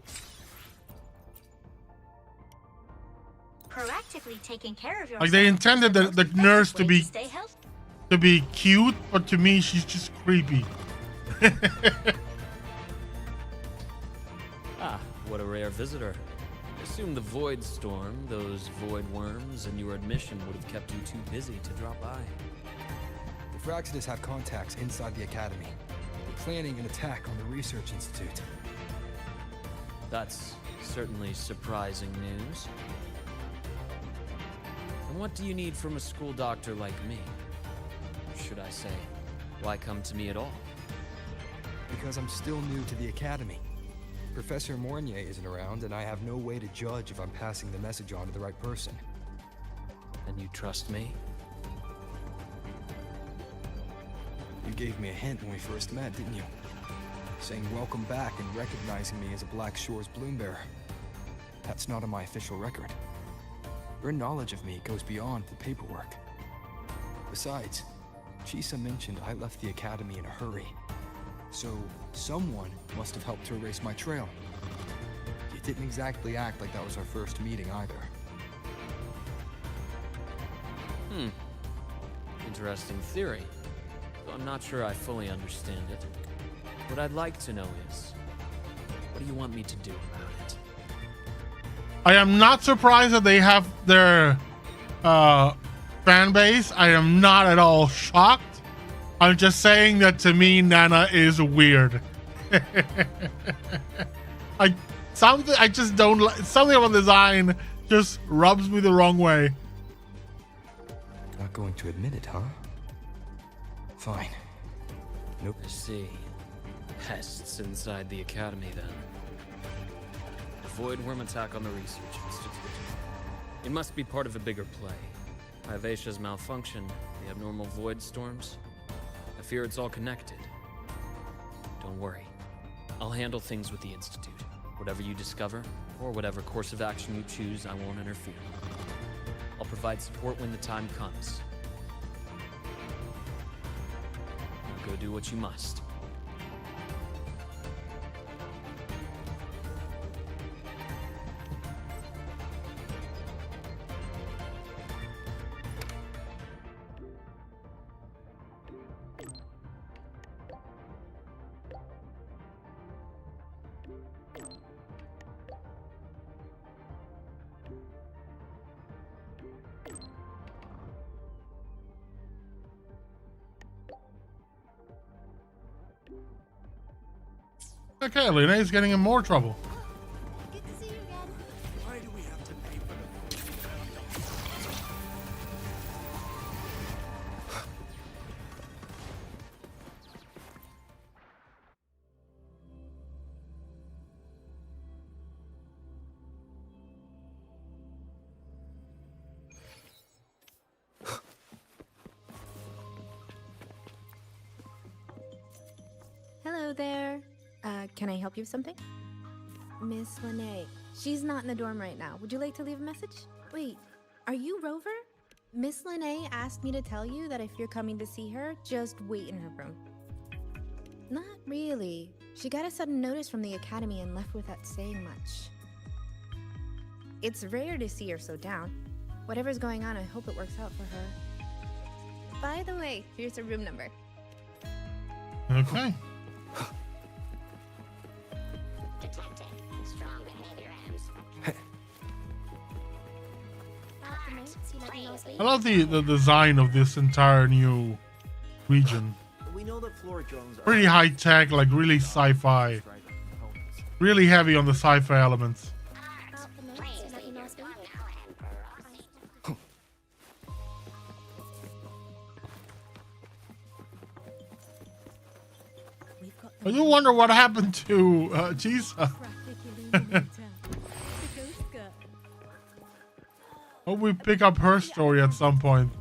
Proactively taking care of yourself. Like they intended is the most nurse to effective way be stay healthy. cute, but to me she's just creepy. Ah, what a rare visitor. I assume the void storm, those void worms, and your admission would have kept you too busy to drop by. The Fraxitas have contacts inside the Academy. They're planning an attack on the Research Institute. That's certainly surprising news. And what do you need from a school doctor like me? Or should I say, why come to me at all? Because I'm still new to the Academy. Professor Mornier isn't around, and I have no way to judge if I'm passing the message on to the right person. And you trust me? You gave me a hint when we first met, didn't you? Saying welcome back and recognizing me as a Black Shores Bloombearer. That's not on my official record. Your knowledge of me goes beyond the paperwork. Besides, Chisa mentioned I left the Academy in a hurry. So, someone must have helped to erase my trail. You didn't exactly act like that was our first meeting either. Interesting theory. Though I'm not sure I fully understand it. What I'd like to know is, what do you want me to do about it? I am not surprised that they have their fan base. I am not at all shocked. I'm just saying that to me, Nana is weird. I just don't like something about the design. Just rubs me the wrong way. Not going to admit it, huh? Fine. Nope. I see. Pests inside the Academy, then. The void worm attack on the Research Institute. It must be part of a bigger play. Vivacia's malfunction, the abnormal void storms. I fear it's all connected. Don't worry. I'll handle things with the Institute. Whatever you discover, or whatever course of action you choose, I won't interfere. I'll provide support when the time comes. Now go do what you must. Okay, Lena is getting in more trouble. Why do we have to pay for Hello there. Can I help you with something? Miss Lene. She's not in the dorm right now. Would you like to leave a message? Wait, are you Rover? Miss Lene asked me to tell you that if you're coming to see her, just wait in her room. Not really. She got a sudden notice from the Academy and left without saying much. It's rare to see her so down. Whatever's going on, I hope it works out for her. By the way, here's her room number. Okay. I love the design of this entire new region. know that Flora drones are Pretty high tech, like really sci-fi. Really heavy on the sci-fi elements. I do wonder what happened to Jisa. Hope we pick up her story at some point.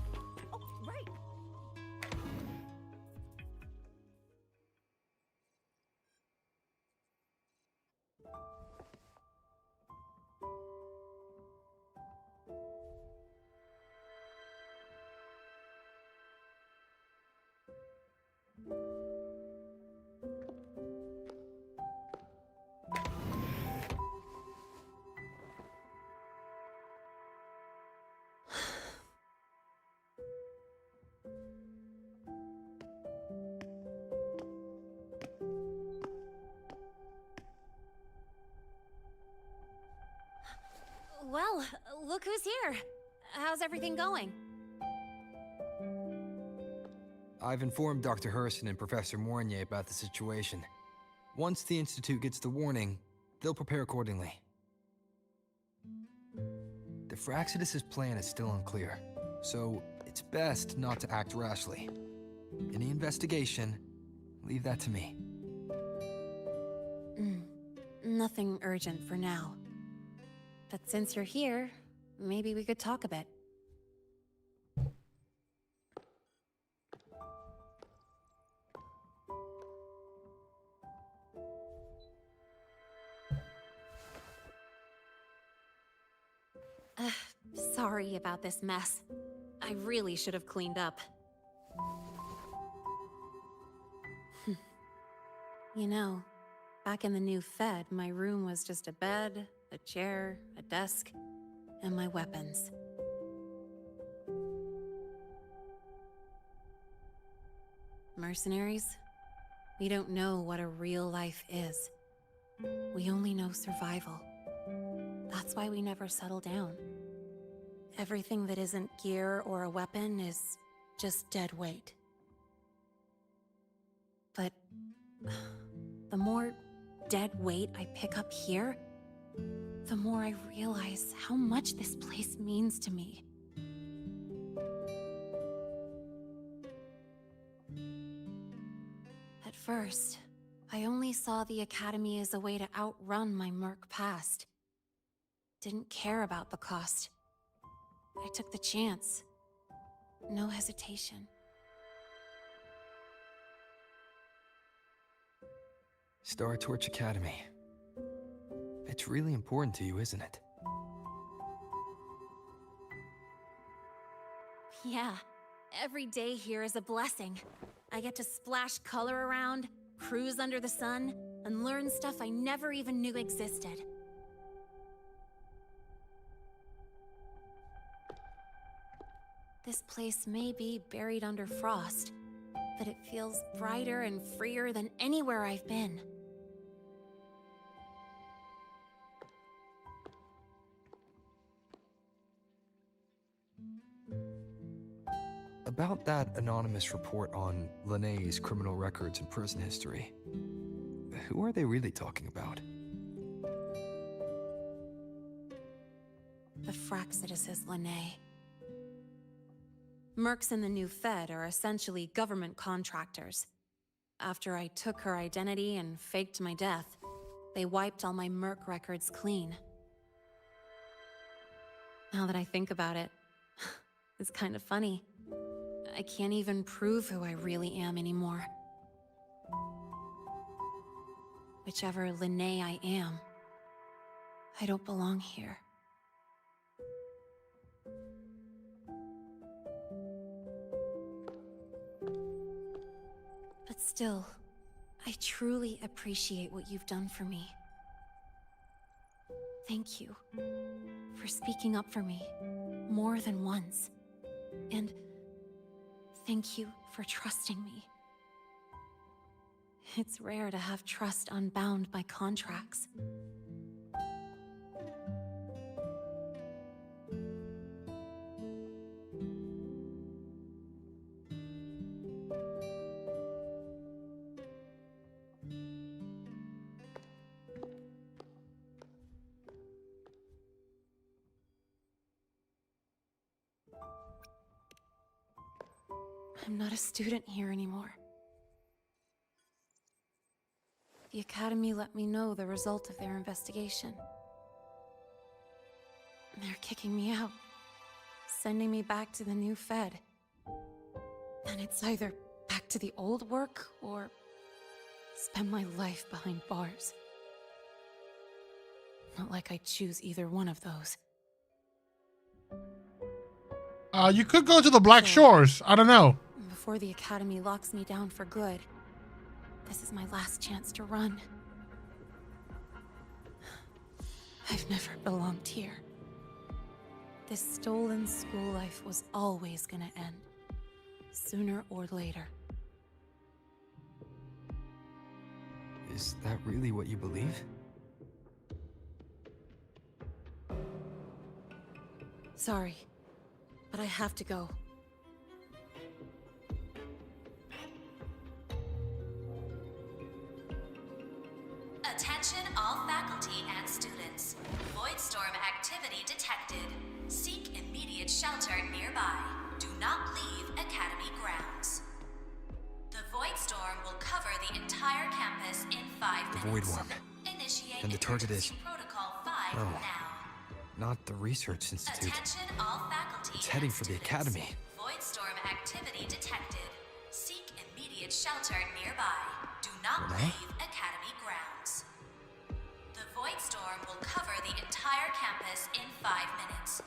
Well, look who's here. How's everything going? I've informed Dr. Hurston and Professor Mornier about the situation. Once the Institute gets the warning, they'll prepare accordingly. The Fraxidus' plan is still unclear, so it's best not to act rashly. Any investigation, leave that to me. Nothing urgent for now. But since you're here, maybe we could talk a bit. Sorry about this mess. I really should have cleaned up. You know, back in the new Fed, my room was just a bed, a chair, a desk, and my weapons. Mercenaries? We don't know what a real life is. We only know survival. That's why we never settle down. Everything that isn't gear or a weapon is just dead weight. But the more dead weight I pick up here, the more I realize how much this place means to me. At first, I only saw the Academy as a way to outrun my Merc past. Didn't care about the cost. I took the chance. No hesitation. Star Torch Academy. It's really important to you, isn't it? Yeah, every day here is a blessing. I get to splash color around, cruise under the sun, and learn stuff I never even knew existed. This place may be buried under frost, but it feels brighter and freer than anywhere I've been. About that anonymous report on Linné's criminal records and prison history, who are they really talking about? The Fraxidus is Linné. Mercs in the new Fed are essentially government contractors. After I took her identity and faked my death, they wiped all my Merc records clean. Now that I think about it, it's kind of funny. I can't even prove who I really am anymore. Whichever Linné I am, I don't belong here. But still, I truly appreciate what you've done for me. Thank you for speaking up for me more than once. And thank you for trusting me. It's rare to have trust unbound by contracts. I'm not a student here anymore. The Academy let me know the result of their investigation. They're kicking me out, sending me back to the new Fed. And it's either back to the old work, or spend my life behind bars. Not like I choose either one of those. You could go to the Black Shores. I don't know. Before the Academy locks me down for good, this is my last chance to run. I've never belonged here. This stolen school life was always gonna end, sooner or later. Is that really what you believe? Sorry, but I have to go. Attention all faculty and students. Voidstorm activity detected. Seek immediate shelter nearby. Do not leave Academy grounds. The Voidstorm will cover the entire campus in 5 minutes. The Void Worm. Initiate And the target is... Protocol 5 Oh, now. not the Research Institute. Attention all faculty. It's heading for the Academy. Voidstorm activity detected. Seek immediate shelter nearby. Do not Renee? leave Academy grounds. The Voidstorm will cover the entire campus in 5 minutes.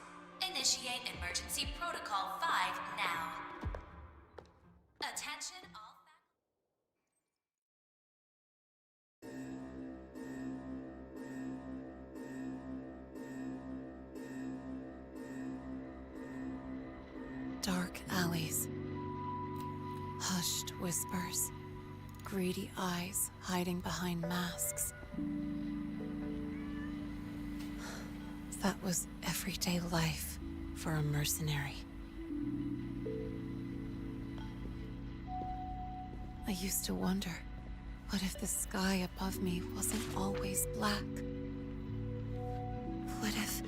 Initiate emergency protocol 5 now. Attention all Dark alleys. Hushed whispers. Greedy eyes hiding behind masks. That was everyday life for a mercenary. I used to wonder, what if the sky above me wasn't always black? What if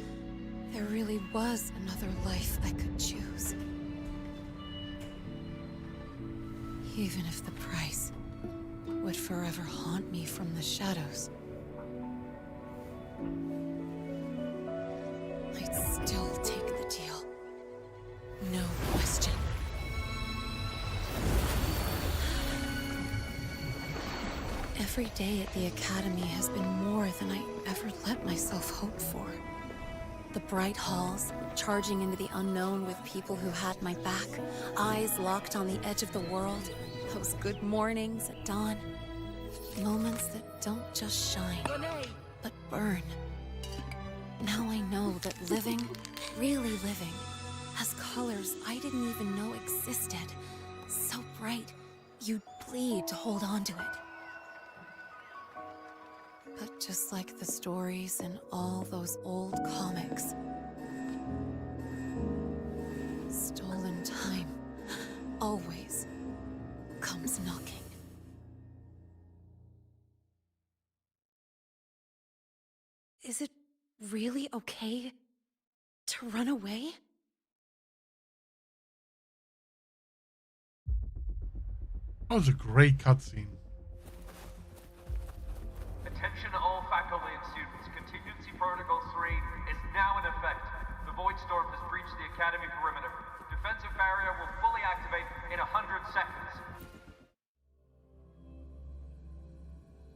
there really was another life I could choose? Even if the price would forever haunt me from the shadows. I'd still take the deal. No question. Every day at the Academy has been more than I ever let myself hope for. The bright halls, charging into the unknown with people who had my back, eyes locked on the edge of the world, those good mornings at dawn, moments that don't just shine, but burn. Now I know that living, really living, has colors I didn't even know existed. So bright, you'd bleed to hold on to it. But just like the stories in all those old comics, stolen time always comes knocking. Is it really okay to run away? That was a great cutscene. Attention all faculty and students. Contingency Protocol 3 is now in effect. The Voidstorm has breached the Academy perimeter. Defensive barrier will fully activate in 100 seconds.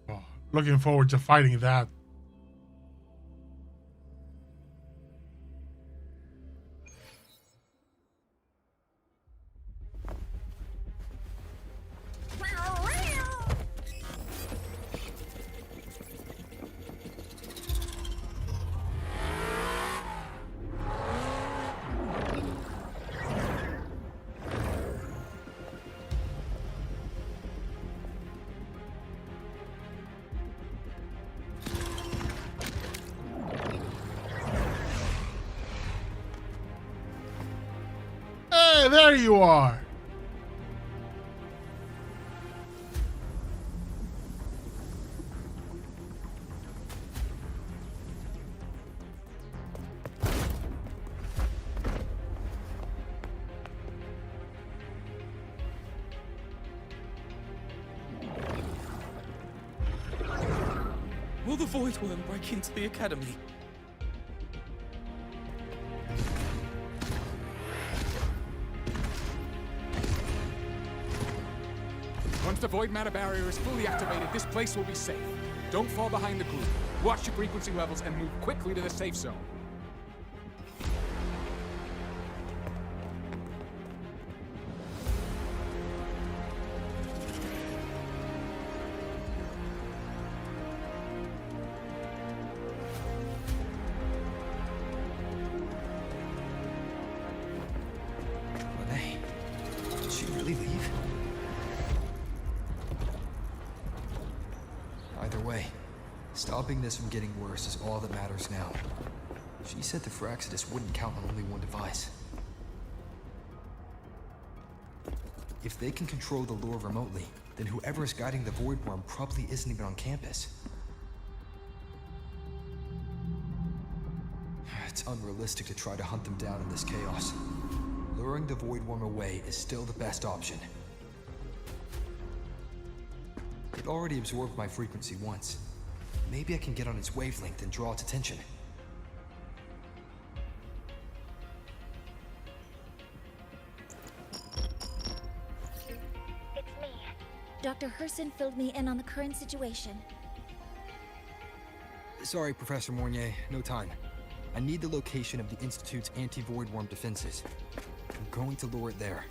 Oh, looking forward to fighting that. Hey, there you are. Will the Void Worm break into the Academy? Once the void matter barrier is fully activated, this place will be safe. Don't fall behind the group. Watch your frequency levels and move quickly to the safe zone. Lene, did she really leave? Either way, stopping this from getting worse is all that matters now. She said the Fraxidus wouldn't count on only one device. If they can control the lure remotely, then whoever is guiding the Void Worm probably isn't even on campus. It's unrealistic to try to hunt them down in this chaos. Luring the Void Worm away is still the best option. It already absorbed my frequency once. Maybe I can get on its wavelength and draw its attention. It's me. Dr. Herson filled me in on the current situation. Sorry, Professor Mornier, no time. I need the location of the Institute's anti-Void Worm defenses. I'm going to lure it there.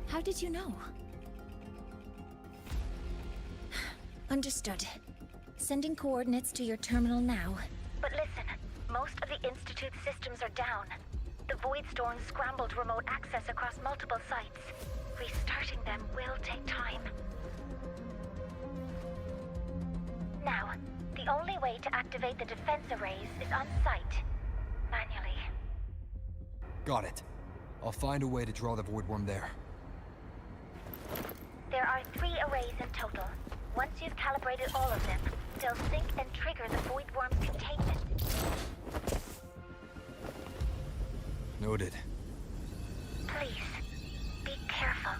How did you know? Understood. Sending coordinates to your terminal now. But listen, most of the Institute's systems are down. The Void Storm scrambled remote access across multiple sites. Restarting them will take time. Now, the only way to activate the defense arrays is on site. Manually. Got it. I'll find a way to draw the Void Worm there. There are 3 arrays in total. Once you've calibrated all of them, they'll sync and trigger the Void Worm's containment. Noted. Please, be careful.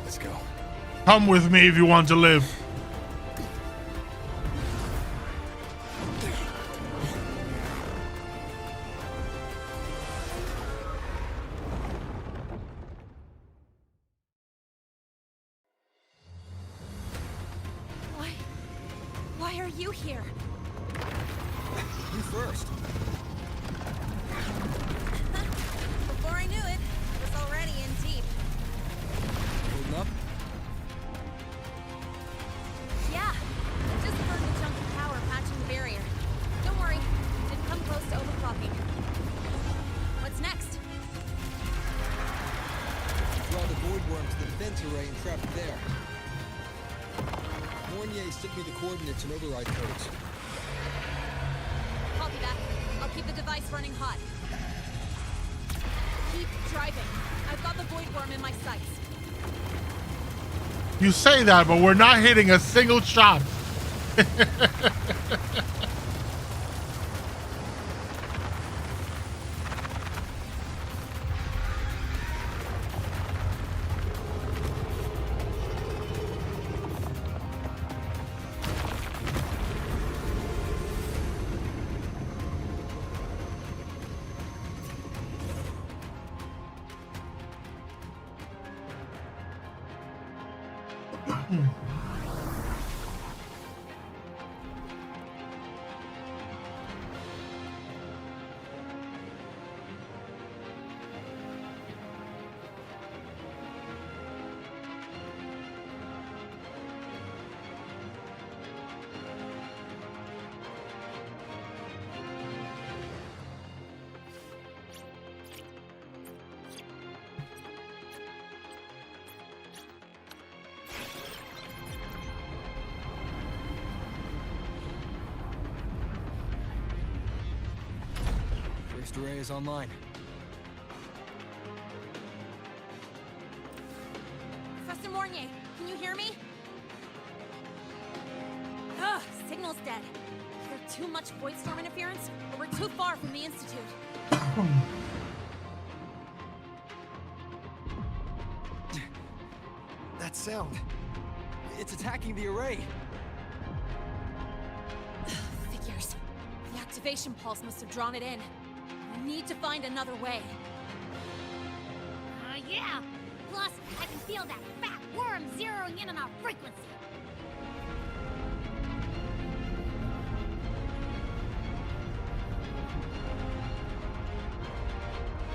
Let's go. Come with me if you want to live. Why are you here? You first. Before I knew it, I was already in deep. Holding up? Yeah, just burned the chunk of power patching the barrier. Don't worry, didn't come close to overclocking. What's next? Draw the Void Worm to the defense array and trap it there. Mornier sent me the coordinates and override codes. Copy that. I'll keep the device running hot. Keep driving. I've got the Void Worm in my sights. You say that, but we're not hitting a single shot. First array is online. Professor Mornier, can you hear me? Ugh, signal's dead. Either too much void storm interference, or we're too far from the Institute. That sound. It's attacking the array. Figures. The activation pulse must have drawn it in. We need to find another way. Yeah! Plus, I can feel that fat worm zeroing in on our frequency.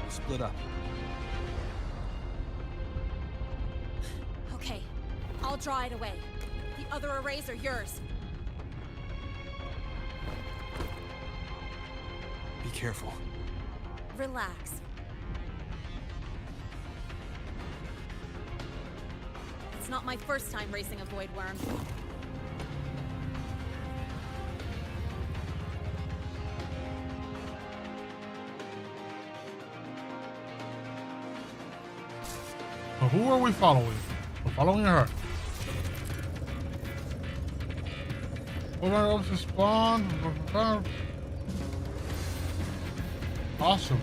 We'll split up. Okay, I'll draw it away. The other arrays are yours. Be careful. Relax. It's not my first time racing a void worm. So who are we following? We're following her. Hold on, up to spawn. Awesome.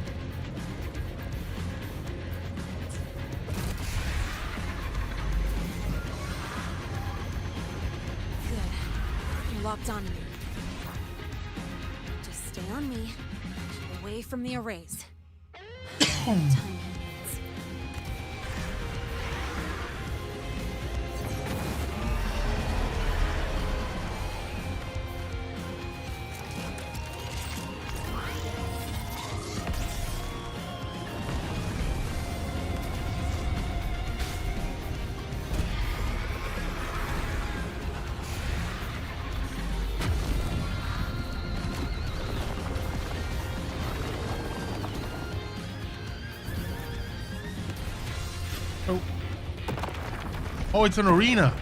Good. You're locked on me. Just stay on me. Keep away from the arrays. Time limits. Oh, it's an arena.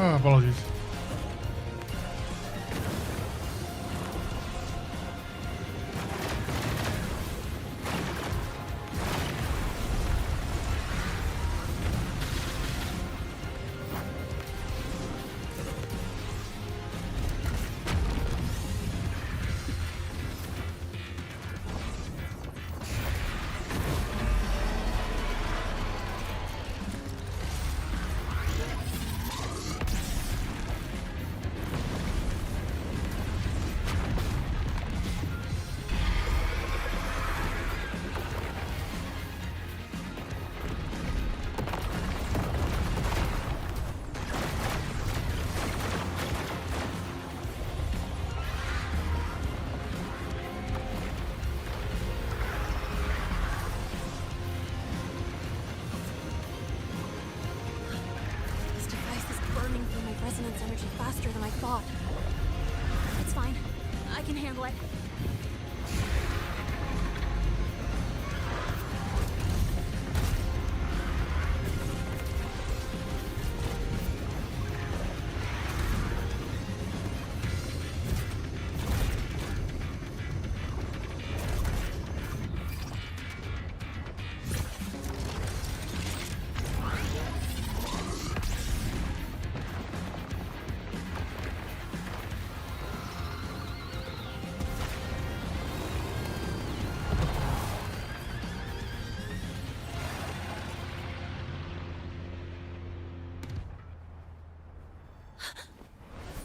Oh, apologies. This device is burning through my resonance energy faster than I thought. It's fine. I can handle it.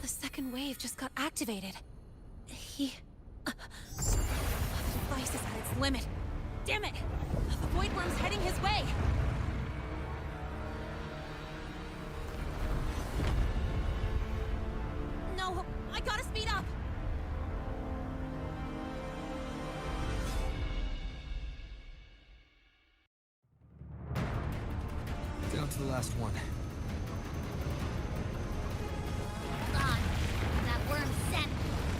The second wave just got activated. The device is at its limit. Damn it! The Void Worm's heading his way! No, I gotta speed up! Down to the last one. God, that worm scent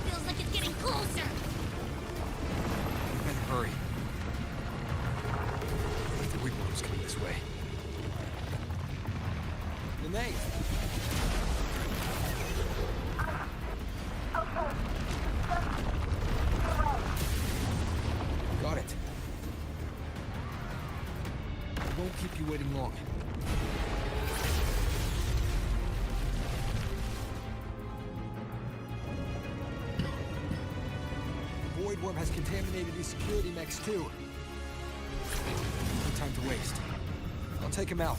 feels like it's getting closer. Ben, hurry. The Void Worm's coming this way. Lene! Got it. I won't keep you waiting long. The Void Worm has contaminated these security mechs too. No time to waste. I'll take him out.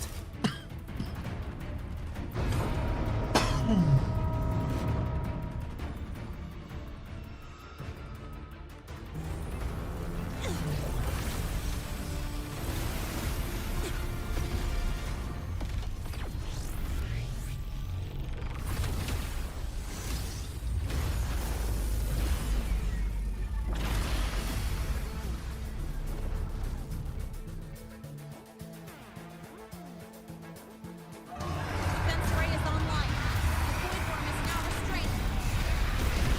Defense ray is online. The Void Worm is now restrained.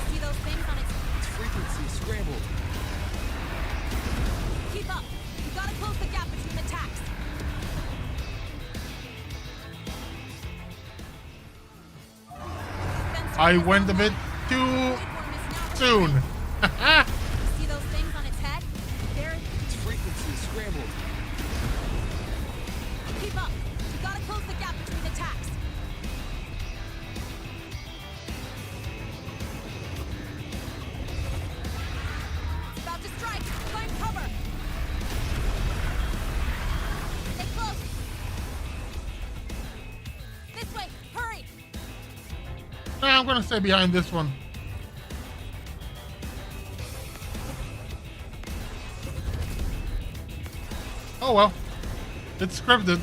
See those things on its... Its frequency is scrambled. Keep up! You gotta close the gap between attacks. I went a bit too soon. See those things on its head? Its frequency is scrambled. Keep up! You gotta close the gap between attacks. It's about to strike! Find cover! Stay close! This way! Hurry! Nah, I'm gonna stay behind this one. Oh well. It's scripted.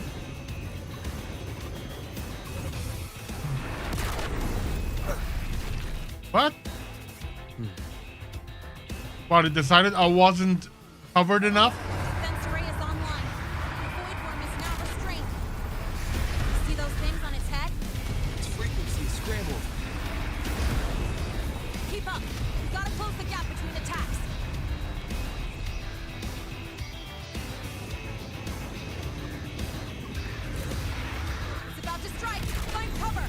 What? What, it decided I wasn't covered enough? Defense ray is online. The Void Worm is now restrained. See those things on its head? Its frequency is scrambled. Keep up! You gotta close the gap between attacks. It's about to strike! Find cover!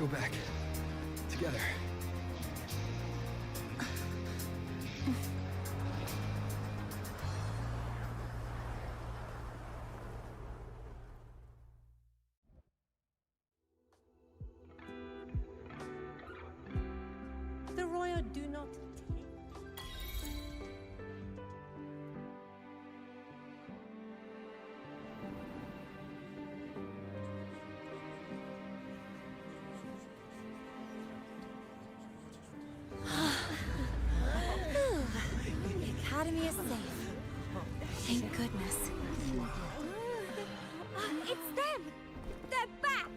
go back. Together. The royal do not The Academy is safe. Thank goodness. It's them! They're back!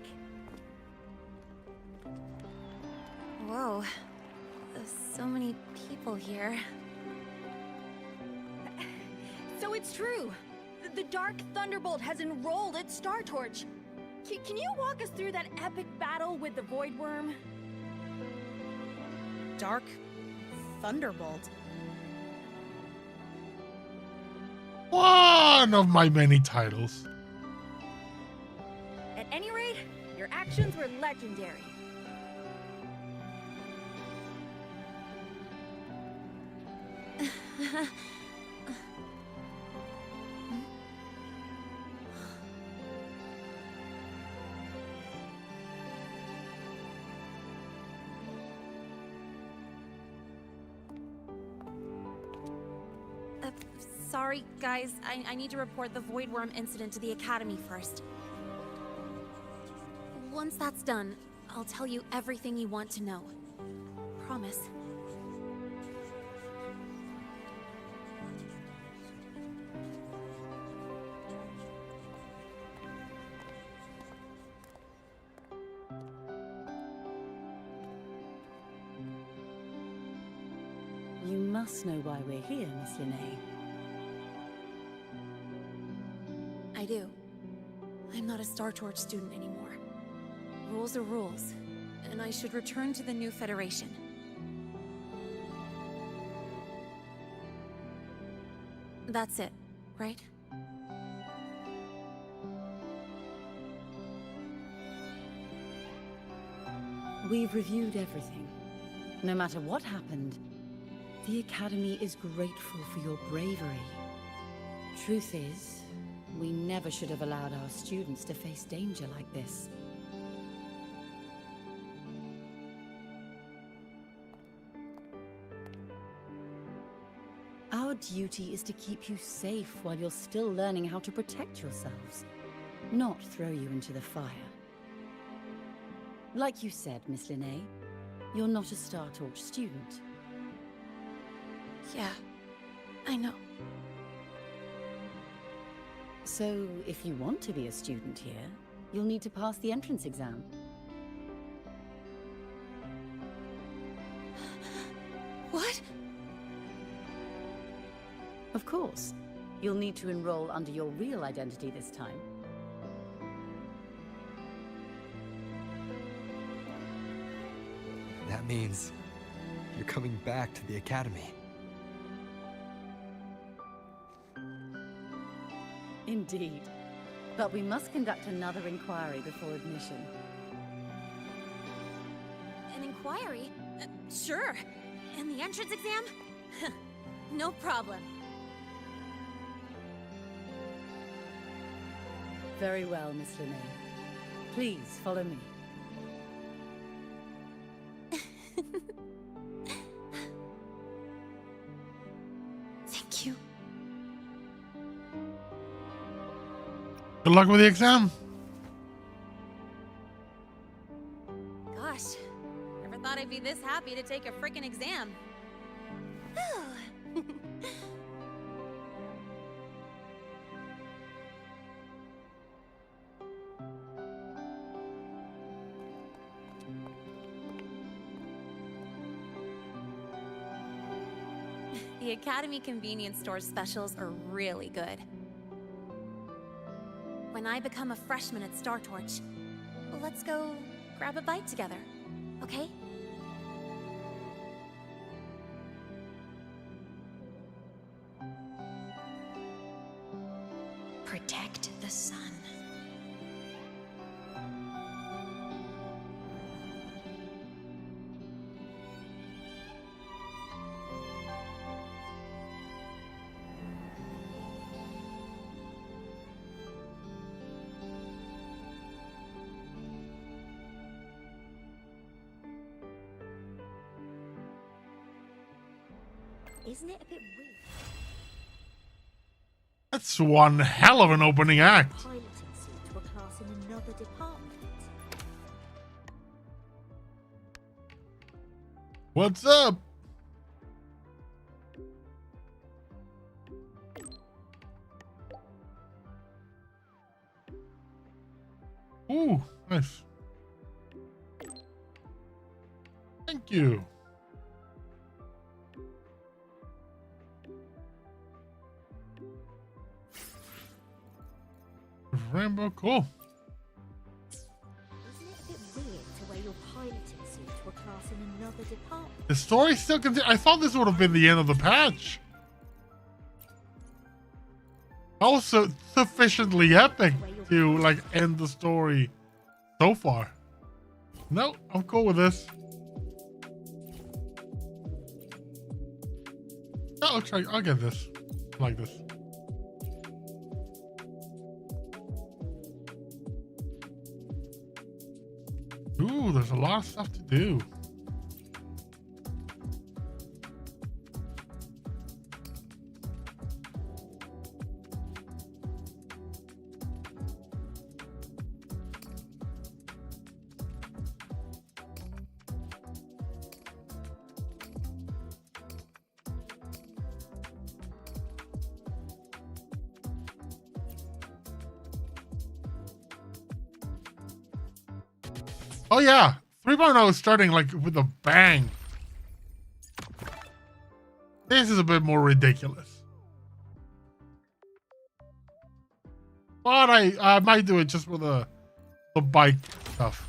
Whoa. There's so many people here. So it's true. The Dark Thunderbolt has enrolled at Star Torch. Can you walk us through that epic battle with the Void Worm? Dark Thunderbolt. One of my many titles. At any rate, your actions were legendary. Sorry, guys. I need to report the Void Worm incident to the Academy first. Once that's done, I'll tell you everything you want to know. Promise. You must know why we're here, Miss Linnea. I do. I'm not a Star Torch student anymore. Rules are rules, and I should return to the new Federation. That's it, right? We've reviewed everything. No matter what happened, the Academy is grateful for your bravery. Truth is, we never should have allowed our students to face danger like this. Our duty is to keep you safe while you're still learning how to protect yourselves, not throw you into the fire. Like you said, Miss Linnea, you're not a Star Torch student. Yeah, I know. So, if you want to be a student here, you'll need to pass the entrance exam. What? Of course. You'll need to enroll under your real identity this time. That means you're coming back to the Academy. Indeed. But we must conduct another inquiry before admission. An inquiry? Sure. And the entrance exam? No problem. Very well, Miss Linnea. Please, follow me. Thank you. Good luck with the exam. Gosh, never thought I'd be this happy to take a frickin' exam. The Academy convenience store specials are really good. When I become a freshman at Star Torch, let's go grab a bite together, okay? Protect the sun. Isn't it a bit weird? That's one hell of an opening act. Piloting suit to a class in another department. What's up? Ooh, nice. Thank you. Rainbow, cool. Isn't it a bit weird to wear your piloting suit to a class in another department? The story still continues. I thought this would have been the end of the patch. Also, sufficiently epic to like end the story so far. No, I'm cool with this. That looks like I'll get this. I like this. Ooh, there's a lot of stuff to do. Oh yeah, 3.0 is starting like with a bang. This is a bit more ridiculous. But I might do it just for the bike stuff.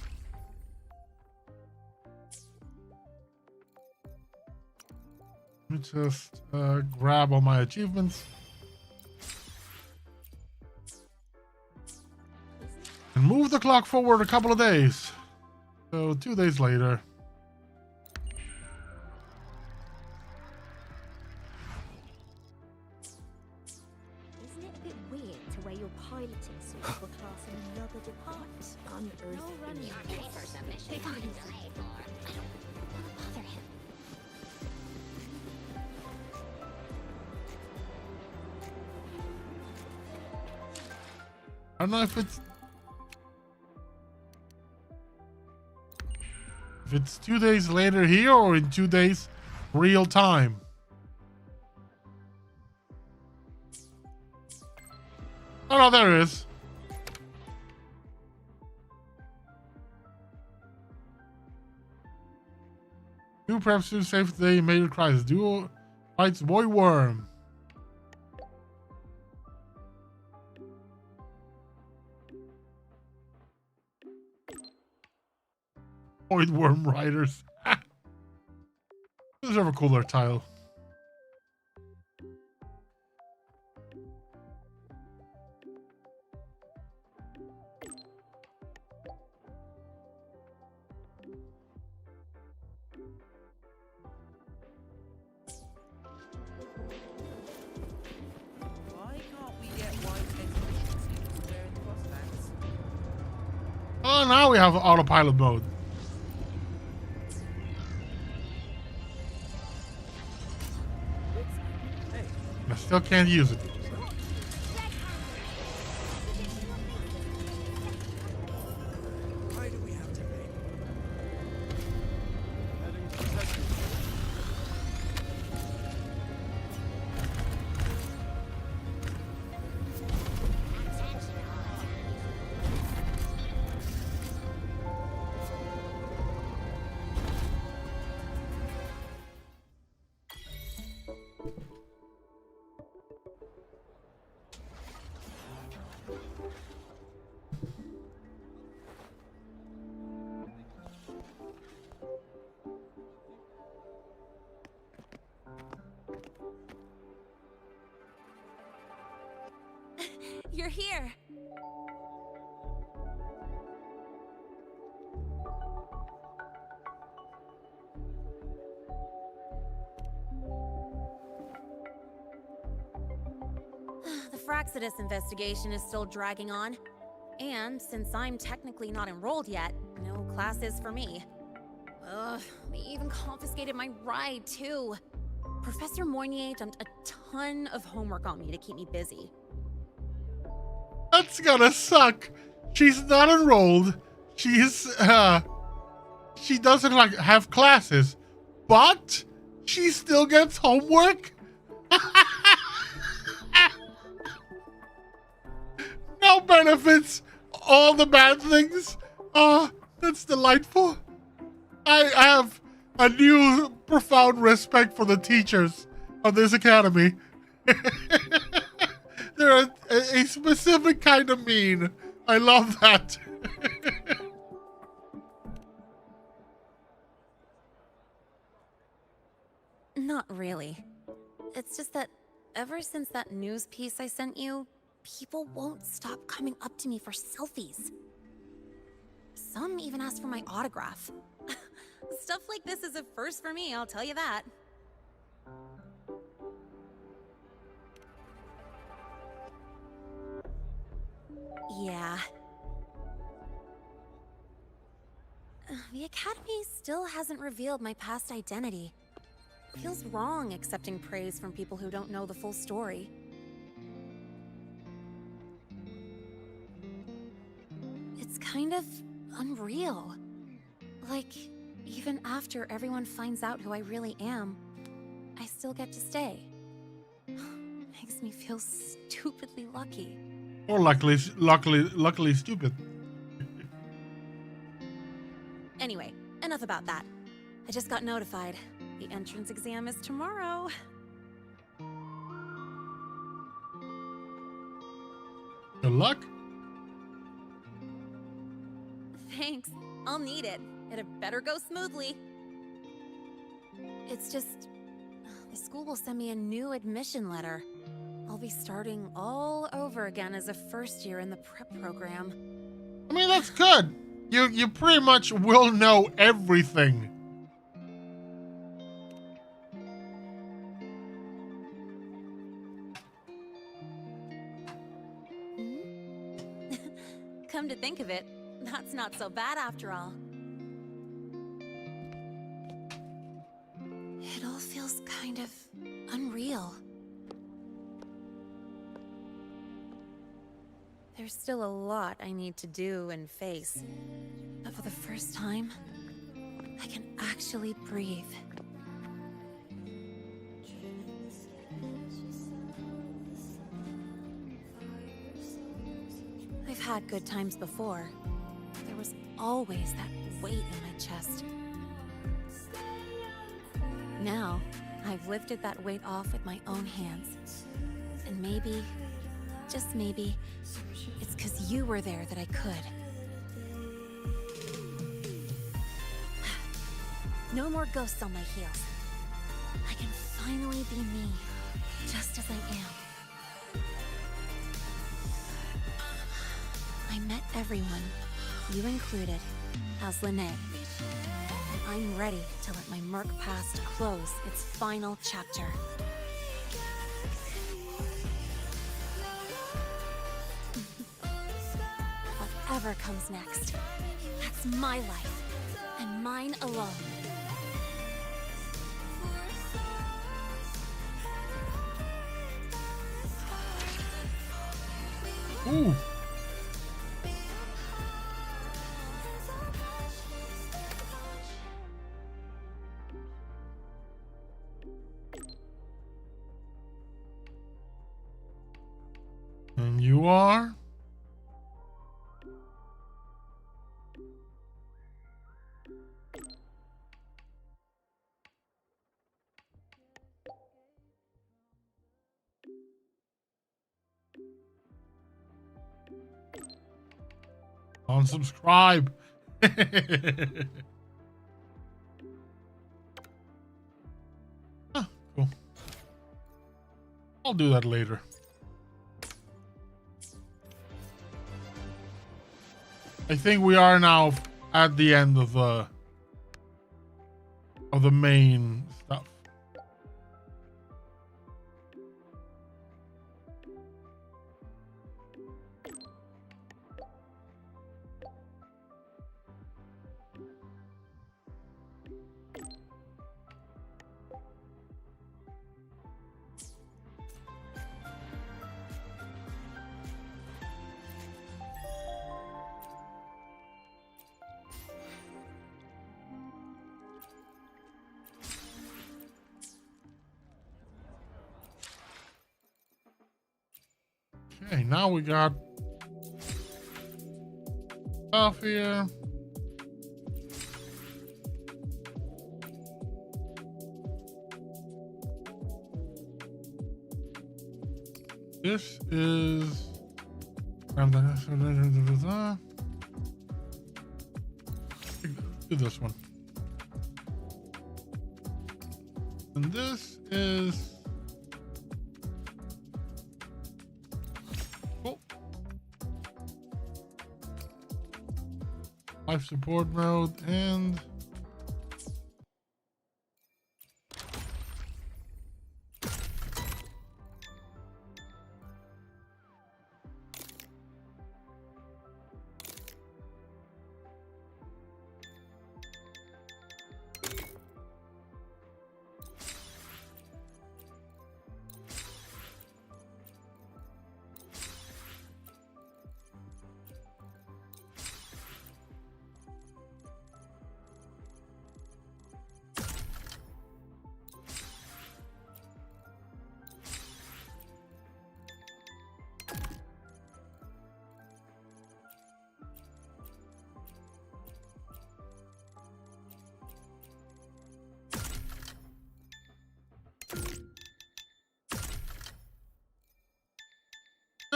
Let me just grab all my achievements. And move the clock forward a couple of days. So 2 days later. Isn't it a bit weird to wear your piloting suit to a class in another department? On Earth. No running away for submission. I don't want to bother him. I don't know if it's 2 days later here or in 2 days real time. Oh no, there it is. New prep suit save the day major crisis. Duo fights boy worm. Void Worm Riders. Deserve a cooler title. Why can't we get white expedition suits wearing crossbands? Oh, now we have autopilot mode. I still can't use it. Why do we have to pay? Heading to the testing You're here. The Fraxidus investigation is still dragging on. And since I'm technically not enrolled yet, no classes for me. Ugh, they even confiscated my ride, too. Professor Moynier dumped a ton of homework on me to keep me busy. That's gonna suck. She's not enrolled. She's she doesn't like have classes, but she still gets homework. No benefits, all the bad things. That's delightful. I have a new profound respect for the teachers of this academy. They're a specific kind of mean. I love that. Not really. It's just that ever since that news piece I sent you, people won't stop coming up to me for selfies. Some even ask for my autograph. Stuff like this is a first for me, I'll tell you that. Yeah. The Academy still hasn't revealed my past identity. Feels wrong accepting praise from people who don't know the full story. It's kind of unreal. Like, even after everyone finds out who I really am, I still get to stay. Makes me feel stupidly lucky. Or luckily stupid. Anyway, enough about that. I just got notified. The entrance exam is tomorrow. Good luck. Thanks. I'll need it. It had better go smoothly. It's just... the school will send me a new admission letter. I'll be starting all over again as a first year in the prep program. I mean, that's good. You pretty much will know everything. Come to think of it, that's not so bad after all. It all feels kind of unreal. There's still a lot I need to do and face, but for the first time, I can actually breathe. I've had good times before. There was always that weight in my chest. Now, I've lifted that weight off with my own hands. And maybe, just maybe, it's because you were there that I could. No more ghosts on my heels. I can finally be me, just as I am. I met everyone, you included, as Lene. And I'm ready to let my Merc past close its final chapter. Whatever comes next, that's my life, and mine alone. Ooh. And you are? Unsubscribe. Cool. I'll do that later. I think we are now at the end of the main stuff. Okay, now we got stuff here. This is do this one. And this is cool. Life support mode and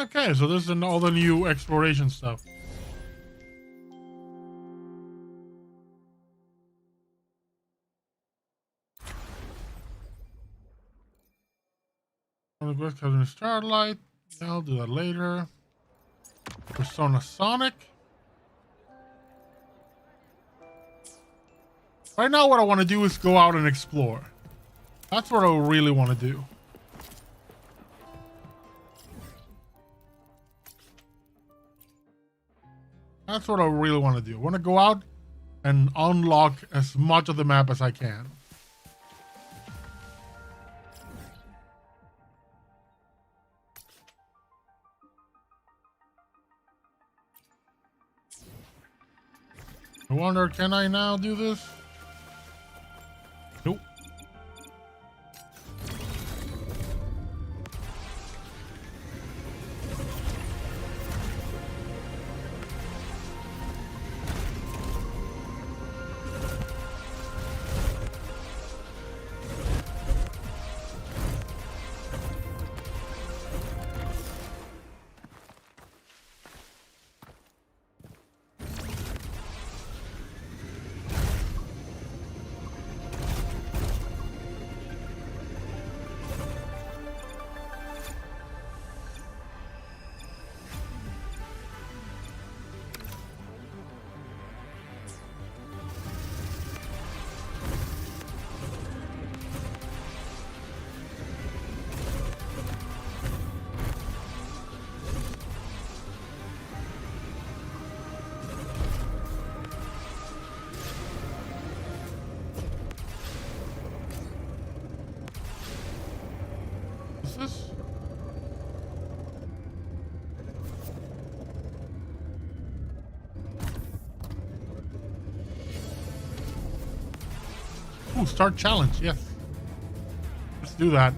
okay, so this is all the new exploration stuff. On the quest Captain Starlight. Yeah, I'll do that later. Persona Sonic. Right now, what I want to do is go out and explore. That's what I really want to do. That's what I really want to do. I want to go out and unlock as much of the map as I can. I wonder, can I now do this? Nope. This? Ooh, start challenge, yes. Let's do that.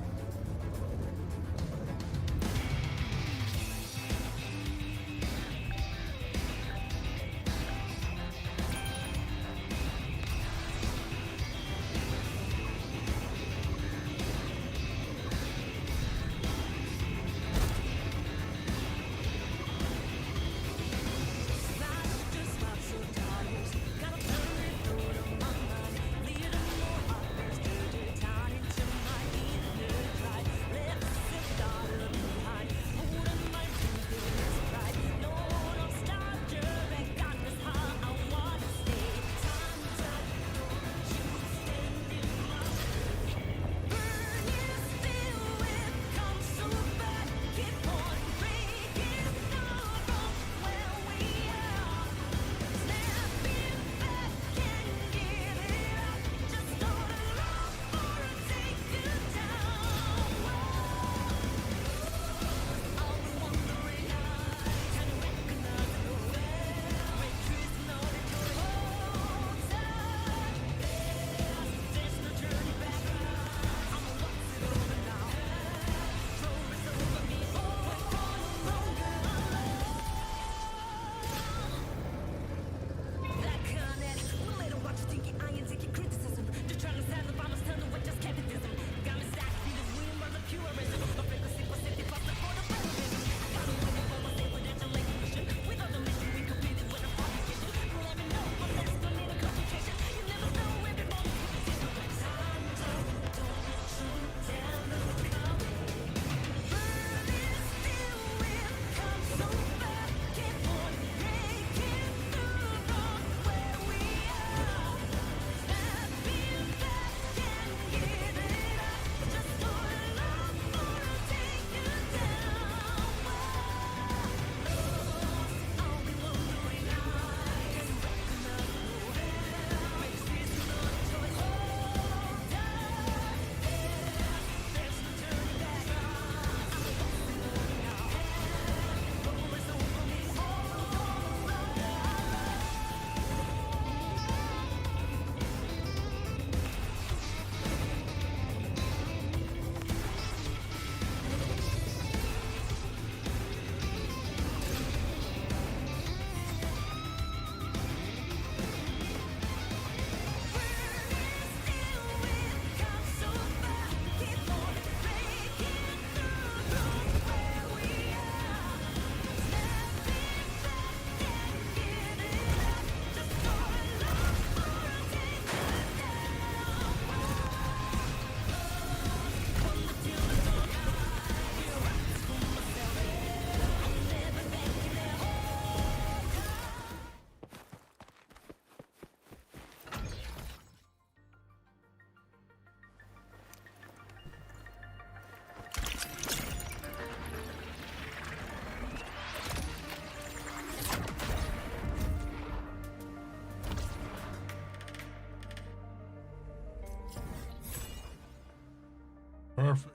Perfect.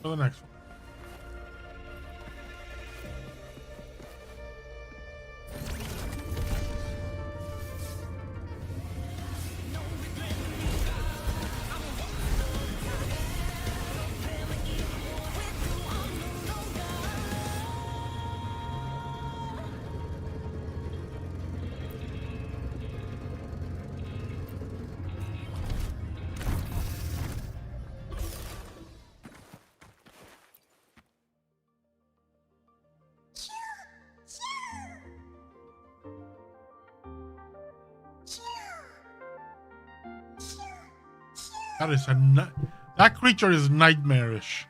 For the next one. That is that creature is nightmarish.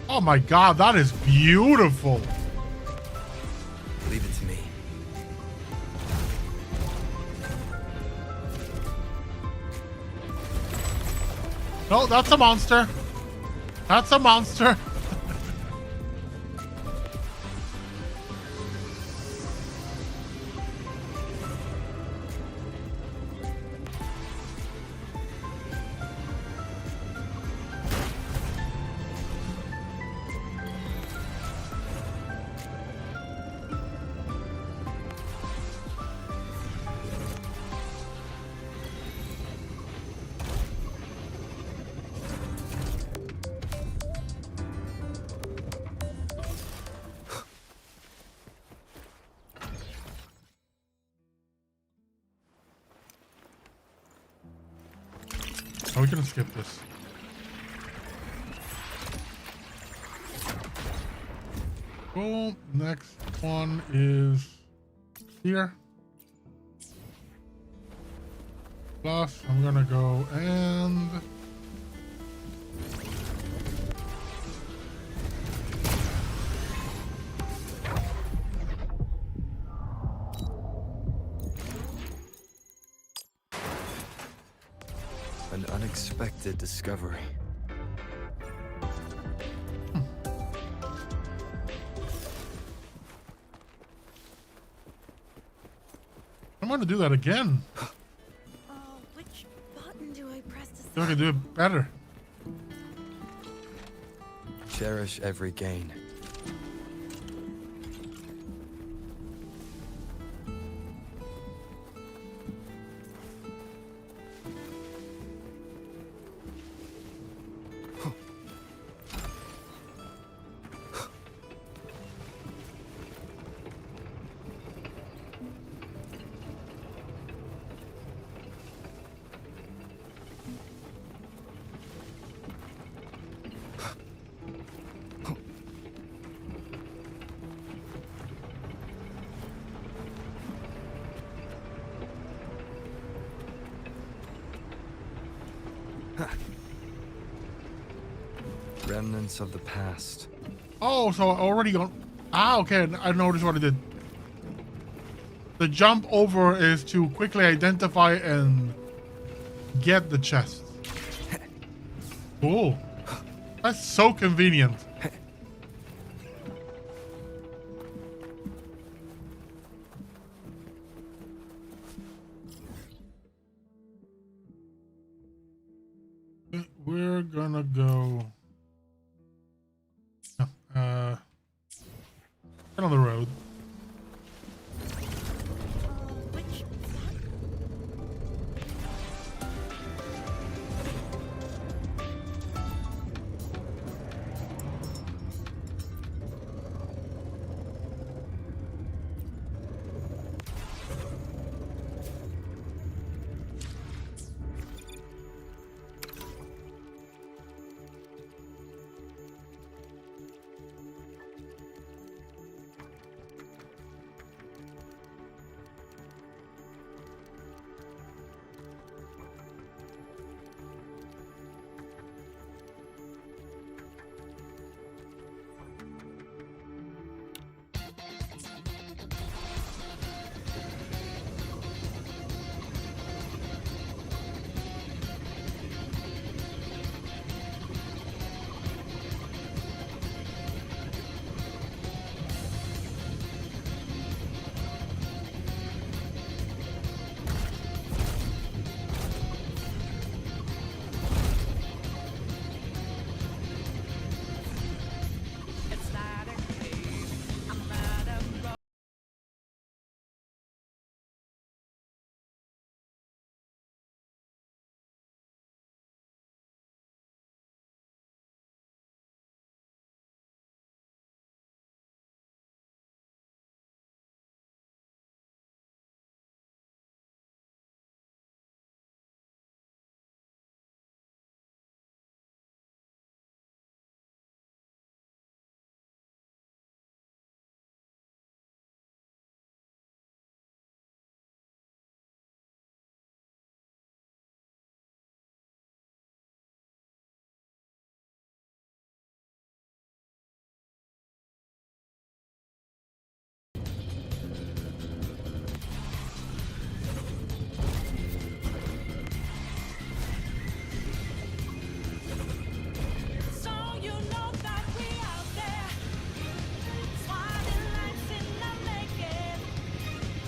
Oh my god, that is beautiful. Leave it to me. No, that's a monster. That's a monster. Oh, we can skip this. Cool. Next one is here. Plus, I'm gonna go and an unexpected discovery. I'm gonna do that again. Which button do I press to So I can do it better. Cherish every gain. Remnants of the past. Oh, so I already got. Ah, okay. I noticed what I did. The jump over is to quickly identify and get the chest. Oh, that's so convenient. We're gonna go on the road.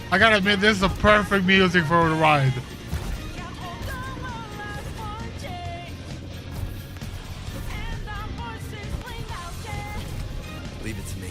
I gotta admit, this is the perfect music for the ride. Leave it to me.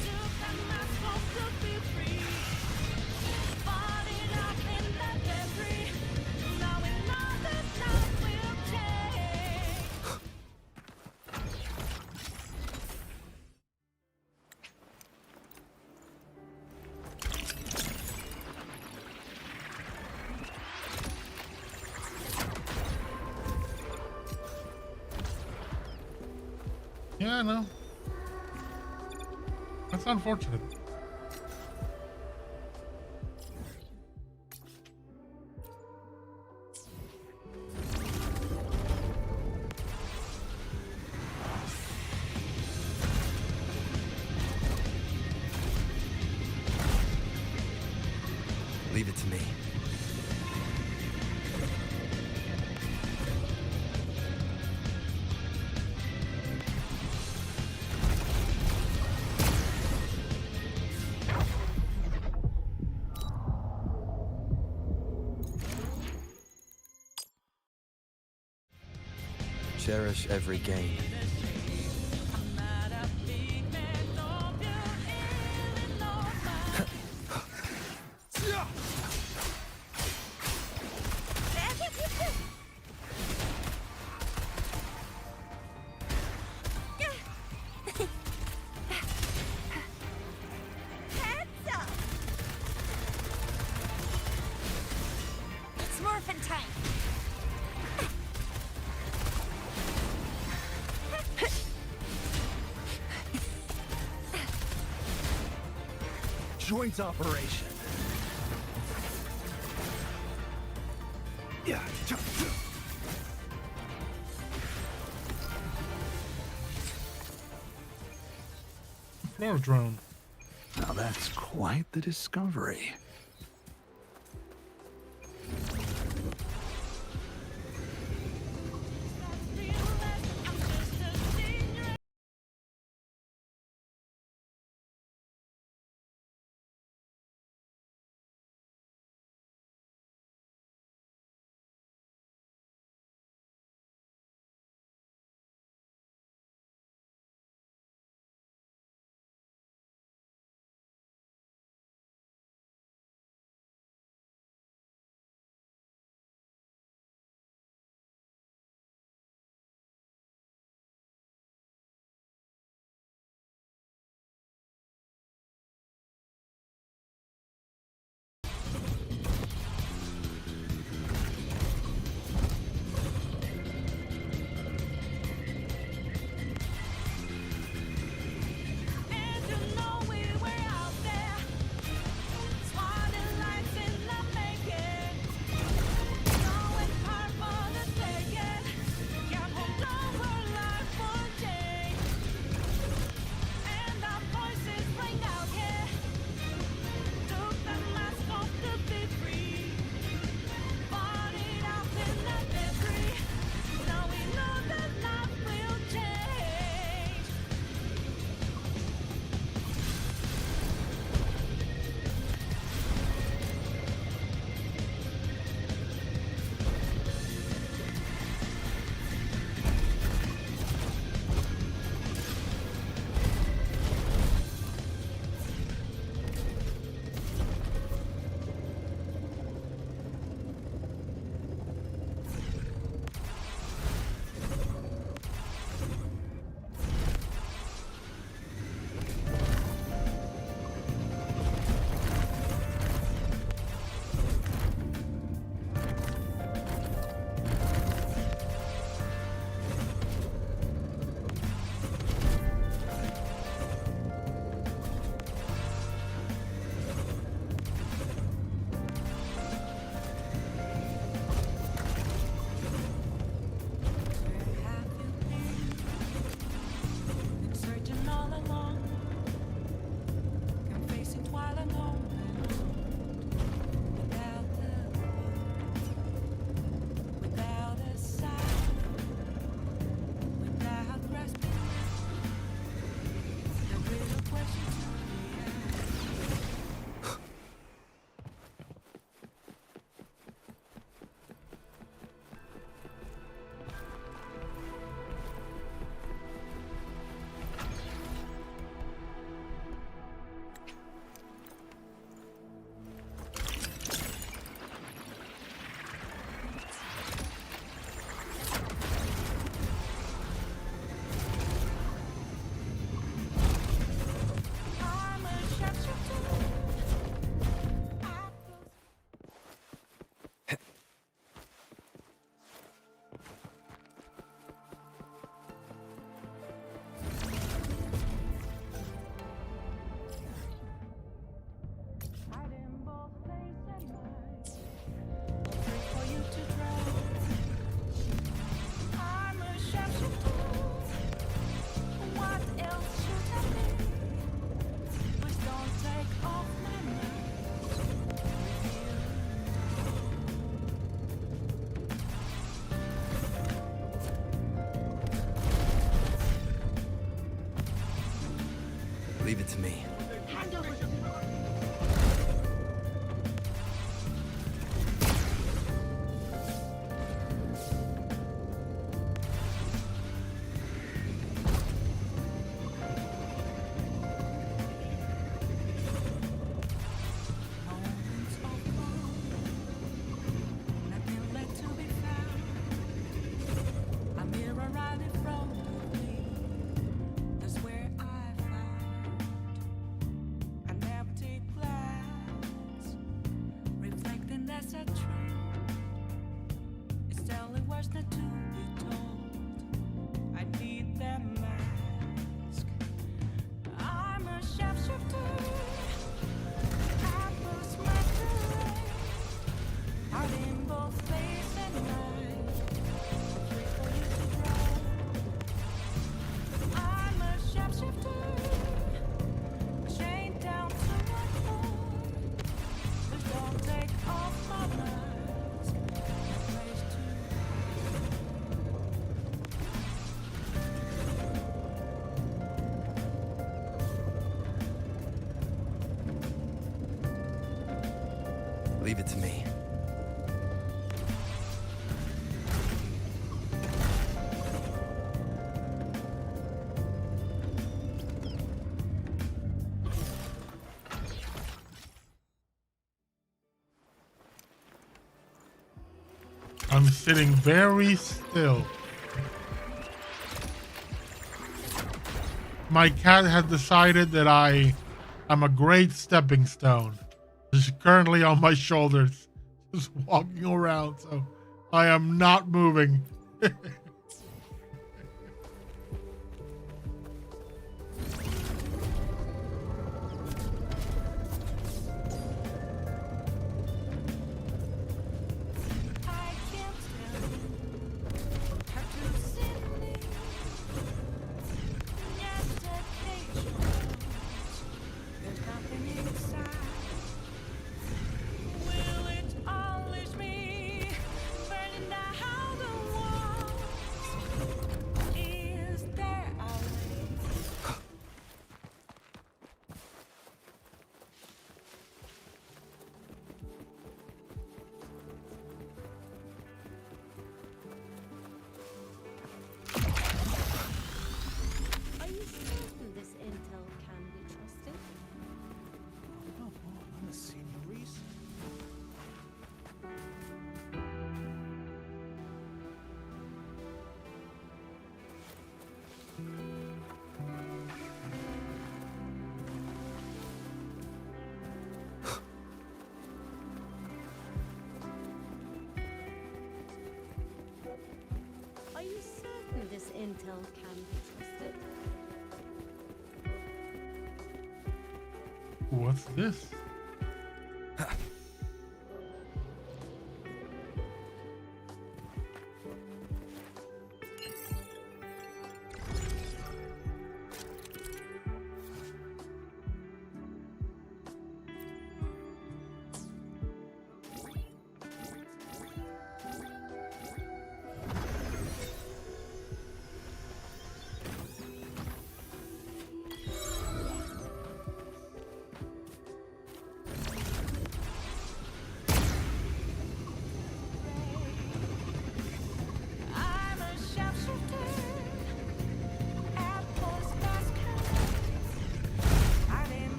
Yeah, no. That's unfortunate. Leave it to me. Cherish every gain. It's morphin' time. Joint operation. Yeah. Floor drone. Now that's quite the discovery. Leave it to me. I'm sitting very still. My cat has decided that I'm a great stepping stone. She's currently on my shoulders, just walking around, so I am not moving. This intel can be trusted. What's this?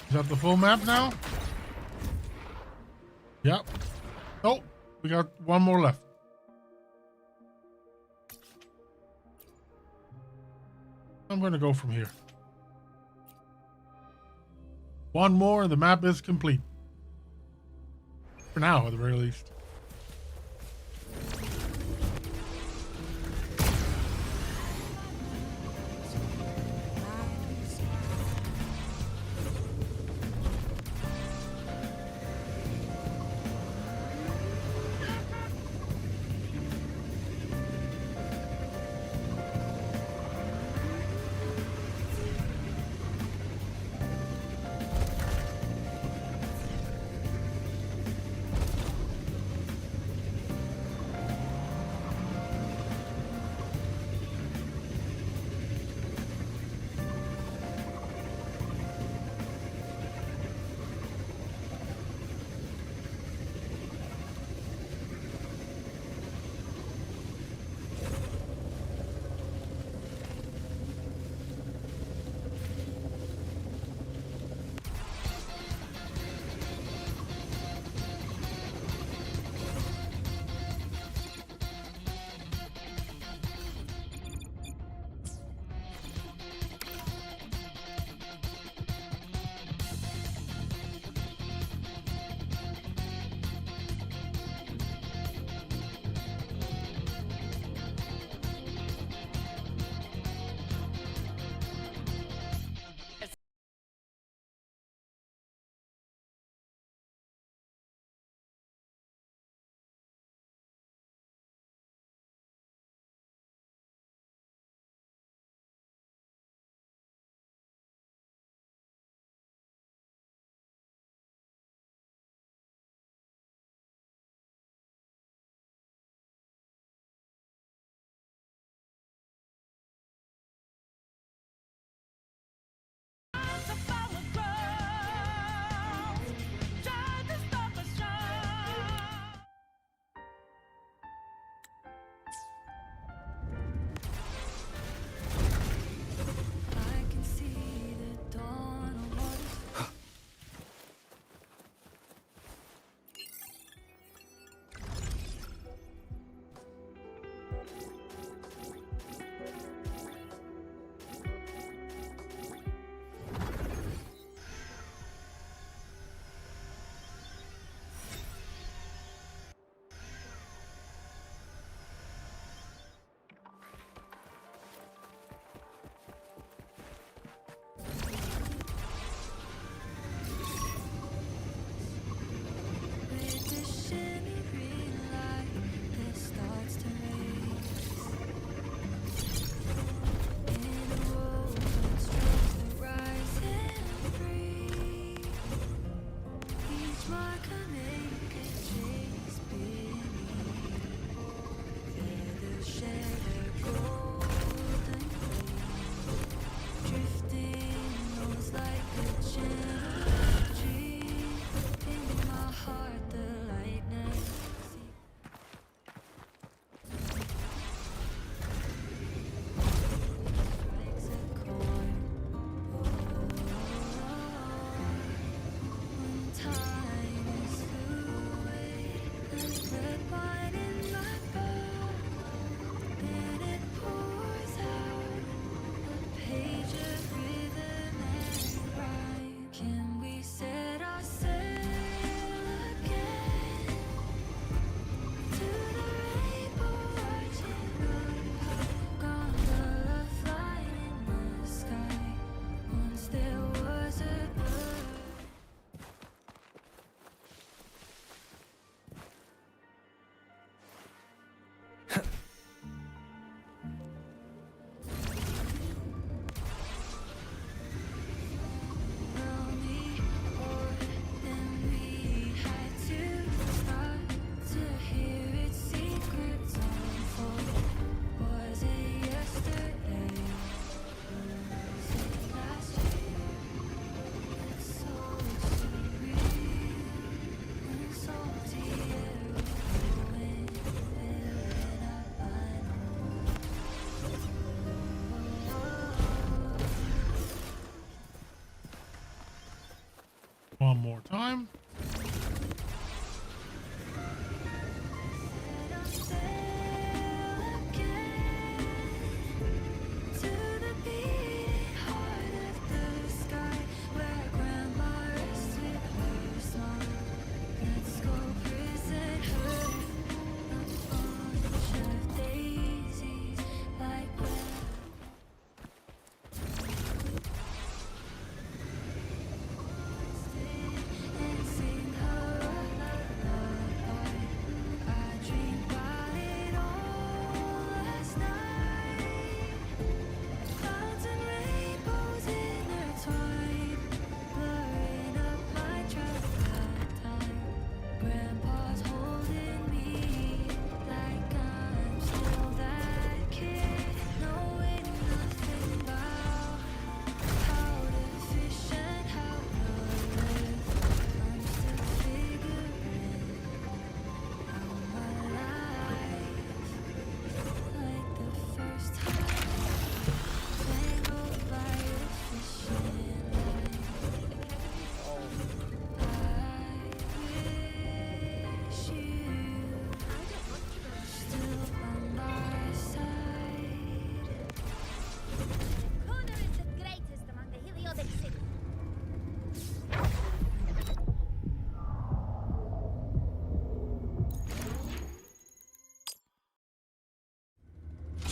Is that the full map now? Yep. Oh, we got one more left. I'm going to go from here. One more and the map is complete. For now, at the very least.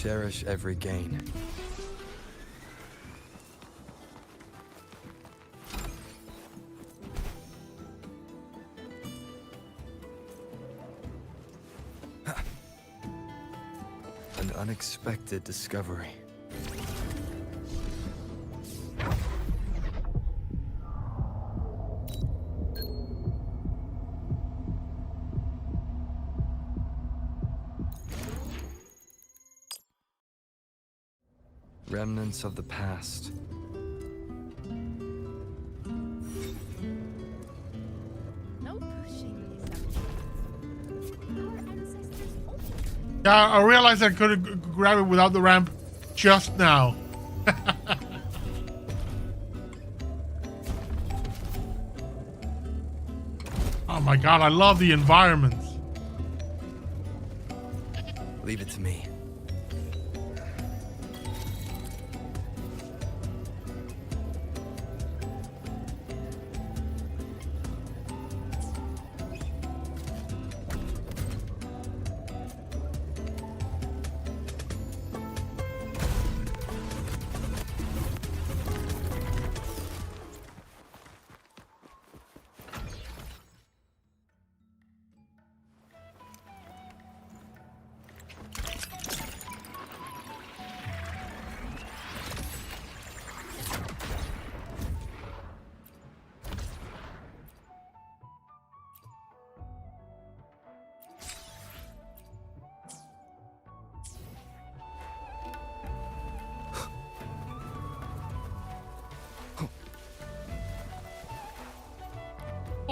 Cherish every gain. An unexpected discovery. Remnants of the past. No pushing, Lisa. Our ancestors Yeah, I realized I could grab it without the ramp just now. Oh my god, I love the environments. Leave it to me.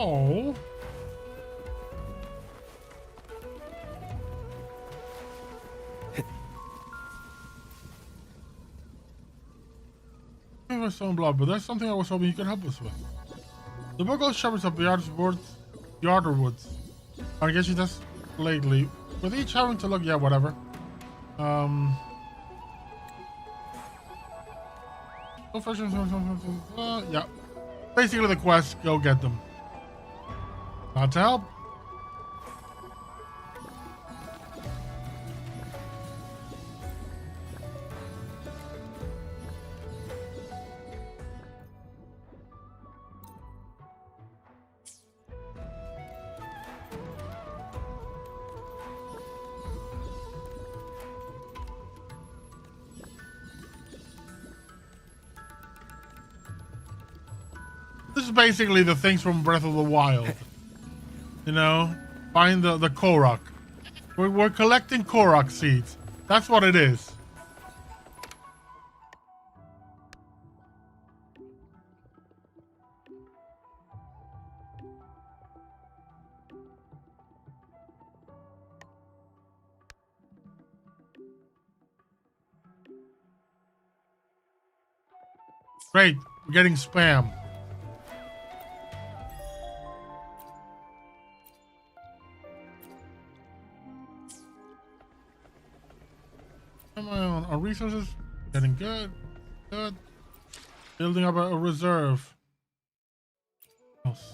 Oh. Stone blood, but that's something I was hoping you could help us with. The local shepherds of the Outer Woods are getting us lately, with each having to look, yeah, whatever. Yeah. Basically the quest, go get them. Not to help. This is basically the things from Breath of the Wild. You know, find the Korok. We're collecting Korok seeds. That's what it is. Great, we're getting spam. Am I on our resources? Getting good. Good. Building up a reserve. Else.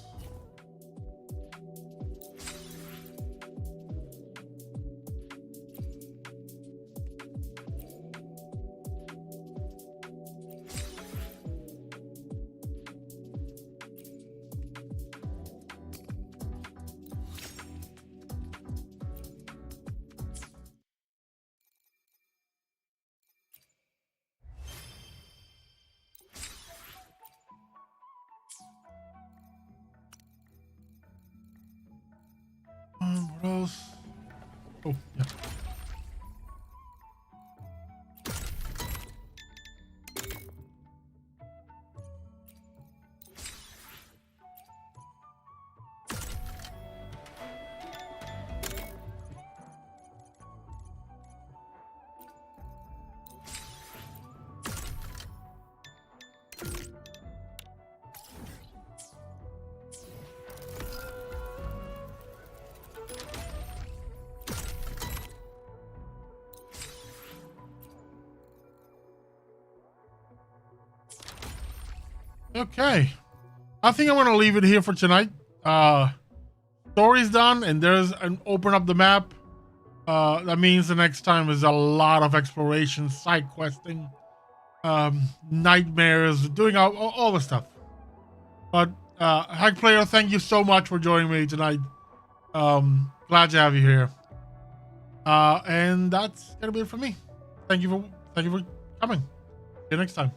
What else? Oh, yeah. Okay. I think I'm gonna leave it here for tonight. Story's done, and there's an open up the map. That means the next time is a lot of exploration, side questing, nightmares, doing all the stuff. But Hack Player, thank you so much for joining me tonight. Glad to have you here. And that's gonna be it for me. Thank you for coming. See you next time.